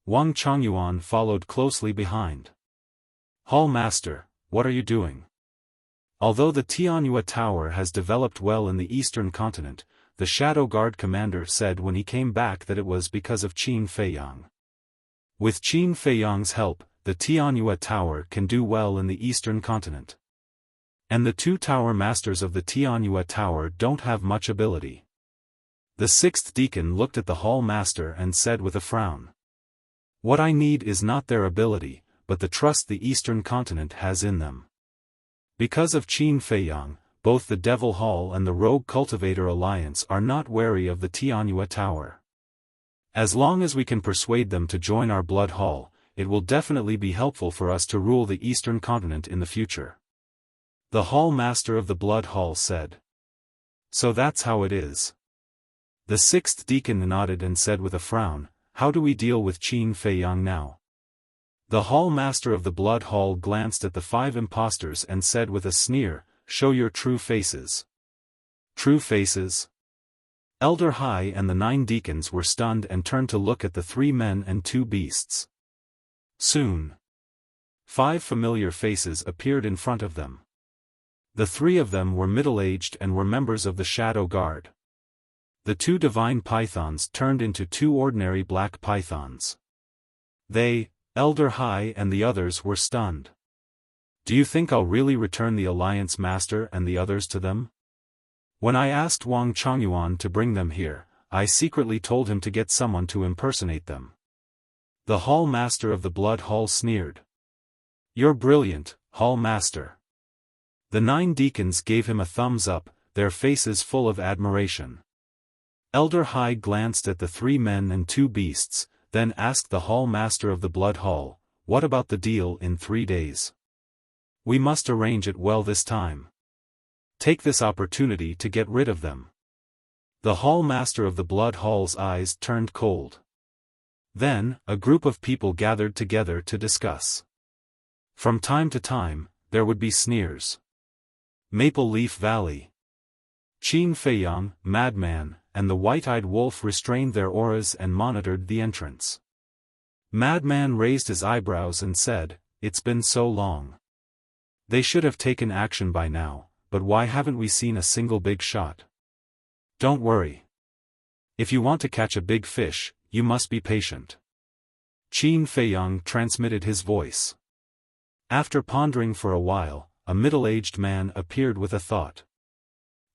[SPEAKER 1] Wang Chongyuan followed closely behind. Hall Master, what are you doing? Although the Tianyue Tower has developed well in the eastern continent, the Shadow Guard commander said when he came back that it was because of Qin Feiyang. With Qin Feiyang's help, the Tianyue Tower can do well in the eastern continent. And the two tower masters of the Tianyue Tower don't have much ability. The sixth deacon looked at the Hall Master and said with a frown. What I need is not their ability, but the trust the eastern continent has in them. Because of Qin Feiyang, both the Devil Hall and the Rogue Cultivator Alliance are not wary of the Tianyue Tower. As long as we can persuade them to join our Blood Hall, it will definitely be helpful for us to rule the eastern continent in the future. The Hall Master of the Blood Hall said. So that's how it is. The sixth deacon nodded and said with a frown, how do we deal with Qin Feiyang now? The Hall Master of the Blood Hall glanced at the 5 impostors and said with a sneer, show your true faces. True faces? Elder Hai and the 9 deacons were stunned and turned to look at the 3 men and 2 beasts. Soon, 5 familiar faces appeared in front of them. The 3 of them were middle-aged and were members of the Shadow Guard. The 2 divine pythons turned into 2 ordinary black pythons. They, Elder Hai and the others were stunned. Do you think I'll really return the Alliance Master and the others to them? When I asked Wang Chongyuan to bring them here, I secretly told him to get someone to impersonate them. The Hall Master of the Blood Hall sneered. You're brilliant, Hall Master. The 9 deacons gave him a thumbs up, their faces full of admiration. Elder Hai glanced at the 3 men and 2 beasts, then asked the Hall Master of the Blood Hall, what about the deal in 3 days? We must arrange it well this time. Take this opportunity to get rid of them. The Hall Master of the Blood Hall's eyes turned cold. Then, a group of people gathered together to discuss. From time to time, there would be sneers. Maple Leaf Valley. Qin Feiyang, Madman, and the White-Eyed Wolf restrained their auras and monitored the entrance. Madman raised his eyebrows and said, it's been so long. They should have taken action by now, but why haven't we seen a single big shot? Don't worry. If you want to catch a big fish, you must be patient. Qin Feiyang transmitted his voice. After pondering for a while, a middle-aged man appeared with a thought.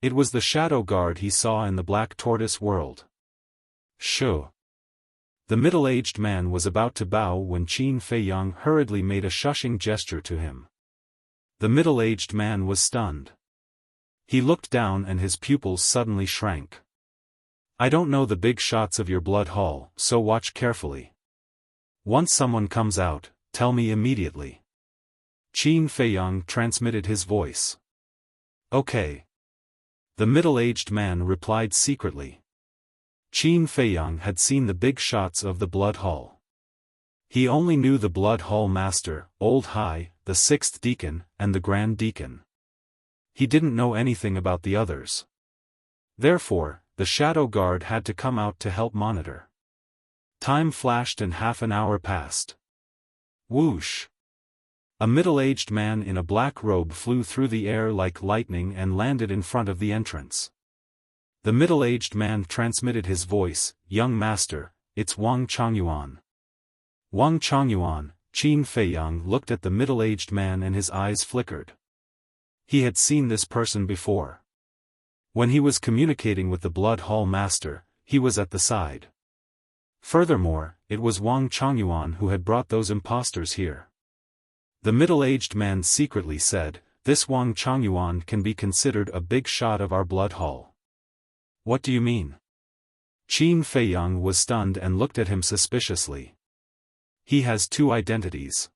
[SPEAKER 1] It was the Shadow Guard he saw in the Black Tortoise world. Shoo. The middle-aged man was about to bow when Qin Feiyang hurriedly made a shushing gesture to him. The middle-aged man was stunned. He looked down and his pupils suddenly shrank. I don't know the big shots of your Blood Hall, so watch carefully. Once someone comes out, tell me immediately. Qin Feiyang transmitted his voice. Okay. The middle-aged man replied secretly. Qin Feiyang had seen the big shots of the Blood Hall. He only knew the Blood Hall Master, Old Hai, the 6th Deacon, and the Grand Deacon. He didn't know anything about the others. Therefore, the Shadow Guard had to come out to help monitor. Time flashed and half an hour passed. Whoosh! A middle-aged man in a black robe flew through the air like lightning and landed in front of the entrance. The middle-aged man transmitted his voice, Young Master, it's Wang Chongyuan. Wang Chongyuan, Qin Feiyang looked at the middle-aged man and his eyes flickered. He had seen this person before. When he was communicating with the Blood Hall Master, he was at the side. Furthermore, it was Wang Chongyuan who had brought those impostors here. The middle-aged man secretly said, "This Wang Chongyuan can be considered a big shot of our blood hall." "What do you mean?" Qin Feiyang was stunned and looked at him suspiciously. "He has two identities.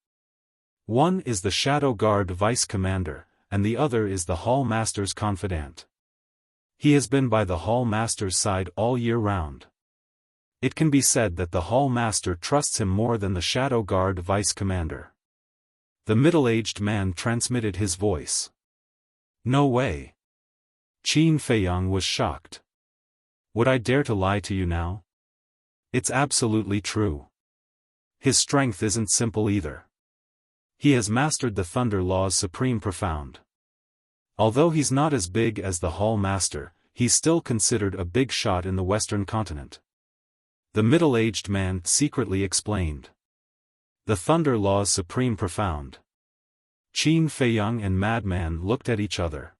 [SPEAKER 1] One is the Shadow Guard Vice Commander, and the other is the Hall Master's confidant. He has been by the Hall Master's side all year round. It can be said that the Hall Master trusts him more than the Shadow Guard Vice Commander." The middle-aged man transmitted his voice. "No way." Qin Feiyang was shocked. "Would I dare to lie to you now? It's absolutely true. His strength isn't simple either. He has mastered the Thunder Law's supreme profound. Although he's not as big as the Hall Master, he's still considered a big shot in the Western continent." The middle-aged man secretly explained. The Thunder Law's supreme profound. Qin Feiyang and Madman looked at each other.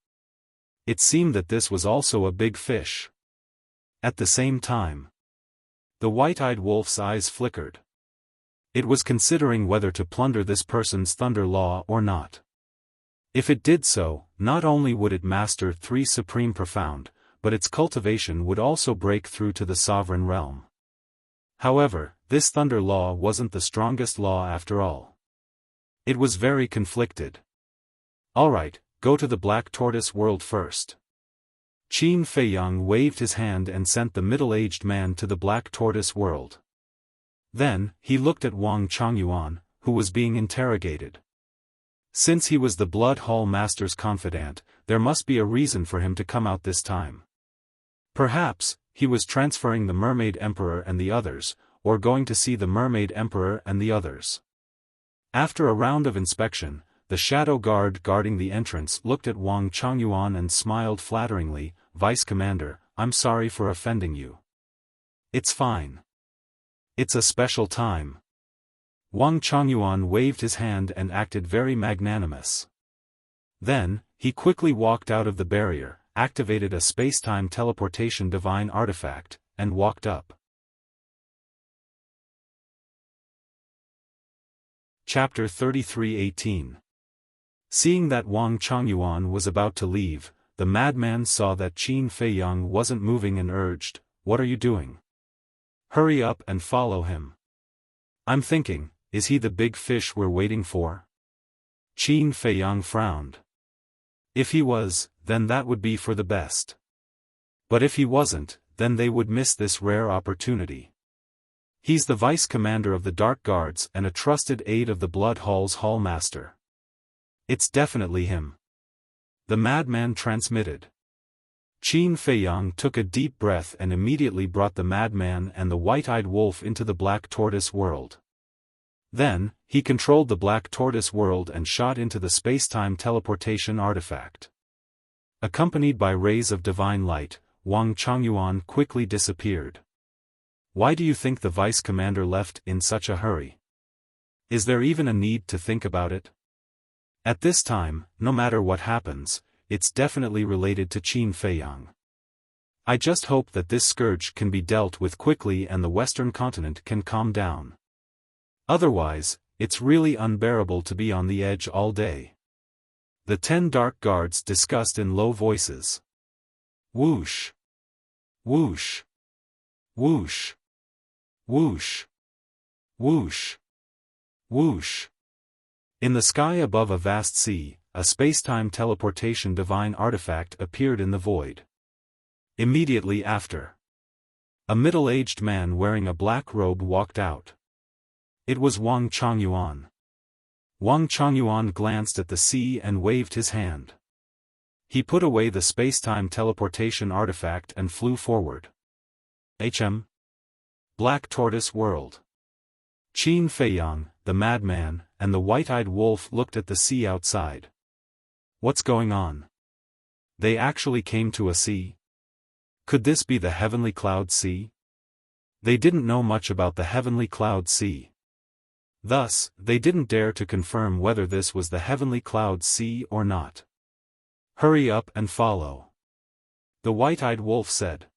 [SPEAKER 1] It seemed that this was also a big fish. At the same time, the white-eyed wolf's eyes flickered. It was considering whether to plunder this person's Thunder Law or not. If it did so, not only would it master 3 supreme profound, but its cultivation would also break through to the sovereign realm. However, this Thunder Law wasn't the strongest law after all. It was very conflicted. "Alright, go to the Black Tortoise world first." Qin Feiyang waved his hand and sent the middle-aged man to the Black Tortoise world. Then, he looked at Wang Chongyuan, who was being interrogated. Since he was the Blood Hall Master's confidant, there must be a reason for him to come out this time. Perhaps, he was transferring the Mermaid Emperor and the others, or going to see the Mermaid Emperor and the others. After a round of inspection, the Shadow Guard guarding the entrance looked at Wang Chongyuan and smiled flatteringly. "Vice Commander, I'm sorry for offending you." "It's fine. It's a special time." Wang Chongyuan waved his hand and acted very magnanimous. Then, he quickly walked out of the barrier, activated a space-time teleportation divine artifact, and walked up. Chapter 33:18. Seeing that Wang Chongyuan was about to leave, the madman saw that Qin Feiyang wasn't moving and urged, "What are you doing? Hurry up and follow him." "I'm thinking, is he the big fish we're waiting for?" Qin Feiyang frowned. "If he was, then that would be for the best. But if he wasn't, then they would miss this rare opportunity. He's the Vice Commander of the Dark Guards and a trusted aide of the Blood Hall's Hall Master. It's definitely him." The madman transmitted. Qin Feiyang took a deep breath and immediately brought the madman and the white-eyed wolf into the Black Tortoise world. Then, he controlled the Black Tortoise world and shot into the space-time teleportation artifact. Accompanied by rays of divine light, Wang Chongyuan quickly disappeared. "Why do you think the Vice Commander left in such a hurry? Is there even a need to think about it? At this time, no matter what happens, it's definitely related to Qin Feiyang. I just hope that this scourge can be dealt with quickly and the Western continent can calm down. Otherwise, it's really unbearable to be on the edge all day." The 10 dark guards discussed in low voices. Whoosh! Whoosh! Whoosh! Whoosh! Whoosh! Whoosh! In the sky above a vast sea, a space-time teleportation divine artifact appeared in the void. Immediately after, a middle-aged man wearing a black robe walked out. It was Wang Chongyuan. Wang Chongyuan glanced at the sea and waved his hand. He put away the space-time teleportation artifact and flew forward. Black Tortoise World. Qin Feiyang, the madman, and the white-eyed wolf looked at the sea outside. What's going on? They actually came to a sea? Could this be the Heavenly Cloud Sea? They didn't know much about the Heavenly Cloud Sea. Thus, they didn't dare to confirm whether this was the Heavenly Cloud Sea or not. Hurry up and follow. The white-eyed wolf said.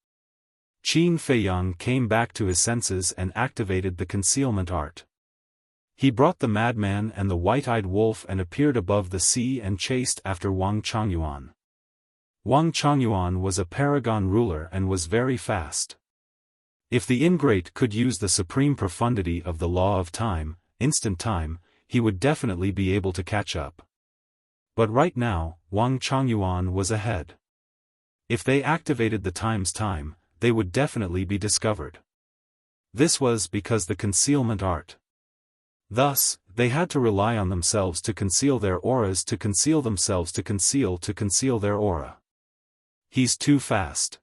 [SPEAKER 1] Qin Feiyang came back to his senses and activated the concealment art. He brought the madman and the white-eyed wolf and appeared above the sea and chased after Wang Changyuan. Wang Changyuan was a paragon ruler and was very fast. If the ingrate could use the supreme profundity of the law of time, instant time, he would definitely be able to catch up. But right now, Wang Changyuan was ahead. If they activated the time's time, they would definitely be discovered. This was because the concealment art. Thus, they had to rely on themselves to conceal their auras, to conceal themselves, to conceal their aura. He's too fast.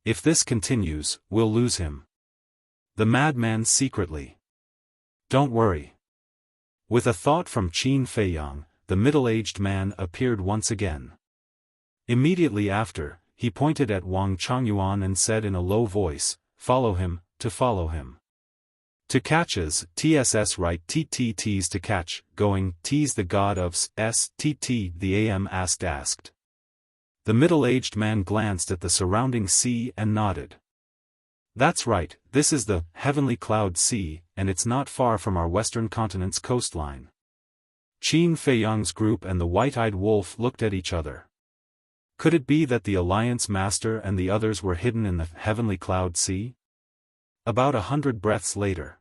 [SPEAKER 1] If this continues, we'll lose him. The madman secretly. Don't worry. With a thought from Qin Feiyang, the middle-aged man appeared once again. Immediately after, he pointed at Wang Changyuan and said in a low voice, "Follow him, to follow him. To catches, tss right tt's to catch, going, t's the god of stt the am asked. The middle-aged man glanced at the surrounding sea and nodded. That's right, this is the Heavenly Cloud Sea, and it's not far from our western continent's coastline. Qin Feiyang's group and the white-eyed wolf looked at each other. Could it be that the Alliance Master and the others were hidden in the Heavenly Cloud Sea? About 100 breaths later.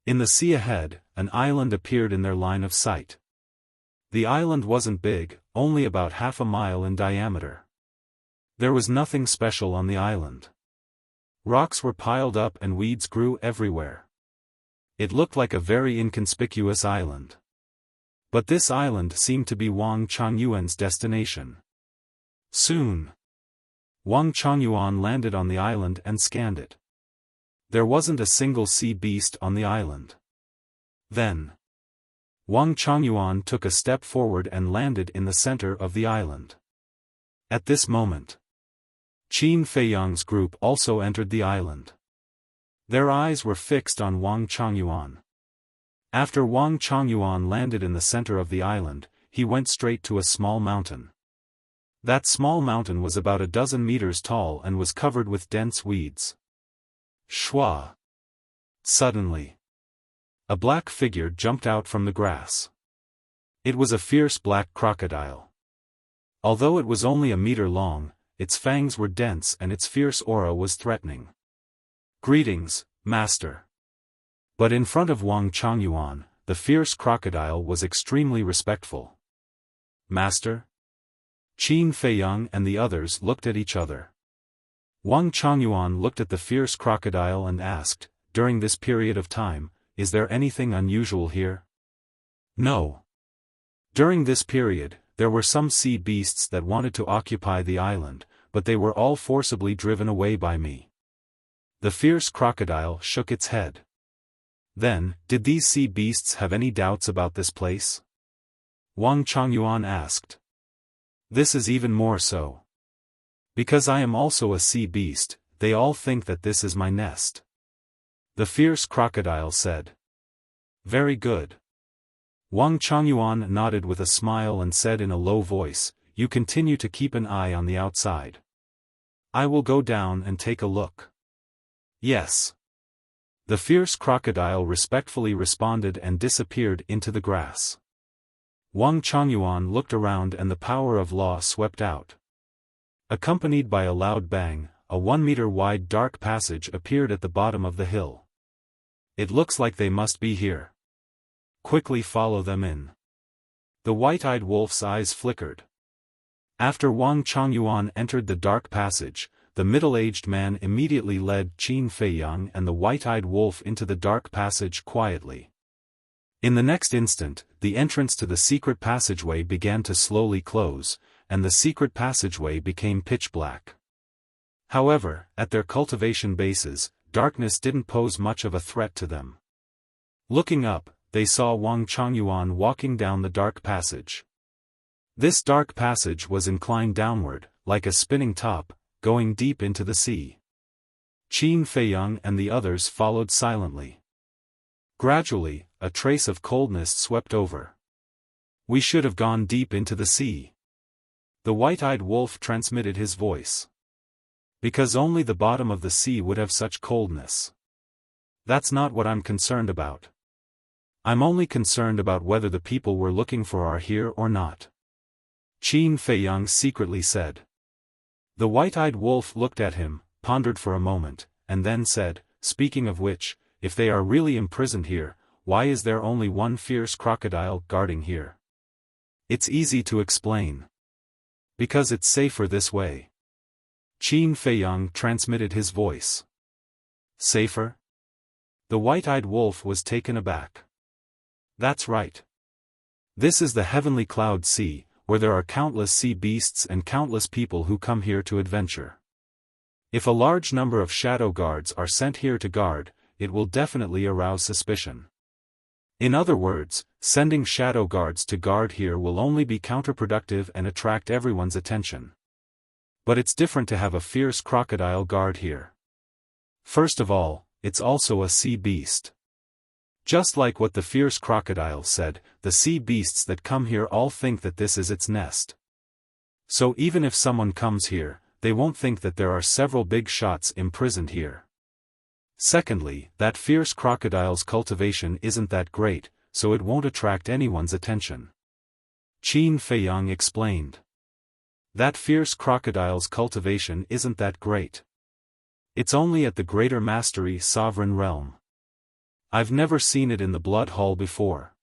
[SPEAKER 1] In the sea ahead, an island appeared in their line of sight. The island wasn't big, only about half a mile in diameter. There was nothing special on the island. Rocks were piled up and weeds grew everywhere. It looked like a very inconspicuous island. But this island seemed to be Wang Changyuan's destination. Soon, Wang Changyuan landed on the island and scanned it. There wasn't a single sea beast on the island. Then, Wang Changyuan took a step forward and landed in the center of the island. At this moment, Qin Feiyang's group also entered the island. Their eyes were fixed on Wang Changyuan. After Wang Changyuan landed in the center of the island, he went straight to a small mountain. That small mountain was about a dozen meters tall and was covered with dense weeds. Shwa! Suddenly, a black figure jumped out from the grass. It was a fierce black crocodile. Although it was only a meter long, its fangs were dense and its fierce aura was threatening. "Greetings, Master." But in front of Wang Changyuan, the fierce crocodile was extremely respectful. "Master?" Qin Feiyang and the others looked at each other. Wang Changyuan looked at the fierce crocodile and asked, "During this period of time, is there anything unusual here?" "No. During this period, there were some sea beasts that wanted to occupy the island, but they were all forcibly driven away by me." The fierce crocodile shook its head. "Then, did these sea beasts have any doubts about this place?" Wang Changyuan asked. "This is even more so. Because I am also a sea beast, they all think that this is my nest." The fierce crocodile said. "Very good." Wang Changyuan nodded with a smile and said in a low voice, "You continue to keep an eye on the outside. I will go down and take a look." "Yes." The fierce crocodile respectfully responded and disappeared into the grass. Wang Changyuan looked around and the power of law swept out. Accompanied by a loud bang, a 1-meter-wide dark passage appeared at the bottom of the hill. "It looks like they must be here. Quickly follow them in." The white-eyed wolf's eyes flickered. After Wang Changyuan entered the dark passage, the middle-aged man immediately led Qin Feiyang and the white-eyed wolf into the dark passage quietly. In the next instant, the entrance to the secret passageway began to slowly close, and the secret passageway became pitch black. However, at their cultivation bases, darkness didn't pose much of a threat to them. Looking up, they saw Wang Changyuan walking down the dark passage. This dark passage was inclined downward, like a spinning top, going deep into the sea. Qin Feiyang and the others followed silently. Gradually, a trace of coldness swept over. "We should have gone deep into the sea." The white-eyed wolf transmitted his voice. Because only the bottom of the sea would have such coldness. That's not what I'm concerned about. I'm only concerned about whether the people we're looking for are here or not. Qin Feiyang secretly said. The white-eyed wolf looked at him, pondered for a moment, and then said, speaking of which, if they are really imprisoned here, why is there only one fierce crocodile guarding here? It's easy to explain. Because it's safer this way. Qin Feiyang transmitted his voice. Safer? The white-eyed wolf was taken aback. That's right. This is the heavenly cloud sea, where there are countless sea beasts and countless people who come here to adventure. If a large number of shadow guards are sent here to guard, it will definitely arouse suspicion. In other words, sending shadow guards to guard here will only be counterproductive and attract everyone's attention. But it's different to have a fierce crocodile guard here. First of all, it's also a sea beast. Just like what the fierce crocodile said, the sea beasts that come here all think that this is its nest. So even if someone comes here, they won't think that there are several big shots imprisoned here. Secondly, that fierce crocodile's cultivation isn't that great, so it won't attract anyone's attention. Qin Feiyang explained. That fierce crocodile's cultivation isn't that great. It's only at the Greater Mastery Sovereign Realm. I've never seen it in the Blood Hall before.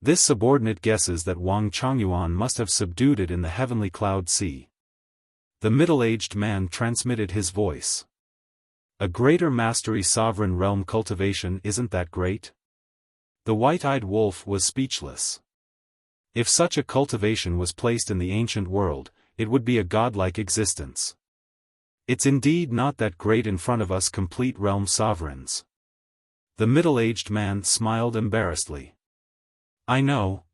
[SPEAKER 1] This subordinate guesses that Wang Chongyuan must have subdued it in the Heavenly Cloud Sea. The middle-aged man transmitted his voice. A Greater Mastery Sovereign Realm cultivation isn't that great? The white-eyed wolf was speechless. If such a cultivation was placed in the ancient world, it would be a godlike existence. It's indeed not that great in front of us complete realm sovereigns. The middle-aged man smiled embarrassedly. I know.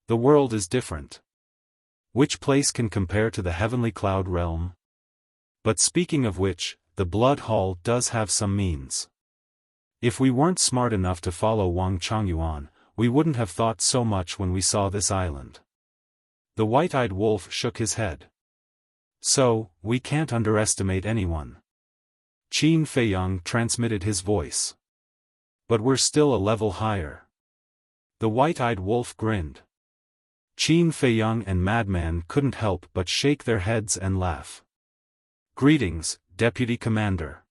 [SPEAKER 1] The world is different. Which place can compare to the Heavenly Cloud Realm? But speaking of which, the Blood Hall does have some means. If we weren't smart enough to follow Wang Chongyuan, we wouldn't have thought so much when we saw this island. The white-eyed wolf shook his head. So, we can't underestimate anyone. Qin Feiyang transmitted his voice. But we're still a level higher. The white-eyed wolf grinned. Qin Feiyang and Madman couldn't help but shake their heads and laugh. Greetings, Deputy Commander.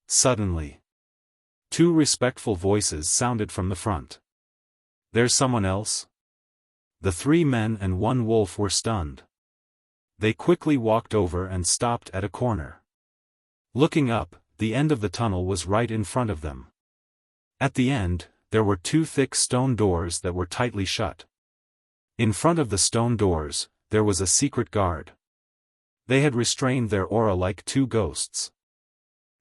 [SPEAKER 1] Suddenly, two respectful voices sounded from the front. There's someone else? The three men and one wolf were stunned. They quickly walked over and stopped at a corner. Looking up, the end of the tunnel was right in front of them. At the end, there were two thick stone doors that were tightly shut. In front of the stone doors, there was a secret guard. They had restrained their aura like two ghosts.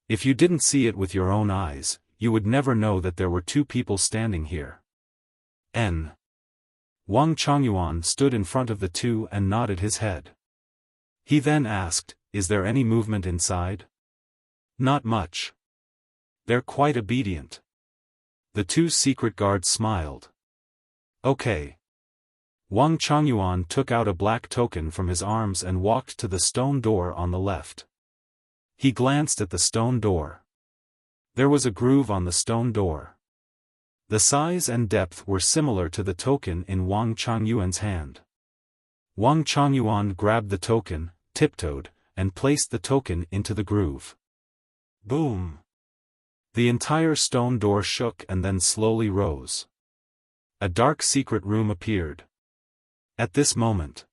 [SPEAKER 1] If you didn't see it with your own eyes, you would never know that there were two people standing here. Wang Chongyuan stood in front of the two and nodded his head. He then asked, is there any movement inside? Not much. They're quite obedient. The two secret guards smiled. Okay. Wang Chongyuan took out a black token from his arms and walked to the stone door on the left. He glanced at the stone door. There was a groove on the stone door. The size and depth were similar to the token in Wang Chongyuan's hand. Wang Chongyuan grabbed the token, tiptoed, and placed the token into the groove. Boom! The entire stone door shook and then slowly rose. A dark secret room appeared. At this moment,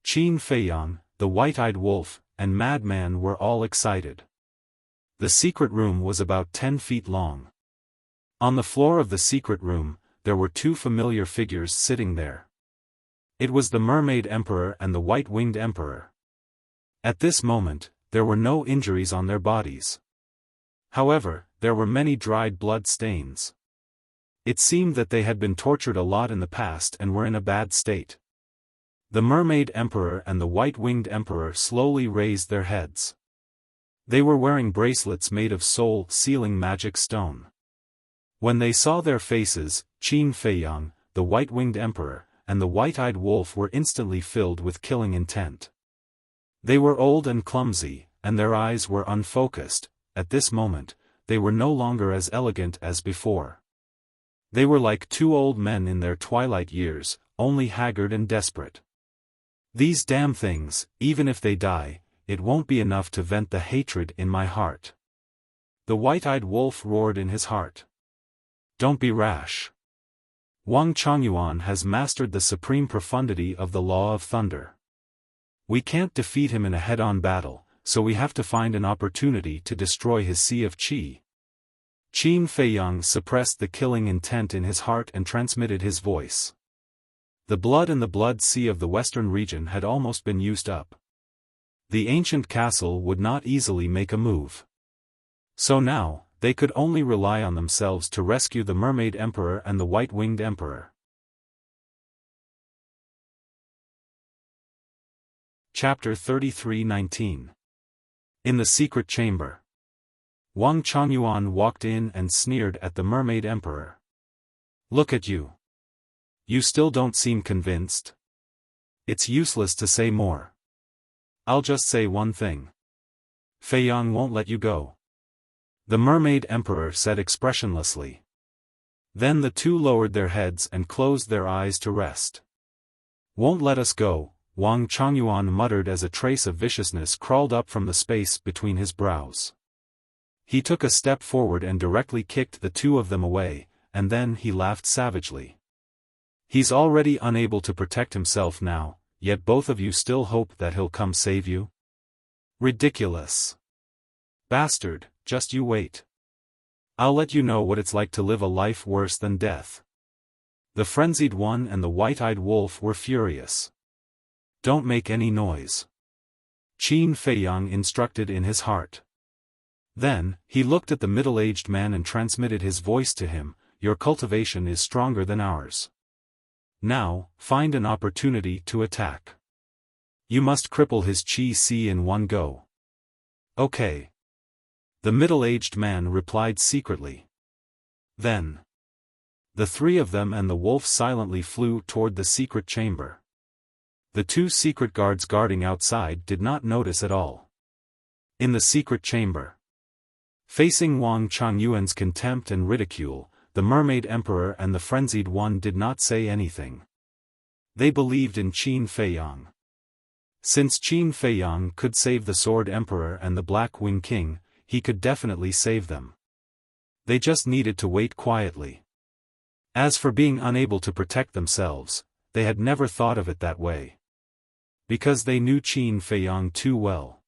[SPEAKER 1] Qin Feiyang, the white-eyed wolf, and Madman were all excited. The secret room was about 10 feet long. On the floor of the secret room, there were two familiar figures sitting there. It was the Mermaid Emperor and the White-Winged Emperor. At this moment, there were no injuries on their bodies. However, there were many dried blood stains. It seemed that they had been tortured a lot in the past and were in a bad state. The Mermaid Emperor and the White-Winged Emperor slowly raised their heads. They were wearing bracelets made of soul-sealing magic stone. When they saw their faces, Qin Feiyang, the White-Winged Emperor, and the White-Eyed Wolf were instantly filled with killing intent. They were old and clumsy, and their eyes were unfocused. At this moment, they were no longer as elegant as before. They were like two old men in their twilight years, only haggard and desperate. These damn things, even if they die, it won't be enough to vent the hatred in my heart. The white-eyed wolf roared in his heart. Don't be rash. Wang Chongyuan has mastered the supreme profundity of the law of thunder. We can't defeat him in a head-on battle, so we have to find an opportunity to destroy his sea of qi. Qin Feiyang suppressed the killing intent in his heart and transmitted his voice. The blood in the blood sea of the western region had almost been used up. The ancient castle would not easily make a move. So now, they could only rely on themselves to rescue the Mermaid Emperor and the White-Winged Emperor. Chapter 33:19. In the Secret Chamber. Wang Chongyuan walked in and sneered at the Mermaid Emperor. Look at you. You still don't seem convinced. It's useless to say more. I'll just say one thing. Feiyang won't let you go. The Mermaid Emperor said expressionlessly. Then the two lowered their heads and closed their eyes to rest. Won't let us go, Wang Chongyuan muttered as a trace of viciousness crawled up from the space between his brows. He took a step forward and directly kicked the two of them away, and then he laughed savagely. He's already unable to protect himself now, yet both of you still hope that he'll come save you? Ridiculous. Bastard, just you wait. I'll let you know what it's like to live a life worse than death. The frenzied one and the white-eyed wolf were furious. Don't make any noise. Qin Feiyang instructed in his heart. Then, he looked at the middle-aged man and transmitted his voice to him, your cultivation is stronger than ours. Now, find an opportunity to attack. You must cripple his qi si in one go. Okay. The middle-aged man replied secretly. Then, the three of them and the wolf silently flew toward the secret chamber. The two secret guards guarding outside did not notice at all. In the secret chamber. Facing Wang Chongyuan's contempt and ridicule, the Mermaid Emperor and the frenzied one did not say anything. They believed in Qin Feiyang. Since Qin Feiyang could save the Sword Emperor and the Black Wing King, he could definitely save them. They just needed to wait quietly. As for being unable to protect themselves, they had never thought of it that way. Because they knew Qin Feiyang too well.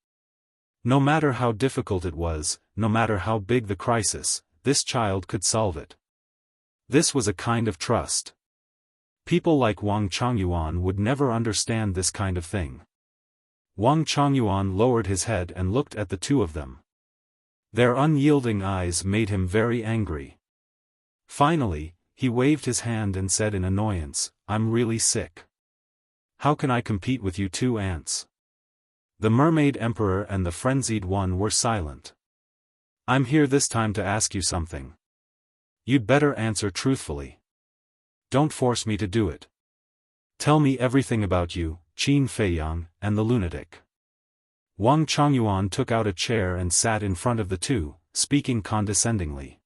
[SPEAKER 1] No matter how difficult it was, no matter how big the crisis, this child could solve it. This was a kind of trust. People like Wang Chongyuan would never understand this kind of thing. Wang Chongyuan lowered his head and looked at the two of them. Their unyielding eyes made him very angry. Finally, he waved his hand and said in annoyance, I'm really sick. How can I compete with you two ants? The Mermaid Emperor and the frenzied one were silent. I'm here this time to ask you something. You'd better answer truthfully. Don't force me to do it. Tell me everything about you, Qin Feiyang, and the lunatic. Wang Chongyuan took out a chair and sat in front of the two, speaking condescendingly.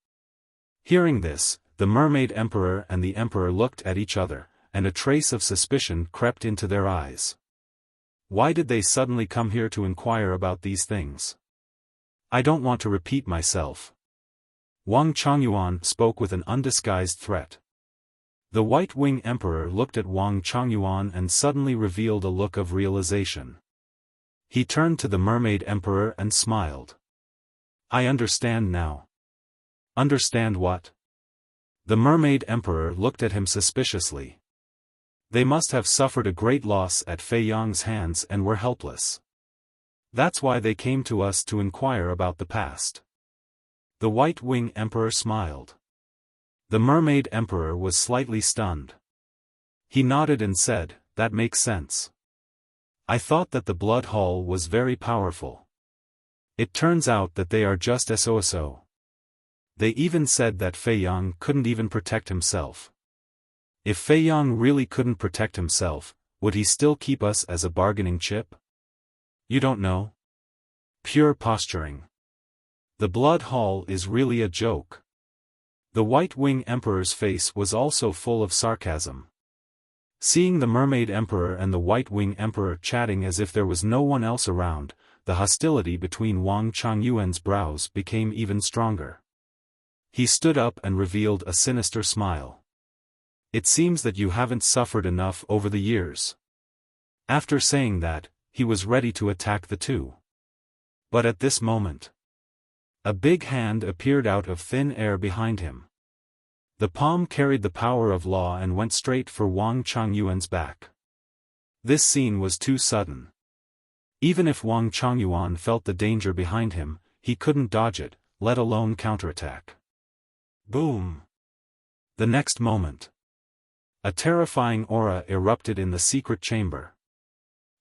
[SPEAKER 1] Hearing this, the Mermaid Emperor and the Emperor looked at each other, and a trace of suspicion crept into their eyes. Why did they suddenly come here to inquire about these things? I don't want to repeat myself. Wang Chongyuan spoke with an undisguised threat. The White-Wing Emperor looked at Wang Chongyuan and suddenly revealed a look of realization. He turned to the Mermaid Emperor and smiled. I understand now. Understand what? The Mermaid Emperor looked at him suspiciously. They must have suffered a great loss at Feiyang's hands and were helpless. That's why they came to us to inquire about the past. The White-Wing Emperor smiled. The Mermaid Emperor was slightly stunned. He nodded and said, that makes sense. I thought that the Blood Hall was very powerful. It turns out that they are just so. They even said that Feiyang couldn't even protect himself. If Feiyang really couldn't protect himself, would he still keep us as a bargaining chip? You don't know? Pure posturing. The Blood Hall is really a joke. The White Wing Emperor's face was also full of sarcasm. Seeing the Mermaid Emperor and the White Wing Emperor chatting as if there was no one else around, the hostility between Wang Changyuan's brows became even stronger. He stood up and revealed a sinister smile. It seems that you haven't suffered enough over the years. After saying that, he was ready to attack the two. But at this moment, a big hand appeared out of thin air behind him. The palm carried the power of law and went straight for Wang Changyuan's back. This scene was too sudden. Even if Wang Changyuan felt the danger behind him, he couldn't dodge it, let alone counterattack. Boom! The next moment, a terrifying aura erupted in the secret chamber.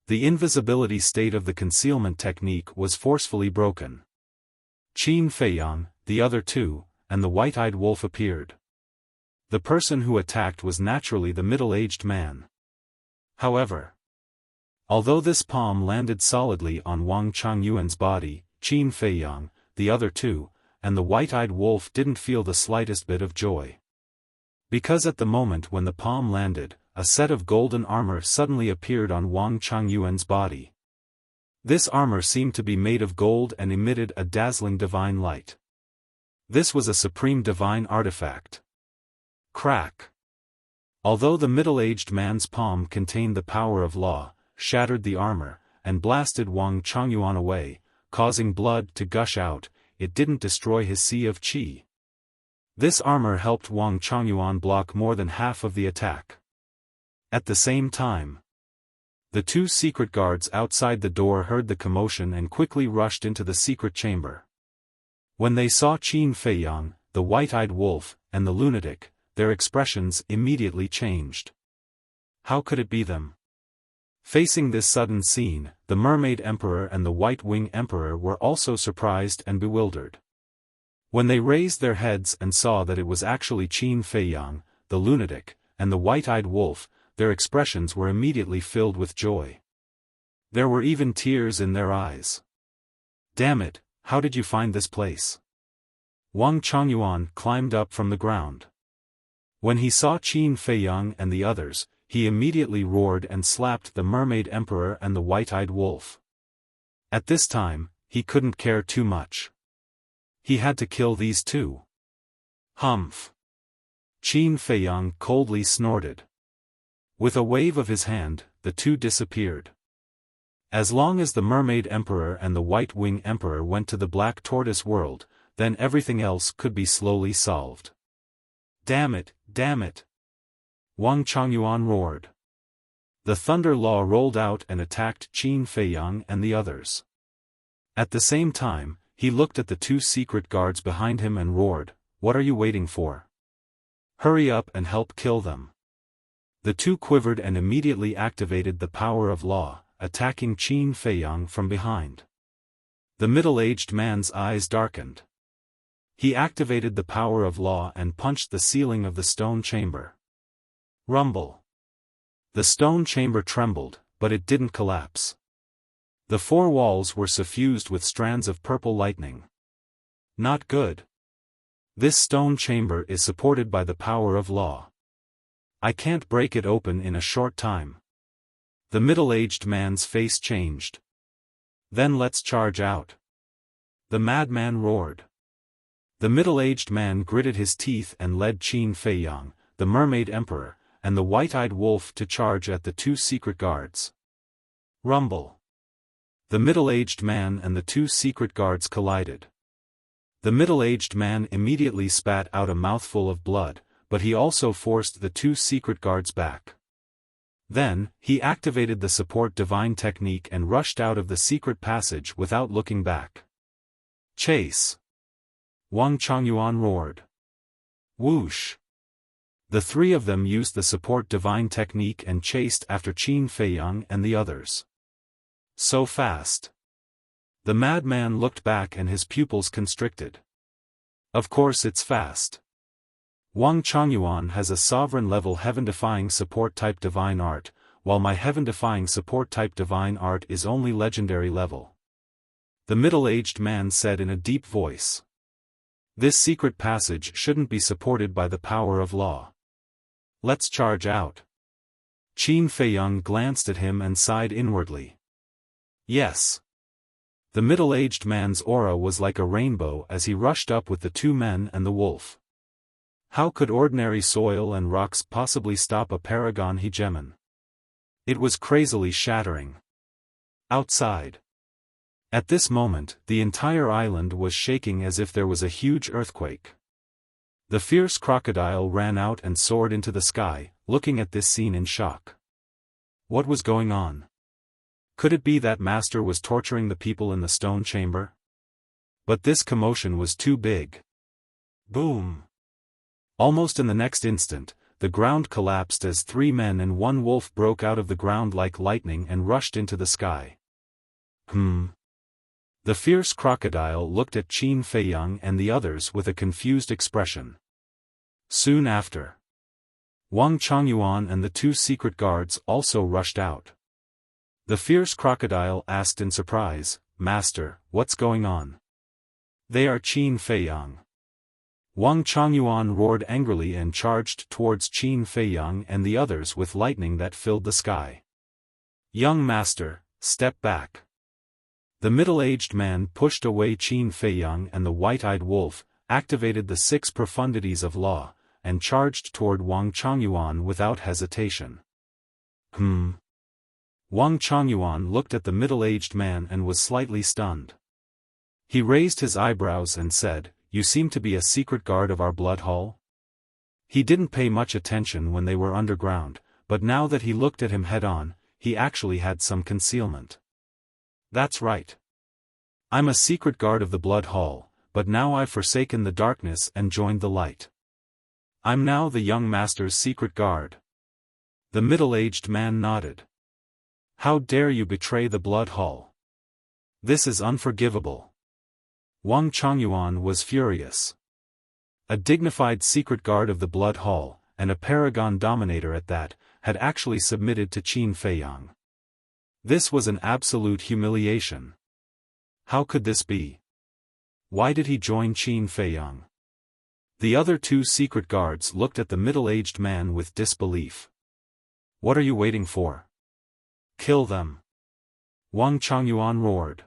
[SPEAKER 1] The invisibility state of the concealment technique was forcefully broken. Qin Feiyang, the other two, and the white-eyed wolf appeared. The person who attacked was naturally the middle-aged man. However, although this palm landed solidly on Wang Changyuan's body, Qin Feiyang, the other two, and the white-eyed wolf didn't feel the slightest bit of joy. Because at the moment when the palm landed, a set of golden armor suddenly appeared on Wang Changyuan's body. This armor seemed to be made of gold and emitted a dazzling divine light. This was a supreme divine artifact. Crack! Although the middle-aged man's palm contained the power of law, shattered the armor, and blasted Wang Changyuan away, causing blood to gush out, it didn't destroy his sea of qi. This armor helped Wang Changyuan block more than half of the attack. At the same time, the two secret guards outside the door heard the commotion and quickly rushed into the secret chamber. When they saw Qin Feiyang, the white-eyed wolf, and the lunatic, their expressions immediately changed. How could it be them? Facing this sudden scene, the Mermaid Emperor and the White Wing Emperor were also surprised and bewildered. When they raised their heads and saw that it was actually Qin Feiyang, the lunatic, and the white-eyed wolf, their expressions were immediately filled with joy. There were even tears in their eyes. Damn it, how did you find this place? Wang Changyuan climbed up from the ground. When he saw Qin Feiyang and the others, he immediately roared and slapped the Mermaid Emperor and the white-eyed wolf. At this time, he couldn't care too much. He had to kill these two. Humph! Qin Feiyang coldly snorted. With a wave of his hand, the two disappeared. As long as the Mermaid Emperor and the White Wing Emperor went to the Black Tortoise world, then everything else could be slowly solved. Damn it, damn it! Wang Changyuan roared. The Thunder Law rolled out and attacked Qin Feiyang and the others. At the same time, he looked at the two secret guards behind him and roared, "What are you waiting for? Hurry up and help kill them." The two quivered and immediately activated the power of law, attacking Qin Feiyang from behind. The middle-aged man's eyes darkened. He activated the power of law and punched the ceiling of the stone chamber. Rumble. The stone chamber trembled, but it didn't collapse. The four walls were suffused with strands of purple lightning. Not good. This stone chamber is supported by the power of law. I can't break it open in a short time. The middle-aged man's face changed. Then let's charge out. The madman roared. The middle-aged man gritted his teeth and led Qin Feiyang, the Mermaid Emperor, and the white-eyed wolf to charge at the two secret guards. Rumble. The middle-aged man and the two secret guards collided. The middle-aged man immediately spat out a mouthful of blood, but he also forced the two secret guards back. Then, he activated the support divine technique and rushed out of the secret passage without looking back. Chase! Wang Changyuan roared. Whoosh! The three of them used the support divine technique and chased after Qin Feiyang and the others. So fast. The madman looked back and his pupils constricted. Of course it's fast. Wang Changyuan has a sovereign-level heaven-defying support-type divine art, while my heaven-defying support-type divine art is only legendary level. The middle-aged man said in a deep voice. This secret passage shouldn't be supported by the power of law. Let's charge out. Qin Feiyang glanced at him and sighed inwardly. Yes. The middle-aged man's aura was like a rainbow as he rushed up with the two men and the wolf. How could ordinary soil and rocks possibly stop a paragon hegemon? It was crazily shattering. Outside. At this moment, the entire island was shaking as if there was a huge earthquake. The fierce crocodile ran out and soared into the sky, looking at this scene in shock. What was going on? Could it be that Master was torturing the people in the stone chamber? But this commotion was too big. Boom! Almost in the next instant, the ground collapsed as 3 men and 1 wolf broke out of the ground like lightning and rushed into the sky. The fierce crocodile looked at Qin Feiyang and the others with a confused expression. Soon after, Wang Chongyuan and the 2 secret guards also rushed out. The fierce crocodile asked in surprise, "Master, what's going on?" "They are Qin Feiyang." Wang Chongyuan roared angrily and charged towards Qin Feiyang and the others with lightning that filled the sky. "Young master, step back." The middle-aged man pushed away Qin Feiyang and the white-eyed wolf, activated the 6 profundities of law, and charged toward Wang Chongyuan without hesitation. Wang Chongyuan looked at the middle-aged man and was slightly stunned. He raised his eyebrows and said, "You seem to be a secret guard of our blood hall?" He didn't pay much attention when they were underground, but now that he looked at him head-on, he actually had some concealment. "That's right. I'm a secret guard of the blood hall, but now I've forsaken the darkness and joined the light. I'm now the young master's secret guard." The middle-aged man nodded. "How dare you betray the blood hall? This is unforgivable." Wang Chongyuan was furious. A dignified secret guard of the blood hall, and a paragon dominator at that, had actually submitted to Qin Feiyang. This was an absolute humiliation. How could this be? Why did he join Qin Feiyang? The other 2 secret guards looked at the middle-aged man with disbelief. "What are you waiting for? Kill them!" Wang Chongyuan roared.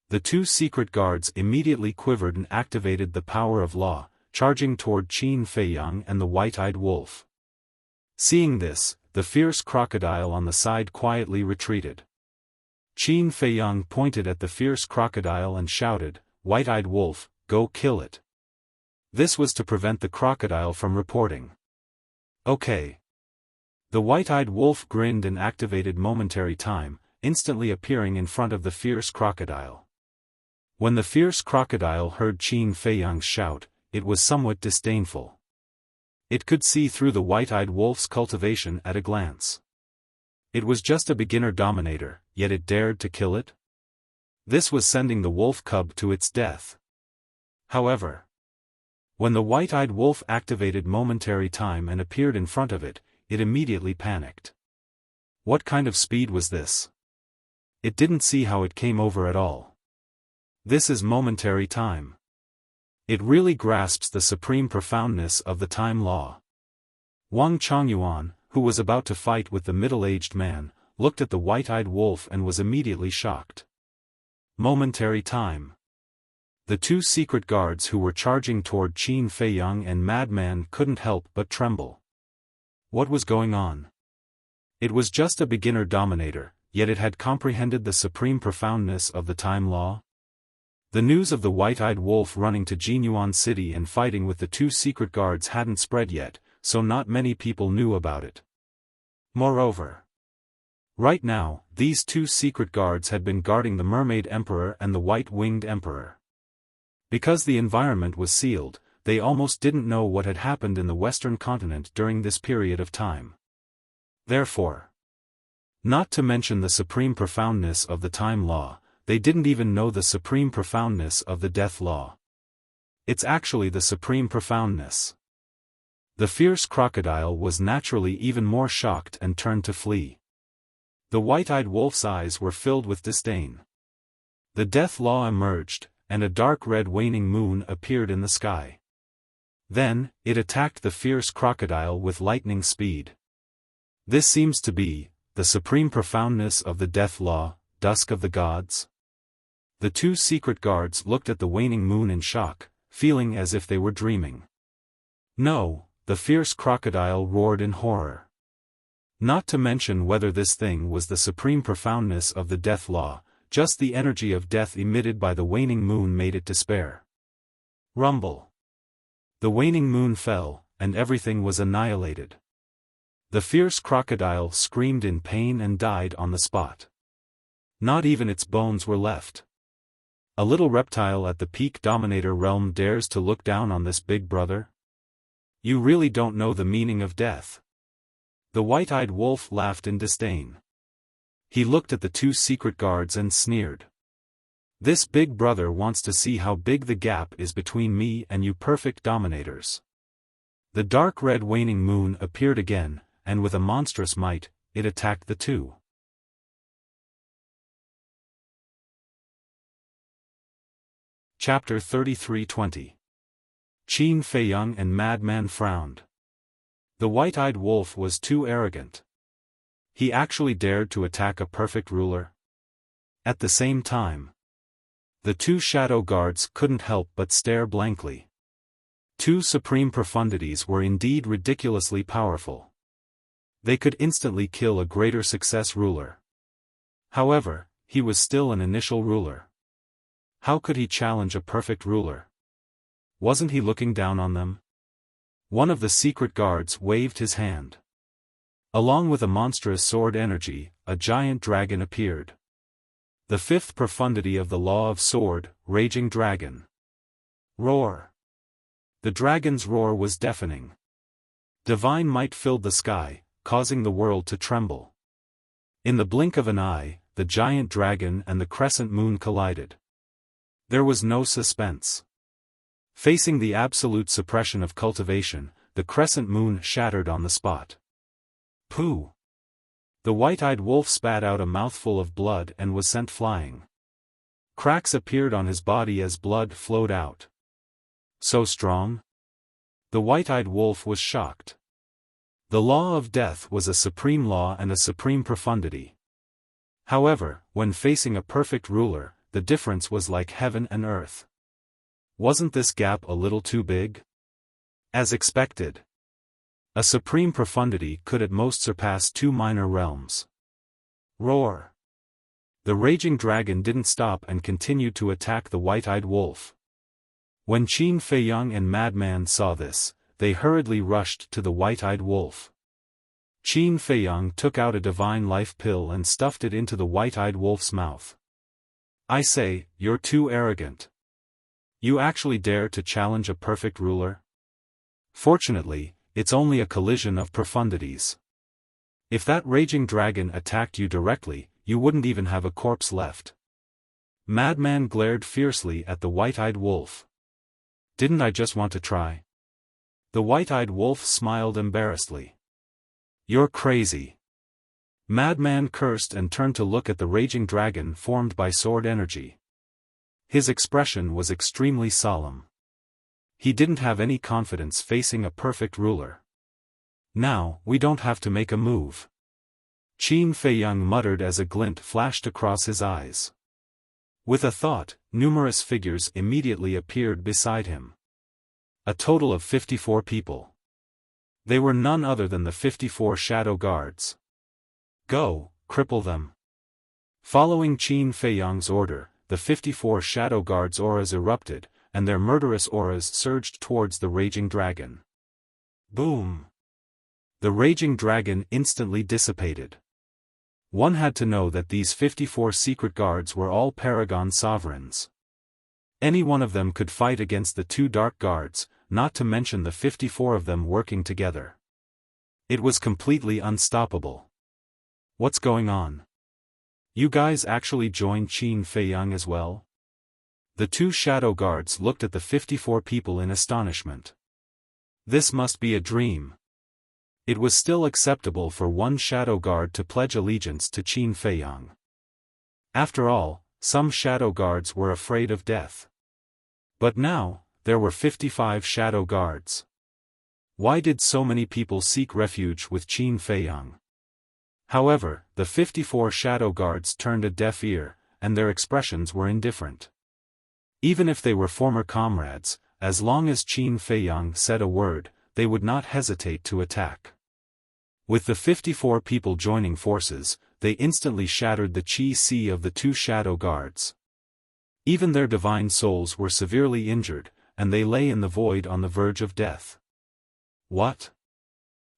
[SPEAKER 1] The 2 secret guards immediately quivered and activated the power of law, charging toward Qin Feiyang and the white-eyed wolf. Seeing this, the fierce crocodile on the side quietly retreated. Qin Feiyang pointed at the fierce crocodile and shouted, "White-eyed wolf, go kill it." This was to prevent the crocodile from reporting. "Okay." The white-eyed wolf grinned and activated momentary time, instantly appearing in front of the fierce crocodile. When the fierce crocodile heard Qin Feiyang's shout, it was somewhat disdainful. It could see through the white-eyed wolf's cultivation at a glance. It was just a beginner dominator, yet it dared to kill it? This was sending the wolf cub to its death. However, when the white-eyed wolf activated momentary time and appeared in front of it, it immediately panicked. What kind of speed was this? It didn't see how it came over at all. This is momentary time. It really grasps the supreme profoundness of the time law. Wang Chongyuan, who was about to fight with the middle-aged man, looked at the white-eyed wolf and was immediately shocked. Momentary time. The 2 secret guards who were charging toward Qin Feiyang and Madman couldn't help but tremble. What was going on? It was just a beginner dominator, yet it had comprehended the supreme profoundness of the time law. The news of the white-eyed wolf running to Jinyuan City and fighting with the 2 secret guards hadn't spread yet, so not many people knew about it. Moreover, right now, these 2 secret guards had been guarding the Mermaid Emperor and the White-Winged Emperor. Because the environment was sealed, they almost didn't know what had happened in the Western continent during this period of time. Therefore, not to mention the supreme profoundness of the time law, they didn't even know the supreme profoundness of the death law. It's actually the supreme profoundness. The fierce crocodile was naturally even more shocked and turned to flee. The white-eyed wolf's eyes were filled with disdain. The death law emerged, and a dark red waning moon appeared in the sky. Then, it attacked the fierce crocodile with lightning speed. This seems to be the supreme profoundness of the death law, dusk of the gods. The two secret guards looked at the waning moon in shock, feeling as if they were dreaming. No, the fierce crocodile roared in horror. Not to mention whether this thing was the supreme profoundness of the death law, just the energy of death emitted by the waning moon made it despair. Rumble. The waning moon fell, and everything was annihilated. The fierce crocodile screamed in pain and died on the spot. Not even its bones were left. A little reptile at the peak dominator realm dares to look down on this big brother? You really don't know the meaning of death. The white-eyed wolf laughed in disdain. He looked at the two secret guards and sneered. This big brother wants to see how big the gap is between me and you perfect dominators. The dark red waning moon appeared again, and with a monstrous might, it attacked the two. Chapter 33:20. Qin Feiyang and Madman frowned. The white-eyed wolf was too arrogant. He actually dared to attack a perfect ruler. At the same time, the two shadow guards couldn't help but stare blankly. Two supreme profundities were indeed ridiculously powerful. They could instantly kill a greater success ruler. However, he was still an initial ruler. How could he challenge a perfect ruler? Wasn't he looking down on them? One of the secret guards waved his hand. Along with a monstrous sword energy, a giant dragon appeared. The fifth profundity of the law of sword, raging dragon. Roar. The dragon's roar was deafening. Divine might filled the sky, causing the world to tremble. In the blink of an eye, the giant dragon and the crescent moon collided. There was no suspense. Facing the absolute suppression of cultivation, the crescent moon shattered on the spot. Pooh! The white-eyed wolf spat out a mouthful of blood and was sent flying. Cracks appeared on his body as blood flowed out. So strong? The white-eyed wolf was shocked. The law of death was a supreme law and a supreme profundity. However, when facing a perfect ruler, the difference was like heaven and earth. Wasn't this gap a little too big? As expected. A supreme profundity could at most surpass two minor realms. Roar. The raging dragon didn't stop and continued to attack the white-eyed wolf. When Qin Feiyang and Madman saw this, they hurriedly rushed to the white-eyed wolf. Qin Feiyang took out a divine life pill and stuffed it into the white-eyed wolf's mouth. I say, you're too arrogant. You actually dare to challenge a perfect ruler? Fortunately, it's only a collision of profundities. If that raging dragon attacked you directly, you wouldn't even have a corpse left. Madman glared fiercely at the white-eyed wolf. Didn't I just want to try? The white-eyed wolf smiled embarrassedly. You're crazy. Madman cursed and turned to look at the raging dragon formed by sword energy. His expression was extremely solemn. He didn't have any confidence facing a perfect ruler. Now, we don't have to make a move. Qin Feiyang muttered as a glint flashed across his eyes. With a thought, numerous figures immediately appeared beside him. A total of 54 people. They were none other than the 54 shadow guards. Go, cripple them. Following Qin Feiyang's order, the 54 shadow guards' auras erupted, and their murderous auras surged towards the raging dragon. Boom! The raging dragon instantly dissipated. One had to know that these 54 secret guards were all Paragon sovereigns. Any one of them could fight against the two dark guards, not to mention the 54 of them working together. It was completely unstoppable. What's going on? You guys actually joined Qin Feiyang as well? The two shadow guards looked at the 54 people in astonishment. This must be a dream. It was still acceptable for one shadow guard to pledge allegiance to Qin Feiyang. After all, some shadow guards were afraid of death. But now, there were 55 shadow guards. Why did so many people seek refuge with Qin Feiyang? However, the 54 shadow guards turned a deaf ear, and their expressions were indifferent. Even if they were former comrades, as long as Qin Feiyang said a word, they would not hesitate to attack. With the 54 people joining forces, they instantly shattered the qi of the two shadow guards. Even their divine souls were severely injured, and they lay in the void on the verge of death. What?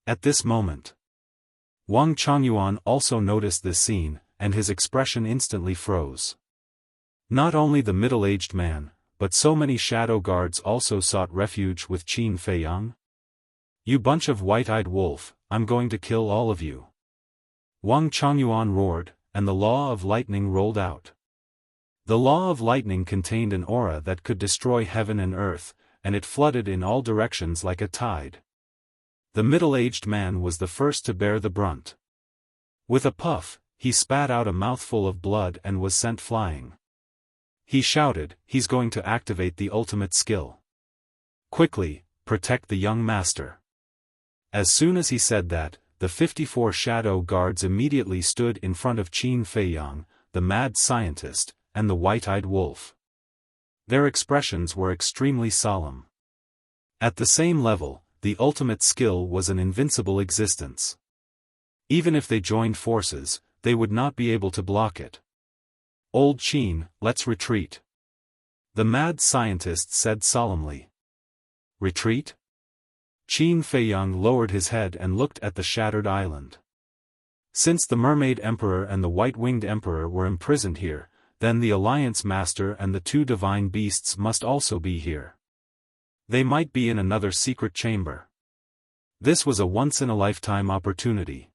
[SPEAKER 1] At this moment, Wang Changyuan also noticed this scene, and his expression instantly froze. Not only the middle-aged man, but so many shadow guards also sought refuge with Qin Feiyang? You bunch of white-eyed wolf, I'm going to kill all of you. Wang Changyuan roared, and the law of lightning rolled out. The law of lightning contained an aura that could destroy heaven and earth, and it flooded in all directions like a tide. The middle-aged man was the first to bear the brunt. With a puff, he spat out a mouthful of blood and was sent flying. He shouted, he's going to activate the ultimate skill. Quickly, protect the young master. As soon as he said that, the 54 shadow guards immediately stood in front of Qin Feiyang, the mad scientist, and the white-eyed wolf. Their expressions were extremely solemn. At the same level, the ultimate skill was an invincible existence. Even if they joined forces, they would not be able to block it. Old Qin, let's retreat. The mad scientist said solemnly. Retreat? Qin Feiyang lowered his head and looked at the shattered island. Since the Mermaid Emperor and the White-Winged Emperor were imprisoned here, then the Alliance Master and the two divine beasts must also be here. They might be in another secret chamber. This was a once-in-a-lifetime opportunity.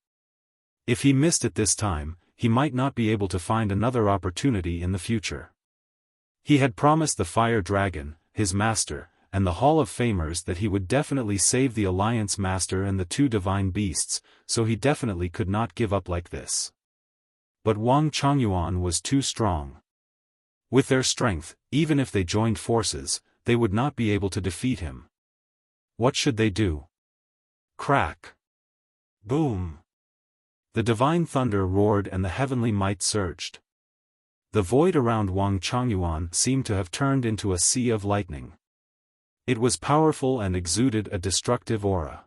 [SPEAKER 1] If he missed it this time, he might not be able to find another opportunity in the future. He had promised the Fire Dragon, his master, and the Hall of Famers that he would definitely save the Alliance Master and the two divine beasts, so he definitely could not give up like this. But Wang Changyuan was too strong. With their strength, even if they joined forces, they would not be able to defeat him. What should they do? Crack! Boom! The divine thunder roared and the heavenly might surged. The void around Wang Changyuan seemed to have turned into a sea of lightning. It was powerful and exuded a destructive aura.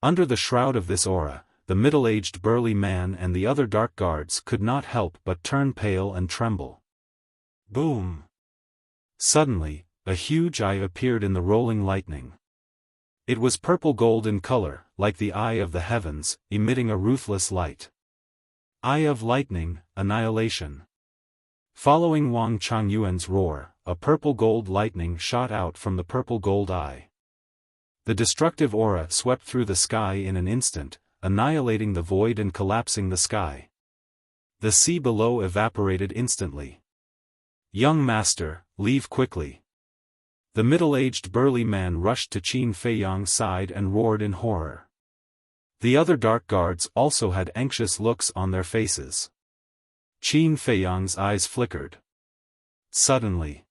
[SPEAKER 1] Under the shroud of this aura, the middle-aged burly man and the other dark guards could not help but turn pale and tremble. Boom! Suddenly, a huge eye appeared in the rolling lightning. It was purple-gold in color, like the eye of the heavens, emitting a ruthless light. Eye of lightning, annihilation. Following Wang Changyuan's roar, a purple-gold lightning shot out from the purple-gold eye. The destructive aura swept through the sky in an instant, annihilating the void and collapsing the sky. The sea below evaporated instantly. Young master, leave quickly. The middle-aged burly man rushed to Qin Feiyang's side and roared in horror. The other dark guards also had anxious looks on their faces. Qin Feiyang's eyes flickered. Suddenly,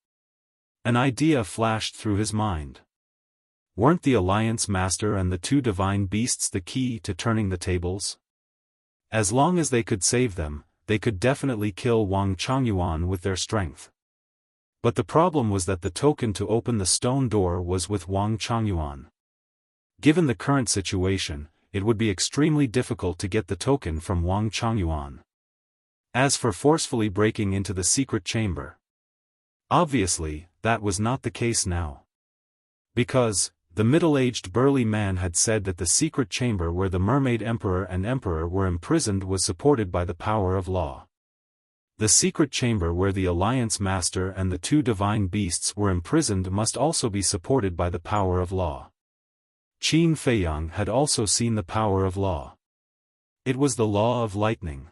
[SPEAKER 1] an idea flashed through his mind. Weren't the Alliance Master and the two divine beasts the key to turning the tables? As long as they could save them, they could definitely kill Wang Changyuan with their strength. But the problem was that the token to open the stone door was with Wang Changyuan. Given the current situation, it would be extremely difficult to get the token from Wang Changyuan. As for forcefully breaking into the secret chamber, obviously, that was not the case now. Because, the middle-aged burly man had said that the secret chamber where the Mermaid Emperor and Emperor were imprisoned was supported by the power of law. The secret chamber where the Alliance Master and the two divine beasts were imprisoned must also be supported by the power of law. Qin Feiyang had also seen the power of law. It was the law of lightning.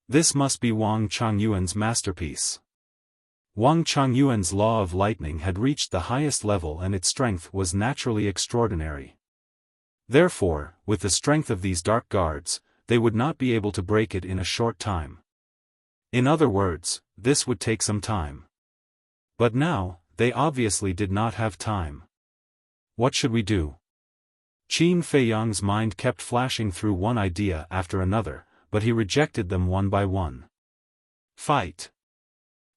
[SPEAKER 1] This must be Wang Changyuan's masterpiece. Wang Changyuan's law of lightning had reached the highest level and its strength was naturally extraordinary. Therefore, with the strength of these dark guards, they would not be able to break it in a short time. In other words, this would take some time. But now, they obviously did not have time. What should we do? Qin Feiyang's mind kept flashing through one idea after another, but he rejected them one by one. Fight.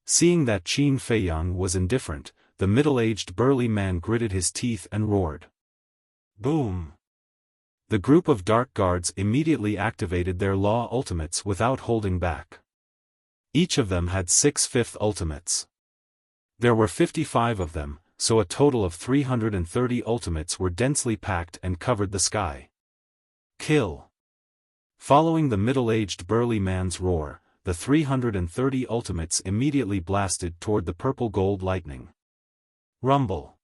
[SPEAKER 1] Seeing that Qin Feiyang was indifferent, the middle-aged burly man gritted his teeth and roared. Boom! The group of dark guards immediately activated their law ultimates without holding back. Each of them had 6 fifth ultimates. There were 55 of them, so a total of 330 ultimates were densely packed and covered the sky. Kill! Following the middle-aged burly man's roar, the 330 ultimates immediately blasted toward the purple-gold lightning. Rumble!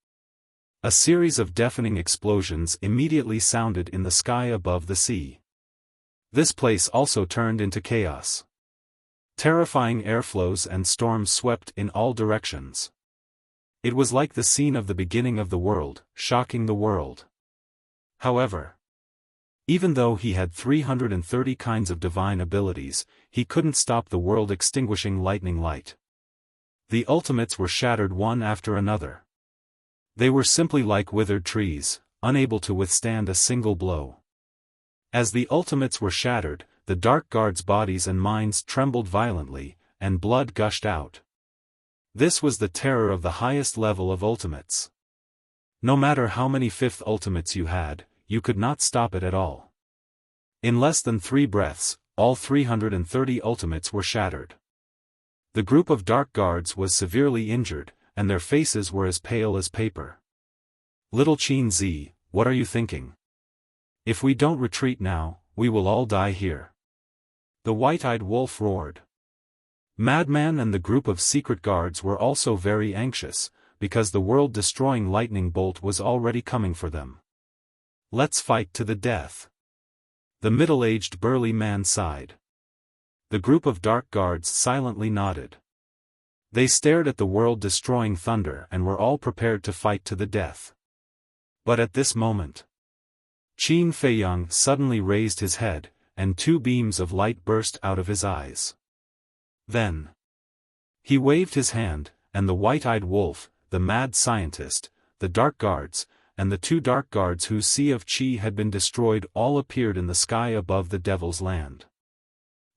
[SPEAKER 1] A series of deafening explosions immediately sounded in the sky above the sea. This place also turned into chaos. Terrifying airflows and storms swept in all directions. It was like the scene of the beginning of the world, shocking the world. However, even though he had 330 kinds of divine abilities, he couldn't stop the world-extinguishing lightning light. The ultimates were shattered one after another. They were simply like withered trees, unable to withstand a single blow. As the ultimates were shattered, the dark guards' bodies and minds trembled violently, and blood gushed out. This was the terror of the highest level of ultimates. No matter how many fifth ultimates you had, you could not stop it at all. In less than 3 breaths, all 330 ultimates were shattered. The group of dark guards was severely injured, and their faces were as pale as paper. Little Qin Zi, what are you thinking? If we don't retreat now, we will all die here. The white-eyed wolf roared. Madman and the group of secret guards were also very anxious, because the world-destroying lightning bolt was already coming for them. Let's fight to the death. The middle-aged burly man sighed. The group of dark guards silently nodded. They stared at the world-destroying thunder and were all prepared to fight to the death. But at this moment, Qin Feiyang suddenly raised his head, and 2 beams of light burst out of his eyes. Then, he waved his hand, and the white-eyed wolf, the mad scientist, the dark guards, and the 2 dark guards whose sea of qi had been destroyed all appeared in the sky above the Devil's Land.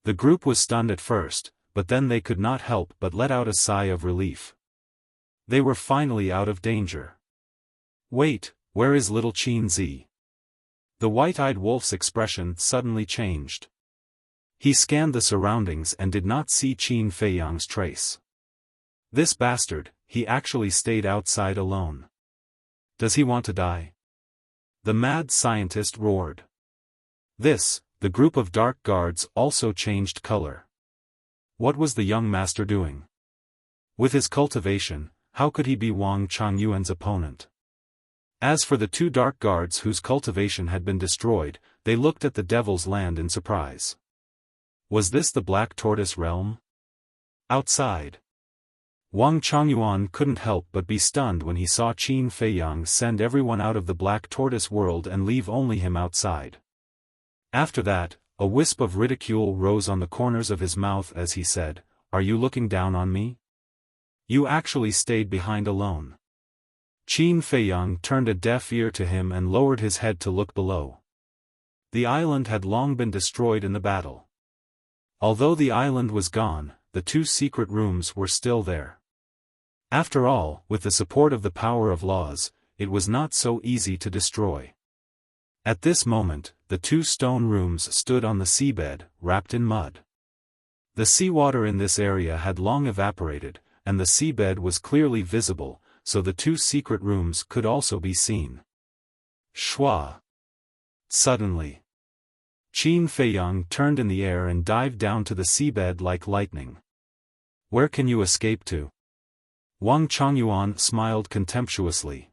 [SPEAKER 1] The group was stunned at first, but then they could not help but let out a sigh of relief. They were finally out of danger. Wait, where is little Qin Zi? The white-eyed wolf's expression suddenly changed. He scanned the surroundings and did not see Qin Feiyang's trace. This bastard, he actually stayed outside alone. Does he want to die? The mad scientist roared. The group of dark guards also changed color. What was the young master doing? With his cultivation, how could he be Wang Changyuan's opponent? As for the 2 dark guards whose cultivation had been destroyed, they looked at the Devil's Land in surprise. Was this the Black Tortoise realm? Outside, Wang Changyuan couldn't help but be stunned when he saw Qin Feiyang send everyone out of the Black Tortoise world and leave only him outside. After that, a wisp of ridicule rose on the corners of his mouth as he said, "Are you looking down on me? You actually stayed behind alone." Qin Feiyang turned a deaf ear to him and lowered his head to look below. The island had long been destroyed in the battle. Although the island was gone, the 2 secret rooms were still there. After all, with the support of the power of laws, it was not so easy to destroy. At this moment, the 2 stone rooms stood on the seabed, wrapped in mud. The seawater in this area had long evaporated, and the seabed was clearly visible, so the 2 secret rooms could also be seen. Shwa! Suddenly, Qin Feiyang turned in the air and dived down to the seabed like lightning. Where can you escape to? Wang Changyuan smiled contemptuously.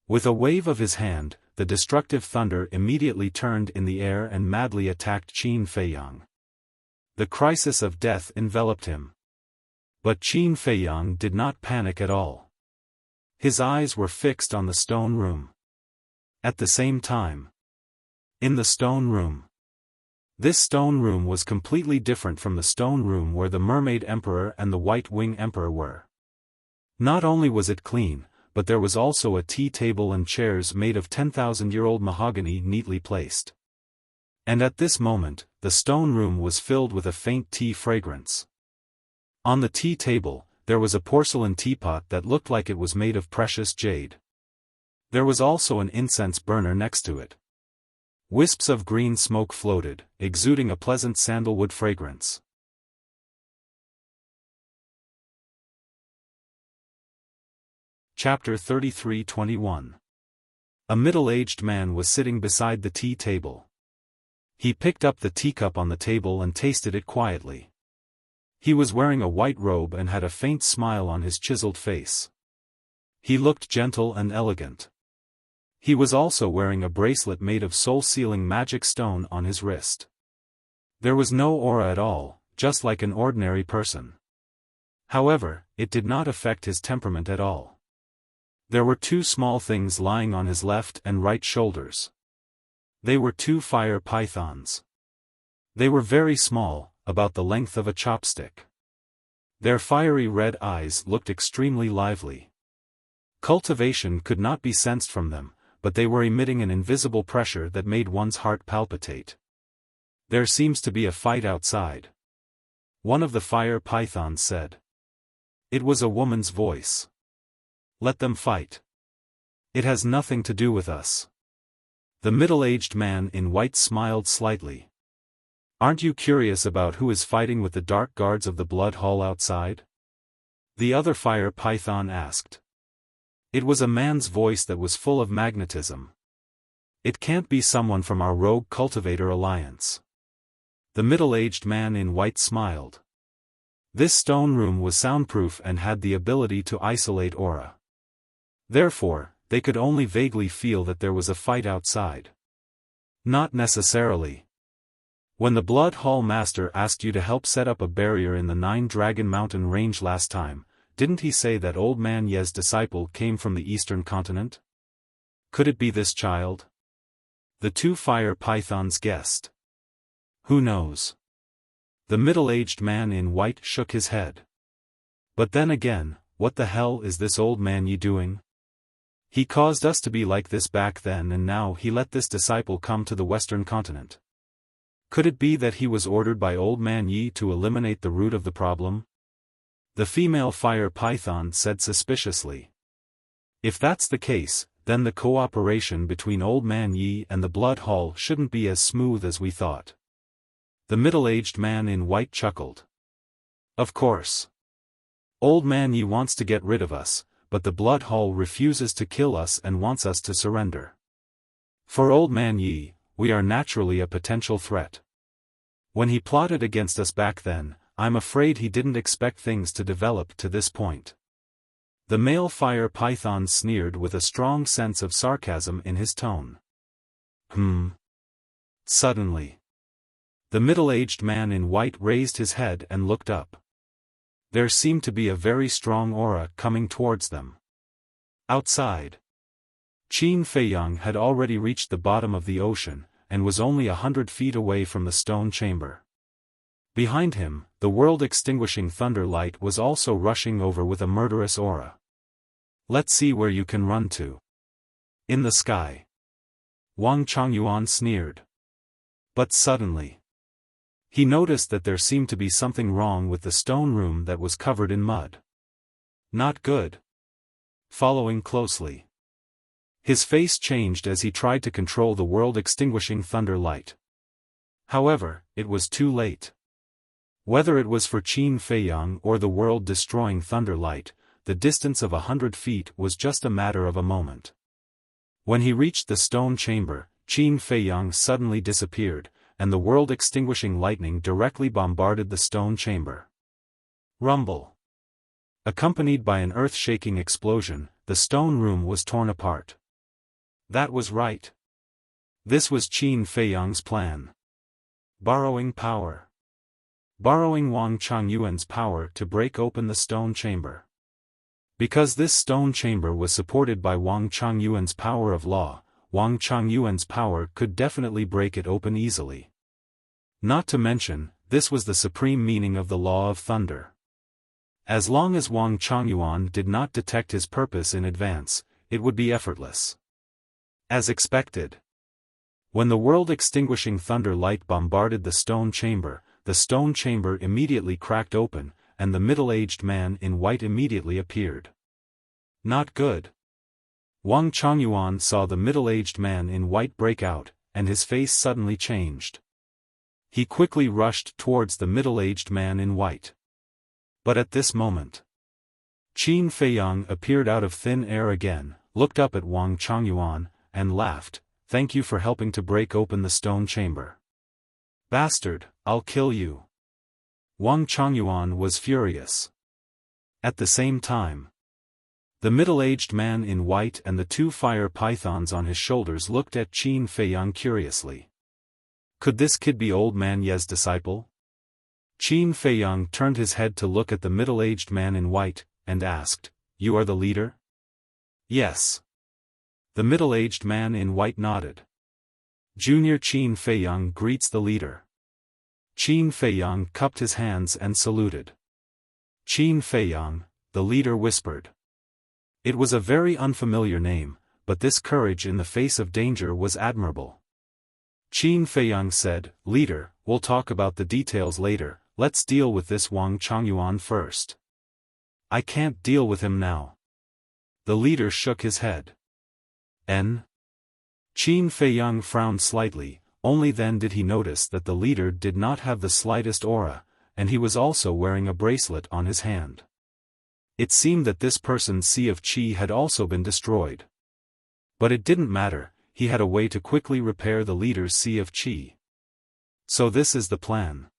[SPEAKER 1] With a wave of his hand, the destructive thunder immediately turned in the air and madly attacked Qin Feiyang. The crisis of death enveloped him. But Qin Feiyang did not panic at all. His eyes were fixed on the stone room. At the same time, In the stone room. This stone room was completely different from the stone room where the Mermaid Emperor and the White Wing Emperor were. Not only was it clean, but there was also a tea table and chairs made of 10,000-year-old mahogany neatly placed. And at this moment, the stone room was filled with a faint tea fragrance. On the tea table, there was a porcelain teapot that looked like it was made of precious jade. There was also an incense burner next to it. Wisps of green smoke floated, exuding a pleasant sandalwood fragrance. Chapter 33:21. A middle-aged man was sitting beside the tea table. He picked up the teacup on the table and tasted it quietly. He was wearing a white robe and had a faint smile on his chiseled face. He looked gentle and elegant. He was also wearing a bracelet made of soul-sealing magic stone on his wrist. There was no aura at all, just like an ordinary person. However, it did not affect his temperament at all. There were two small things lying on his left and right shoulders. They were two fire pythons. They were very small, about the length of a chopstick. Their fiery red eyes looked extremely lively. Cultivation could not be sensed from them, but they were emitting an invisible pressure that made one's heart palpitate. There seems to be a fight outside. One of the fire pythons said. It was a woman's voice. Let them fight. It has nothing to do with us. The middle-aged man in white smiled slightly. Aren't you curious about who is fighting with the dark guards of the blood hall outside? The other fire python asked. It was a man's voice that was full of magnetism. It can't be someone from our rogue cultivator alliance. The middle-aged man in white smiled. This stone room was soundproof and had the ability to isolate aura. Therefore, they could only vaguely feel that there was a fight outside. Not necessarily. When the Blood Hall Master asked you to help set up a barrier in the Nine Dragon Mountain range last time, didn't he say that Old Man Ye's disciple came from the eastern continent? Could it be this child? The two fire pythons guessed. Who knows? The middle-aged man in white shook his head. But then again, what the hell is this Old Man Ye doing? He caused us to be like this back then and now he let this disciple come to the western continent. Could it be that he was ordered by Old Man Ye to eliminate the root of the problem? The female fire python said suspiciously. If that's the case, then the cooperation between Old Man Ye and the Blood Hall shouldn't be as smooth as we thought. The middle-aged man in white chuckled. Of course. Old Man Ye wants to get rid of us, but the Blood Hall refuses to kill us and wants us to surrender. For Old Man Ye, we are naturally a potential threat. When he plotted against us back then, I'm afraid he didn't expect things to develop to this point. The male fire python sneered with a strong sense of sarcasm in his tone. Suddenly, the middle-aged man in white raised his head and looked up. There seemed to be a very strong aura coming towards them. Outside, Qin Feiyang had already reached the bottom of the ocean, and was only 100 feet away from the stone chamber. Behind him, the world-extinguishing thunder light was also rushing over with a murderous aura. Let's see where you can run to. In the sky. Wang Changyuan sneered. But suddenly, he noticed that there seemed to be something wrong with the stone room that was covered in mud. Not good. Following closely, his face changed as he tried to control the world-extinguishing thunder light. However, it was too late. Whether it was for Qin Feiyang or the world-destroying thunder light, the distance of 100 feet was just a matter of a moment. When he reached the stone chamber, Qin Feiyang suddenly disappeared, and the world-extinguishing lightning directly bombarded the stone chamber. Rumble. Accompanied by an earth-shaking explosion, the stone room was torn apart. That was right. This was Qin Feiyang's plan. Borrowing power. Borrowing Wang Changyuan's power to break open the stone chamber. Because this stone chamber was supported by Wang Changyuan's power of law, Wang Changyuan's power could definitely break it open easily. Not to mention, this was the supreme meaning of the law of thunder. As long as Wang Changyuan did not detect his purpose in advance, it would be effortless. As expected. When the world-extinguishing thunder light bombarded the stone chamber immediately cracked open, and the middle-aged man in white immediately appeared. Not good. Wang Changyuan saw the middle-aged man in white break out, and his face suddenly changed. He quickly rushed towards the middle-aged man in white. But at this moment, Qin Feiyang appeared out of thin air again, looked up at Wang Changyuan, and laughed, "Thank you for helping to break open the stone chamber. Bastard, I'll kill you." Wang Changyuan was furious. At the same time, the middle-aged man in white and the two fire pythons on his shoulders looked at Qin Feiyang curiously. Could this kid be old man Ye's disciple? Qin Feiyang turned his head to look at the middle-aged man in white, and asked, "You are the leader?" "Yes." The middle-aged man in white nodded. "Junior Qin Feiyang greets the leader." Qin Feiyang cupped his hands and saluted. "Qin Feiyang," the leader whispered. It was a very unfamiliar name, but this courage in the face of danger was admirable. Qin Feiyang said, "Leader, we'll talk about the details later, let's deal with this Wang Changyuan first." "I can't deal with him now." The leader shook his head. Qin Feiyang frowned slightly, only then did he notice that the leader did not have the slightest aura, and he was also wearing a bracelet on his hand. It seemed that this person's Sea of Qi had also been destroyed. But it didn't matter, he had a way to quickly repair the leader's Sea of Qi. So this is the plan.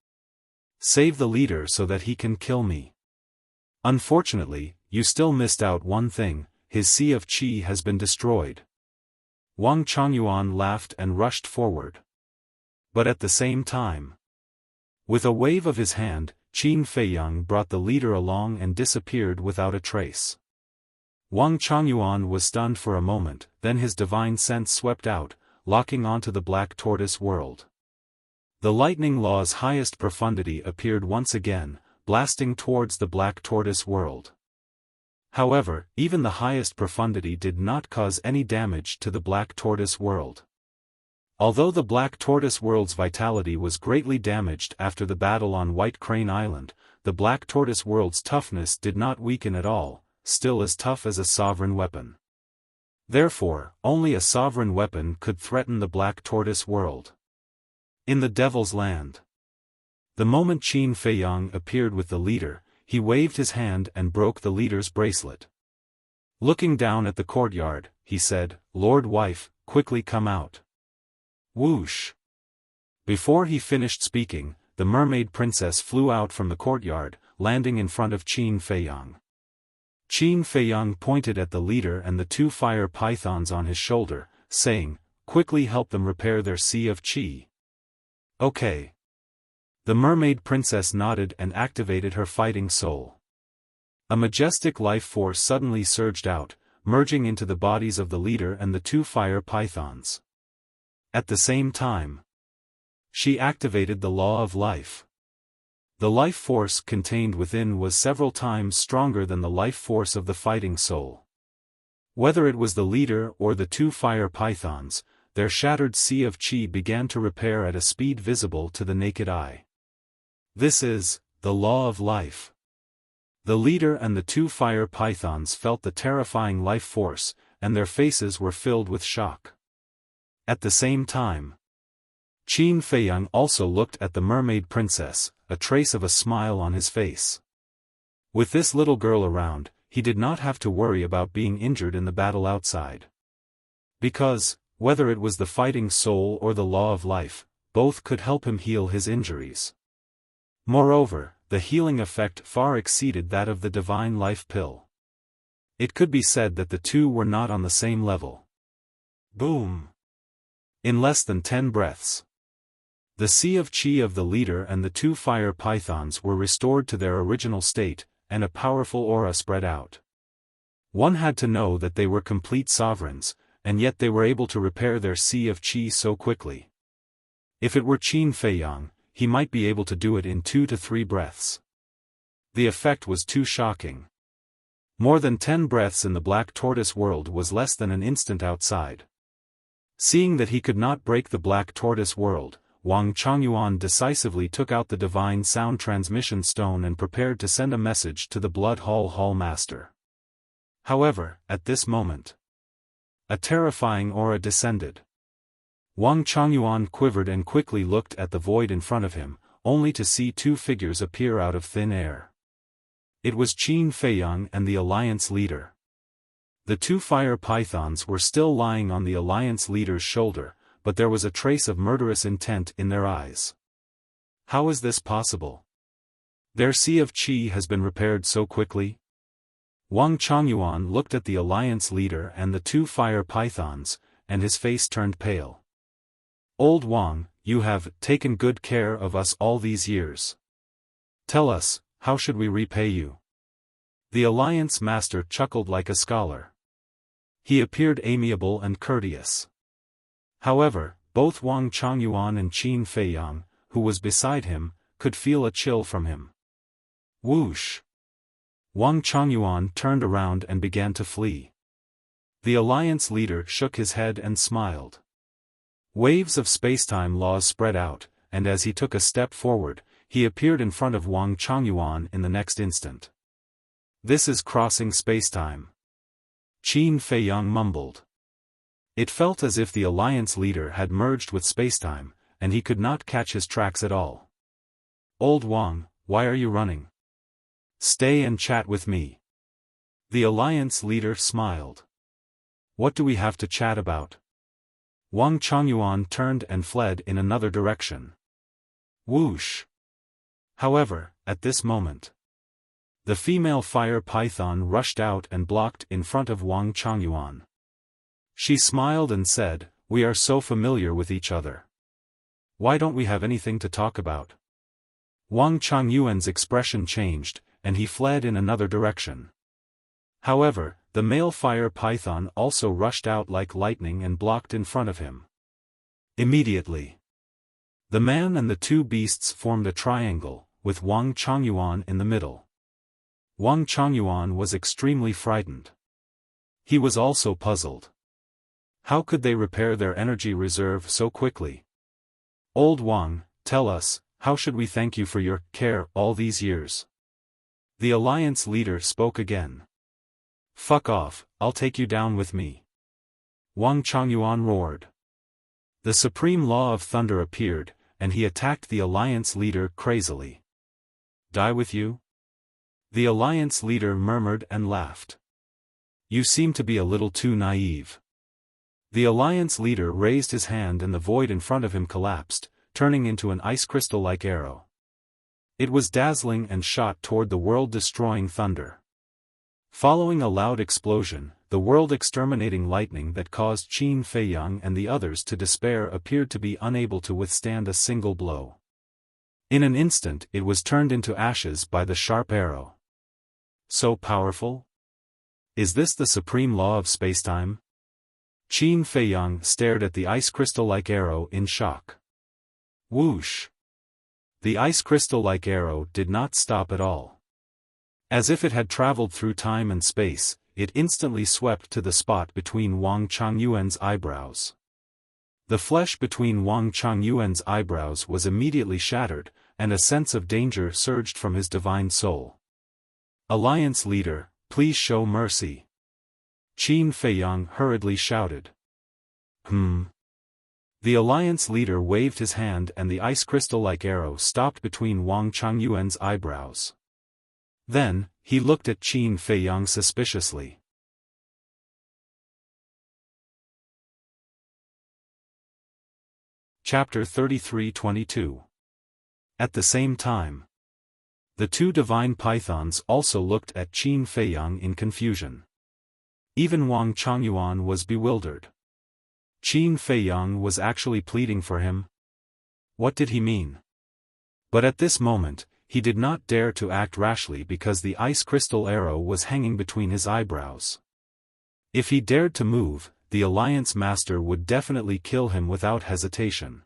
[SPEAKER 1] Save the leader so that he can kill me. Unfortunately, you still missed out one thing, his Sea of Qi has been destroyed. Wang Changyuan laughed and rushed forward. But at the same time, with a wave of his hand, Qin Feiyang brought the leader along and disappeared without a trace. Wang Changyuan was stunned for a moment, then his divine sense swept out, locking onto the Black Tortoise world. The lightning law's highest profundity appeared once again, blasting towards the Black Tortoise world. However, even the highest profundity did not cause any damage to the Black Tortoise world. Although the Black Tortoise world's vitality was greatly damaged after the battle on White Crane Island, the Black Tortoise world's toughness did not weaken at all, still as tough as a sovereign weapon. Therefore, only a sovereign weapon could threaten the Black Tortoise world. In the Devil's Land. The moment Qin Feiyang appeared with the leader, he waved his hand and broke the leader's bracelet. Looking down at the courtyard, he said, "Lord Wife, quickly come out." Whoosh! Before he finished speaking, the mermaid princess flew out from the courtyard, landing in front of Qin Feiyang. Qin Feiyang pointed at the leader and the two fire pythons on his shoulder, saying, "Quickly help them repair their Sea of Qi." "Okay." The mermaid princess nodded and activated her fighting soul. A majestic life force suddenly surged out, merging into the bodies of the leader and the two fire pythons. At the same time, she activated the law of life. The life force contained within was several times stronger than the life force of the fighting soul. Whether it was the leader or the two fire pythons, their shattered Sea of Qi began to repair at a speed visible to the naked eye. This is the law of life. The leader and the two fire pythons felt the terrifying life force, and their faces were filled with shock. At the same time, Qin Feiyang also looked at the mermaid princess, a trace of a smile on his face. With this little girl around, he did not have to worry about being injured in the battle outside. Because, whether it was the fighting soul or the law of life, both could help him heal his injuries. Moreover, the healing effect far exceeded that of the divine life pill. It could be said that the two were not on the same level. Boom! In less than 10 breaths, the Sea of Qi of the leader and the two fire pythons were restored to their original state, and a powerful aura spread out. One had to know that they were complete sovereigns, and yet they were able to repair their sea of qi so quickly. If it were Qin Feiyang, he might be able to do it in 2 to 3 breaths. The effect was too shocking. More than 10 breaths in the Black Tortoise world was less than an instant outside. Seeing that he could not break the Black Tortoise world, Wang Changyuan decisively took out the divine sound transmission stone and prepared to send a message to the Blood Hall Master. However, at this moment, a terrifying aura descended. Wang Changyuan quivered and quickly looked at the void in front of him, only to see 2 figures appear out of thin air. It was Qin Feiyang and the Alliance leader. The 2 fire pythons were still lying on the Alliance leader's shoulder, but there was a trace of murderous intent in their eyes. How is this possible? Their sea of qi has been repaired so quickly? Wang Changyuan looked at the Alliance leader and the 2 fire pythons, and his face turned pale. Old Wang, you have taken good care of us all these years. Tell us, how should we repay you? The Alliance master chuckled like a scholar. He appeared amiable and courteous. However, both Wang Changyuan and Qin Feiyang, who was beside him, could feel a chill from him. Whoosh! Wang Changyuan turned around and began to flee. The Alliance leader shook his head and smiled. Waves of spacetime laws spread out, and as he took a step forward, he appeared in front of Wang Changyuan in the next instant. This is crossing spacetime. Qin Feiyang mumbled. It felt as if the Alliance leader had merged with spacetime, and he could not catch his tracks at all. Old Wang, why are you running? Stay and chat with me. The Alliance leader smiled. What do we have to chat about? Wang Changyuan turned and fled in another direction. Whoosh! However, at this moment, the female fire python rushed out and blocked in front of Wang Changyuan. She smiled and said, "We are so familiar with each other. Why don't we have anything to talk about?" Wang Changyuan's expression changed, and he fled in another direction. However, the male fire python also rushed out like lightning and blocked in front of him. Immediately, the man and the 2 beasts formed a triangle, with Wang Changyuan in the middle. Wang Changyuan was extremely frightened. He was also puzzled. How could they repair their energy reserve so quickly? Old Wang, tell us, how should we thank you for your care all these years? The Alliance leader spoke again. Fuck off, I'll take you down with me. Wang Changyuan roared. The supreme law of thunder appeared, and he attacked the Alliance leader crazily. Die with you? The Alliance leader murmured and laughed. You seem to be a little too naive. The Alliance leader raised his hand and the void in front of him collapsed, turning into an ice crystal-like arrow. It was dazzling and shot toward the world-destroying thunder. Following a loud explosion, the world-exterminating lightning that caused Qin Feiyang and the others to despair appeared to be unable to withstand a single blow. In an instant it was turned into ashes by the sharp arrow. So powerful? Is this the supreme law of spacetime? Qin Feiyang stared at the ice crystal-like arrow in shock. Whoosh! The ice crystal-like arrow did not stop at all. As if it had traveled through time and space, it instantly swept to the spot between Wang Changyuan's eyebrows. The flesh between Wang Changyuan's eyebrows was immediately shattered, and a sense of danger surged from his divine soul. Alliance leader, please show mercy. Qin Feiyang hurriedly shouted. The Alliance leader waved his hand and the ice crystal-like arrow stopped between Wang Changyuan's eyebrows. Then, he looked at Qin Feiyang suspiciously. Chapter 33-22. At the same time, the 2 divine pythons also looked at Qin Feiyang in confusion. Even Wang Changyuan was bewildered. Qin Feiyang was actually pleading for him? What did he mean? But at this moment, he did not dare to act rashly because the ice crystal arrow was hanging between his eyebrows. If he dared to move, the Alliance Master would definitely kill him without hesitation.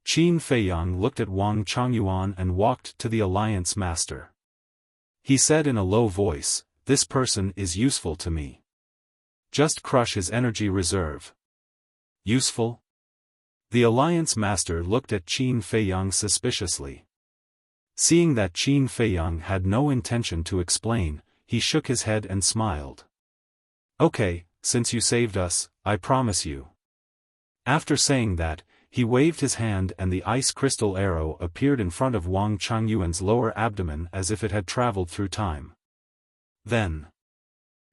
[SPEAKER 1] Qin Feiyang looked at Wang Chongyuan and walked to the Alliance Master. He said in a low voice, "This person is useful to me. Just crush his energy reserve." Useful? The Alliance Master looked at Qin Feiyang suspiciously. Seeing that Qin Feiyang had no intention to explain, he shook his head and smiled. "Okay, since you saved us, I promise you." After saying that, he waved his hand and the ice crystal arrow appeared in front of Wang Chongyuan's lower abdomen as if it had traveled through time. Then,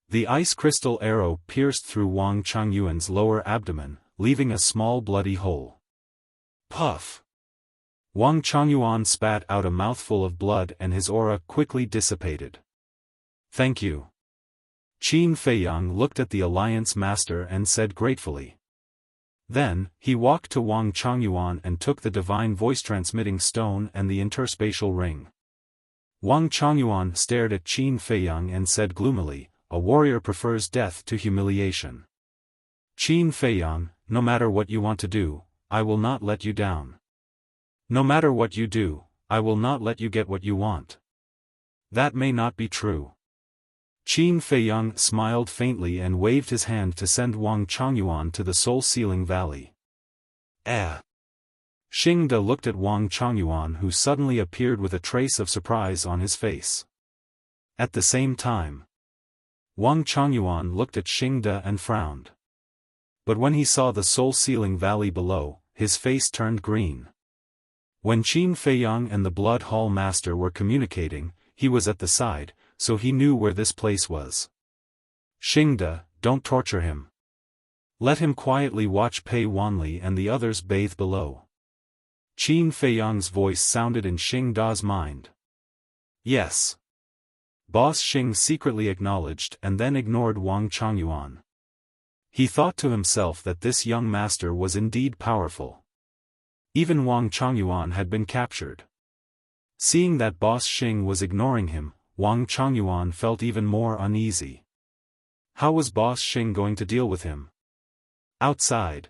[SPEAKER 1] the ice crystal arrow pierced through Wang Chongyuan's lower abdomen, leaving a small bloody hole. Puff! Wang Chongyuan spat out a mouthful of blood and his aura quickly dissipated. "Thank you." Qin Feiyang looked at the Alliance Master and said gratefully. Then, he walked to Wang Chongyuan and took the divine voice-transmitting stone and the interspatial ring. Wang Chongyuan stared at Qin Feiyang and said gloomily, "A warrior prefers death to humiliation. Qin Feiyang, no matter what you want to do, I will not let you down. No matter what you do, I will not let you get what you want." "That may not be true." Qin Feiyang smiled faintly and waved his hand to send Wang Chongyuan to the soul-sealing valley. Xingde looked at Wang Chongyuan, who suddenly appeared with a trace of surprise on his face. At the same time, Wang Chongyuan looked at Xingde and frowned. But when he saw the soul-sealing valley below, his face turned green. When Qin Feiyang and the Blood Hall Master were communicating, he was at the side, so he knew where this place was. "Xingde, don't torture him. Let him quietly watch Pei Wanli and the others bathe below." Qin Feiyang's voice sounded in Xingde's mind. "Yes." Boss Xing secretly acknowledged and then ignored Wang Chongyuan. He thought to himself that this young master was indeed powerful. Even Wang Chongyuan had been captured. Seeing that Boss Xing was ignoring him, Wang Chongyuan felt even more uneasy. How was Boss Xing going to deal with him? Outside,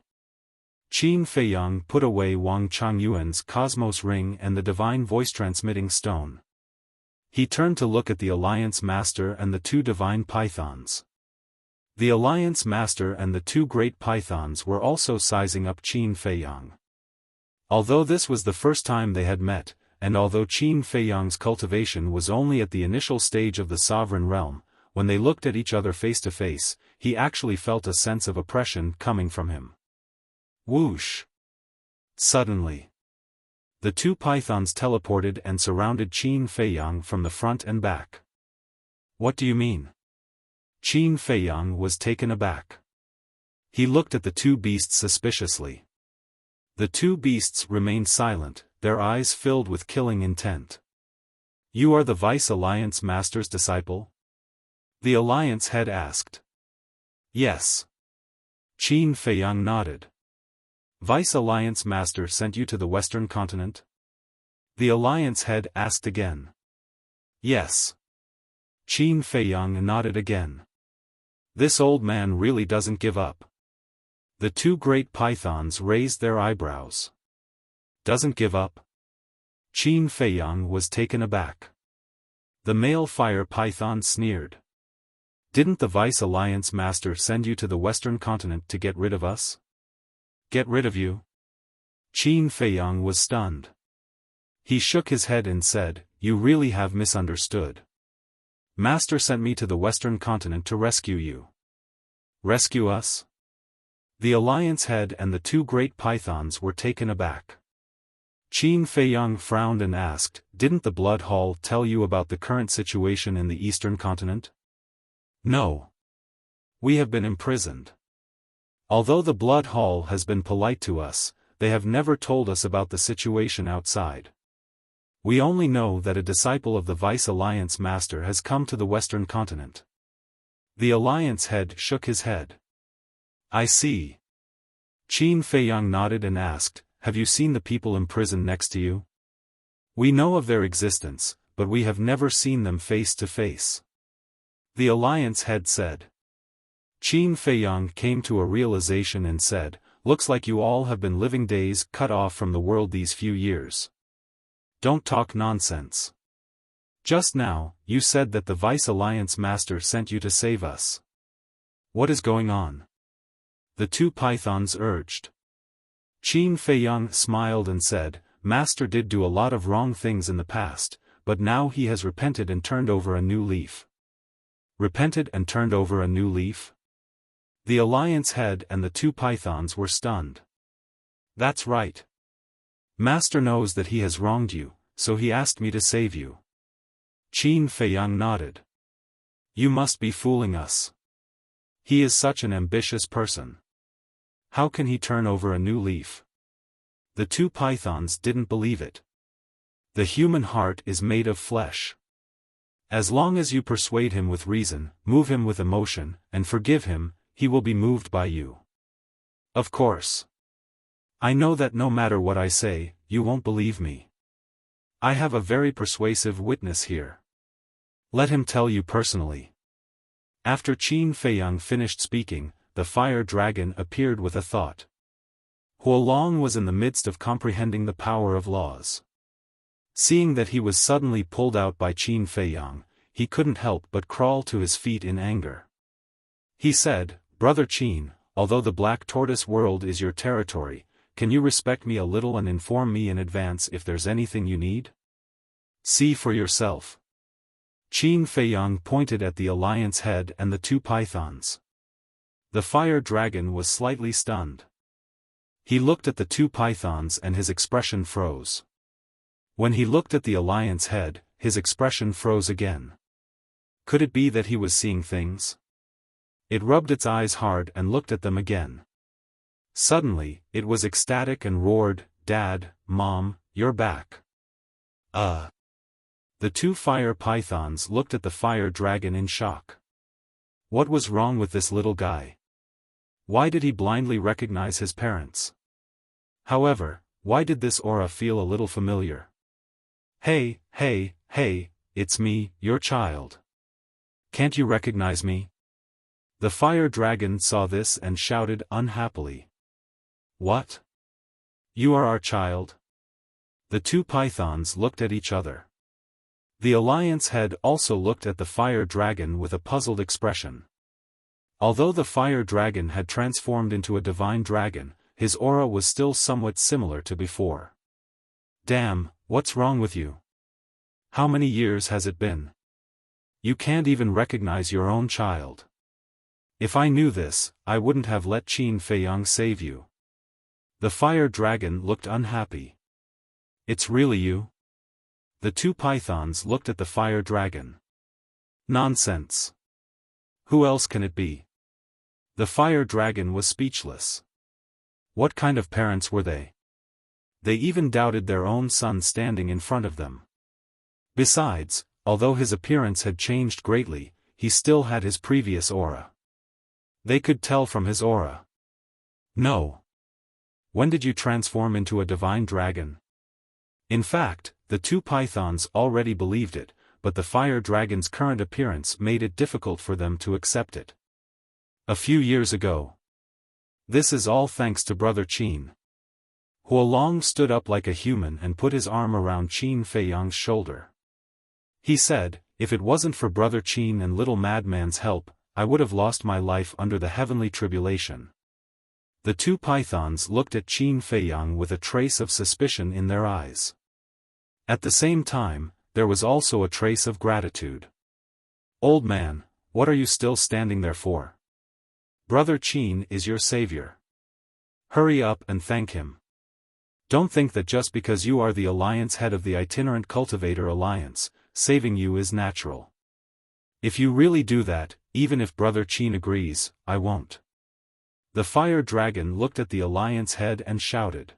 [SPEAKER 1] Qin Feiyang put away Wang Chongyuan's Cosmos Ring and the divine voice-transmitting stone. He turned to look at the Alliance Master and the two divine pythons. The Alliance Master and the two great pythons were also sizing up Qin Feiyang. Although this was the first time they had met, and although Qin Feiyang's cultivation was only at the initial stage of the sovereign realm, when they looked at each other face to face, he actually felt a sense of oppression coming from him. Whoosh! Suddenly, the two pythons teleported and surrounded Qin Feiyang from the front and back. "What do you mean?" Qin Feiyang was taken aback. He looked at the two beasts suspiciously. The two beasts remained silent, their eyes filled with killing intent. "You are the Vice Alliance Master's disciple?" the Alliance head asked. "Yes." Qin Feiyang nodded. "Vice Alliance Master sent you to the Western continent?" the Alliance head asked again. "Yes." Qin Feiyang nodded again. This old man really doesn't give up. The two great pythons raised their eyebrows. "Doesn't give up?" Qin Feiyang was taken aback. The male fire python sneered. "Didn't the Vice Alliance Master send you to the Western continent to get rid of us?" "Get rid of you?" Qin Feiyang was stunned. He shook his head and said, "You really have misunderstood. Master sent me to the Western continent to rescue you." "Rescue us?" The Alliance head and the two great pythons were taken aback. Qin Feiyang frowned and asked, "Didn't the Blood Hall tell you about the current situation in the Eastern continent?" "No. We have been imprisoned. Although the Blood Hall has been polite to us, they have never told us about the situation outside. We only know that a disciple of the Vice Alliance Master has come to the Western continent." The Alliance head shook his head. "I see." Qin Feiyang nodded and asked, "Have you seen the people imprisoned next to you?" "We know of their existence, but we have never seen them face to face." The Alliance head said. Qin Feiyang came to a realization and said, "Looks like you all have been living days cut off from the world these few years. Don't talk nonsense. Just now, you said that the Vice Alliance Master sent you to save us. What is going on?" The two pythons urged. Qin Feiyang smiled and said, "Master did do a lot of wrong things in the past, but now he has repented and turned over a new leaf." Repented and turned over a new leaf? The Alliance head and the two pythons were stunned. "That's right. Master knows that he has wronged you, so he asked me to save you." Qin Feiyang nodded. "You must be fooling us. He is such an ambitious person. How can he turn over a new leaf?" The two pythons didn't believe it. The human heart is made of flesh. As long as you persuade him with reason, move him with emotion, and forgive him, he will be moved by you. Of course. I know that no matter what I say, you won't believe me. I have a very persuasive witness here. Let him tell you personally. After Qin Feiyang finished speaking, the fire dragon appeared with a thought. Huolong was in the midst of comprehending the power of laws. Seeing that he was suddenly pulled out by Qin Feiyang, he couldn't help but crawl to his feet in anger. He said, "Brother Qin, although the Black Tortoise world is your territory, can you respect me a little and inform me in advance if there's anything you need? See for yourself." Qin Feiyang pointed at the Alliance head and the two pythons. The fire dragon was slightly stunned. He looked at the two pythons and his expression froze. When he looked at the Alliance head, his expression froze again. Could it be that he was seeing things? It rubbed its eyes hard and looked at them again. Suddenly, it was ecstatic and roared, "Dad, Mom, you're back." The two fire pythons looked at the fire dragon in shock. What was wrong with this little guy? Why did he blindly recognize his parents? However, why did this aura feel a little familiar? Hey, it's me, your child. Can't you recognize me?" The fire dragon saw this and shouted unhappily. "What? You are our child?" The two pythons looked at each other. The Alliance head also looked at the fire dragon with a puzzled expression. Although the fire dragon had transformed into a divine dragon, his aura was still somewhat similar to before. "Damn, what's wrong with you? How many years has it been? You can't even recognize your own child. If I knew this, I wouldn't have let Qin Feiyang save you." The fire dragon looked unhappy. "It's really you?" The two pythons looked at the fire dragon. "Nonsense. Who else can it be?" The fire dragon was speechless. What kind of parents were they? They even doubted their own son standing in front of them. Besides, although his appearance had changed greatly, he still had his previous aura. They could tell from his aura. "No. When did you transform into a divine dragon?" In fact, the two pythons already believed it, but the fire dragon's current appearance made it difficult for them to accept it. "A few years ago. This is all thanks to Brother Qin." Huolong stood up like a human and put his arm around Qin Feiyang's shoulder. He said, "If it wasn't for Brother Qin and Little Madman's help, I would have lost my life under the heavenly tribulation." The two pythons looked at Qin Feiyang with a trace of suspicion in their eyes. At the same time, there was also a trace of gratitude. "Old man, what are you still standing there for? Brother Qin is your savior. Hurry up and thank him. Don't think that just because you are the Alliance head of the Itinerant Cultivator Alliance, saving you is natural. If you really do that, even if Brother Qin agrees, I won't." The fire dragon looked at the Alliance head and shouted.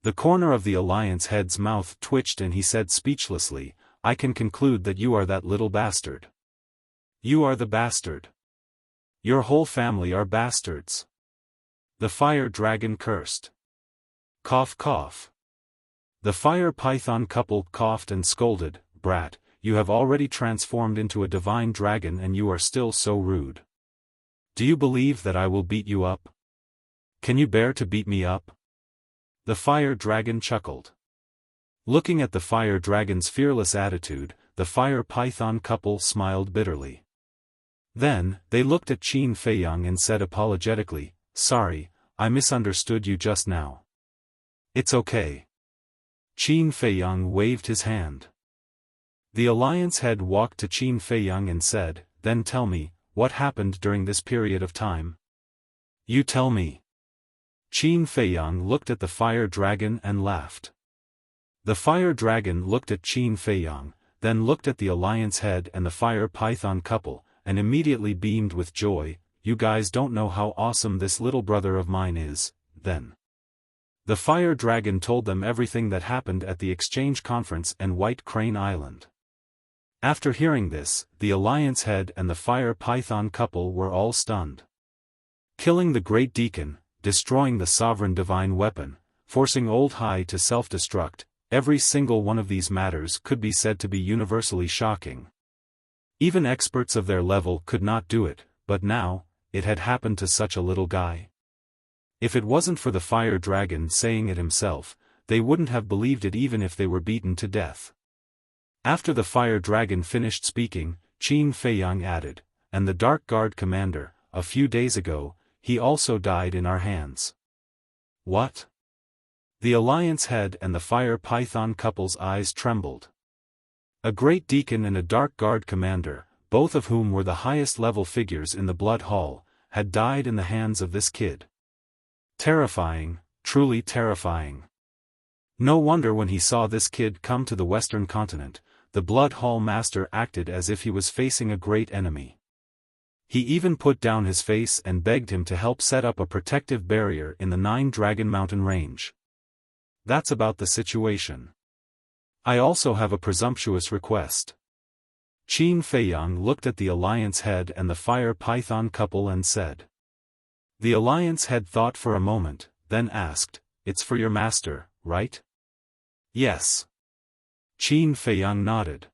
[SPEAKER 1] The corner of the Alliance head's mouth twitched and he said speechlessly, "I can conclude that you are that little bastard. You are the bastard. Your whole family are bastards." The fire dragon cursed. Cough cough. The fire python couple coughed and scolded, "Brat, you have already transformed into a divine dragon and you are still so rude. Do you believe that I will beat you up? Can you bear to beat me up? The fire dragon chuckled. Looking at the fire dragon's fearless attitude, the fire python couple smiled bitterly. Then, they looked at Qin Feiyang and said apologetically, "Sorry, I misunderstood you just now." "It's okay." Qin Feiyang waved his hand. The alliance head walked to Qin Feiyang and said, "Then tell me, what happened during this period of time?" "You tell me." Qin Feiyang looked at the fire dragon and laughed. The fire dragon looked at Qin Feiyang, then looked at the alliance head and the fire python couple, and immediately beamed with joy. "You guys don't know how awesome this little brother of mine is, then." The fire dragon told them everything that happened at the exchange conference and White Crane Island. After hearing this, the alliance head and the fire python couple were all stunned. Killing the great deacon, destroying the sovereign divine weapon, forcing Old Hai to self-destruct, every single one of these matters could be said to be universally shocking. Even experts of their level could not do it, but now, it had happened to such a little guy. If it wasn't for the fire dragon saying it himself, they wouldn't have believed it even if they were beaten to death. After the fire dragon finished speaking, Qin Feiyang added, "And the Dark Guard commander, a few days ago, he also died in our hands." "What?" The alliance head and the fire python couple's eyes trembled. A great deacon and a Dark Guard commander, both of whom were the highest level figures in the Blood Hall, had died in the hands of this kid. Terrifying, truly terrifying. No wonder when he saw this kid come to the Western continent, the Blood Hall master acted as if he was facing a great enemy. He even put down his face and begged him to help set up a protective barrier in the 9-Dragon Mountain range. That's about the situation. I also have a presumptuous request. Qin Feiyang looked at the alliance head and the fire python couple and said. The alliance head thought for a moment, then asked, "It's for your master, right?" "Yes." Qin Feiyang nodded.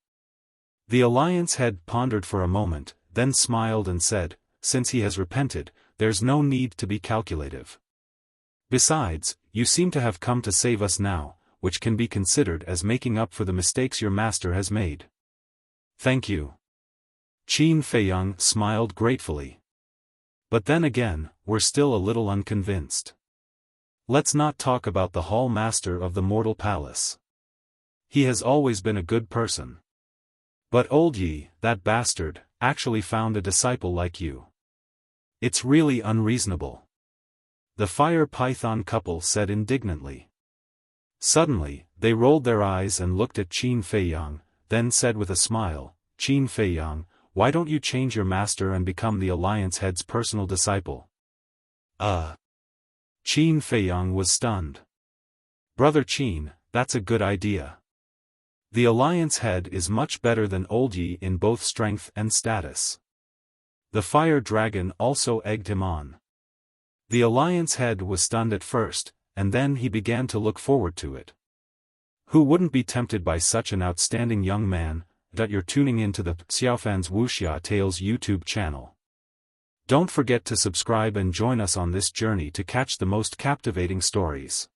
[SPEAKER 1] The alliance head pondered for a moment, then smiled and said, "Since he has repented, there's no need to be calculative. Besides, you seem to have come to save us now, which can be considered as making up for the mistakes your master has made." "Thank you." Qin Feiyang smiled gratefully. "But then again, we're still a little unconvinced. Let's not talk about the Hall Master of the Mortal Palace. He has always been a good person. But Old Yi, that bastard, actually found a disciple like you. It's really unreasonable." The fire python couple said indignantly. Suddenly, they rolled their eyes and looked at Qin Feiyang, then said with a smile, "Qin Feiyang, why don't you change your master and become the alliance head's personal disciple?" Qin Feiyang was stunned. "Brother Qin, that's a good idea. The alliance head is much better than Old Yi in both strength and status." The fire dragon also egged him on. The alliance head was stunned at first, and then he began to look forward to it. Who wouldn't be tempted by such an outstanding young man? That you're tuning into the Xiaofan's Wuxia Tales YouTube channel. Don't forget to subscribe and join us on this journey to catch the most captivating stories.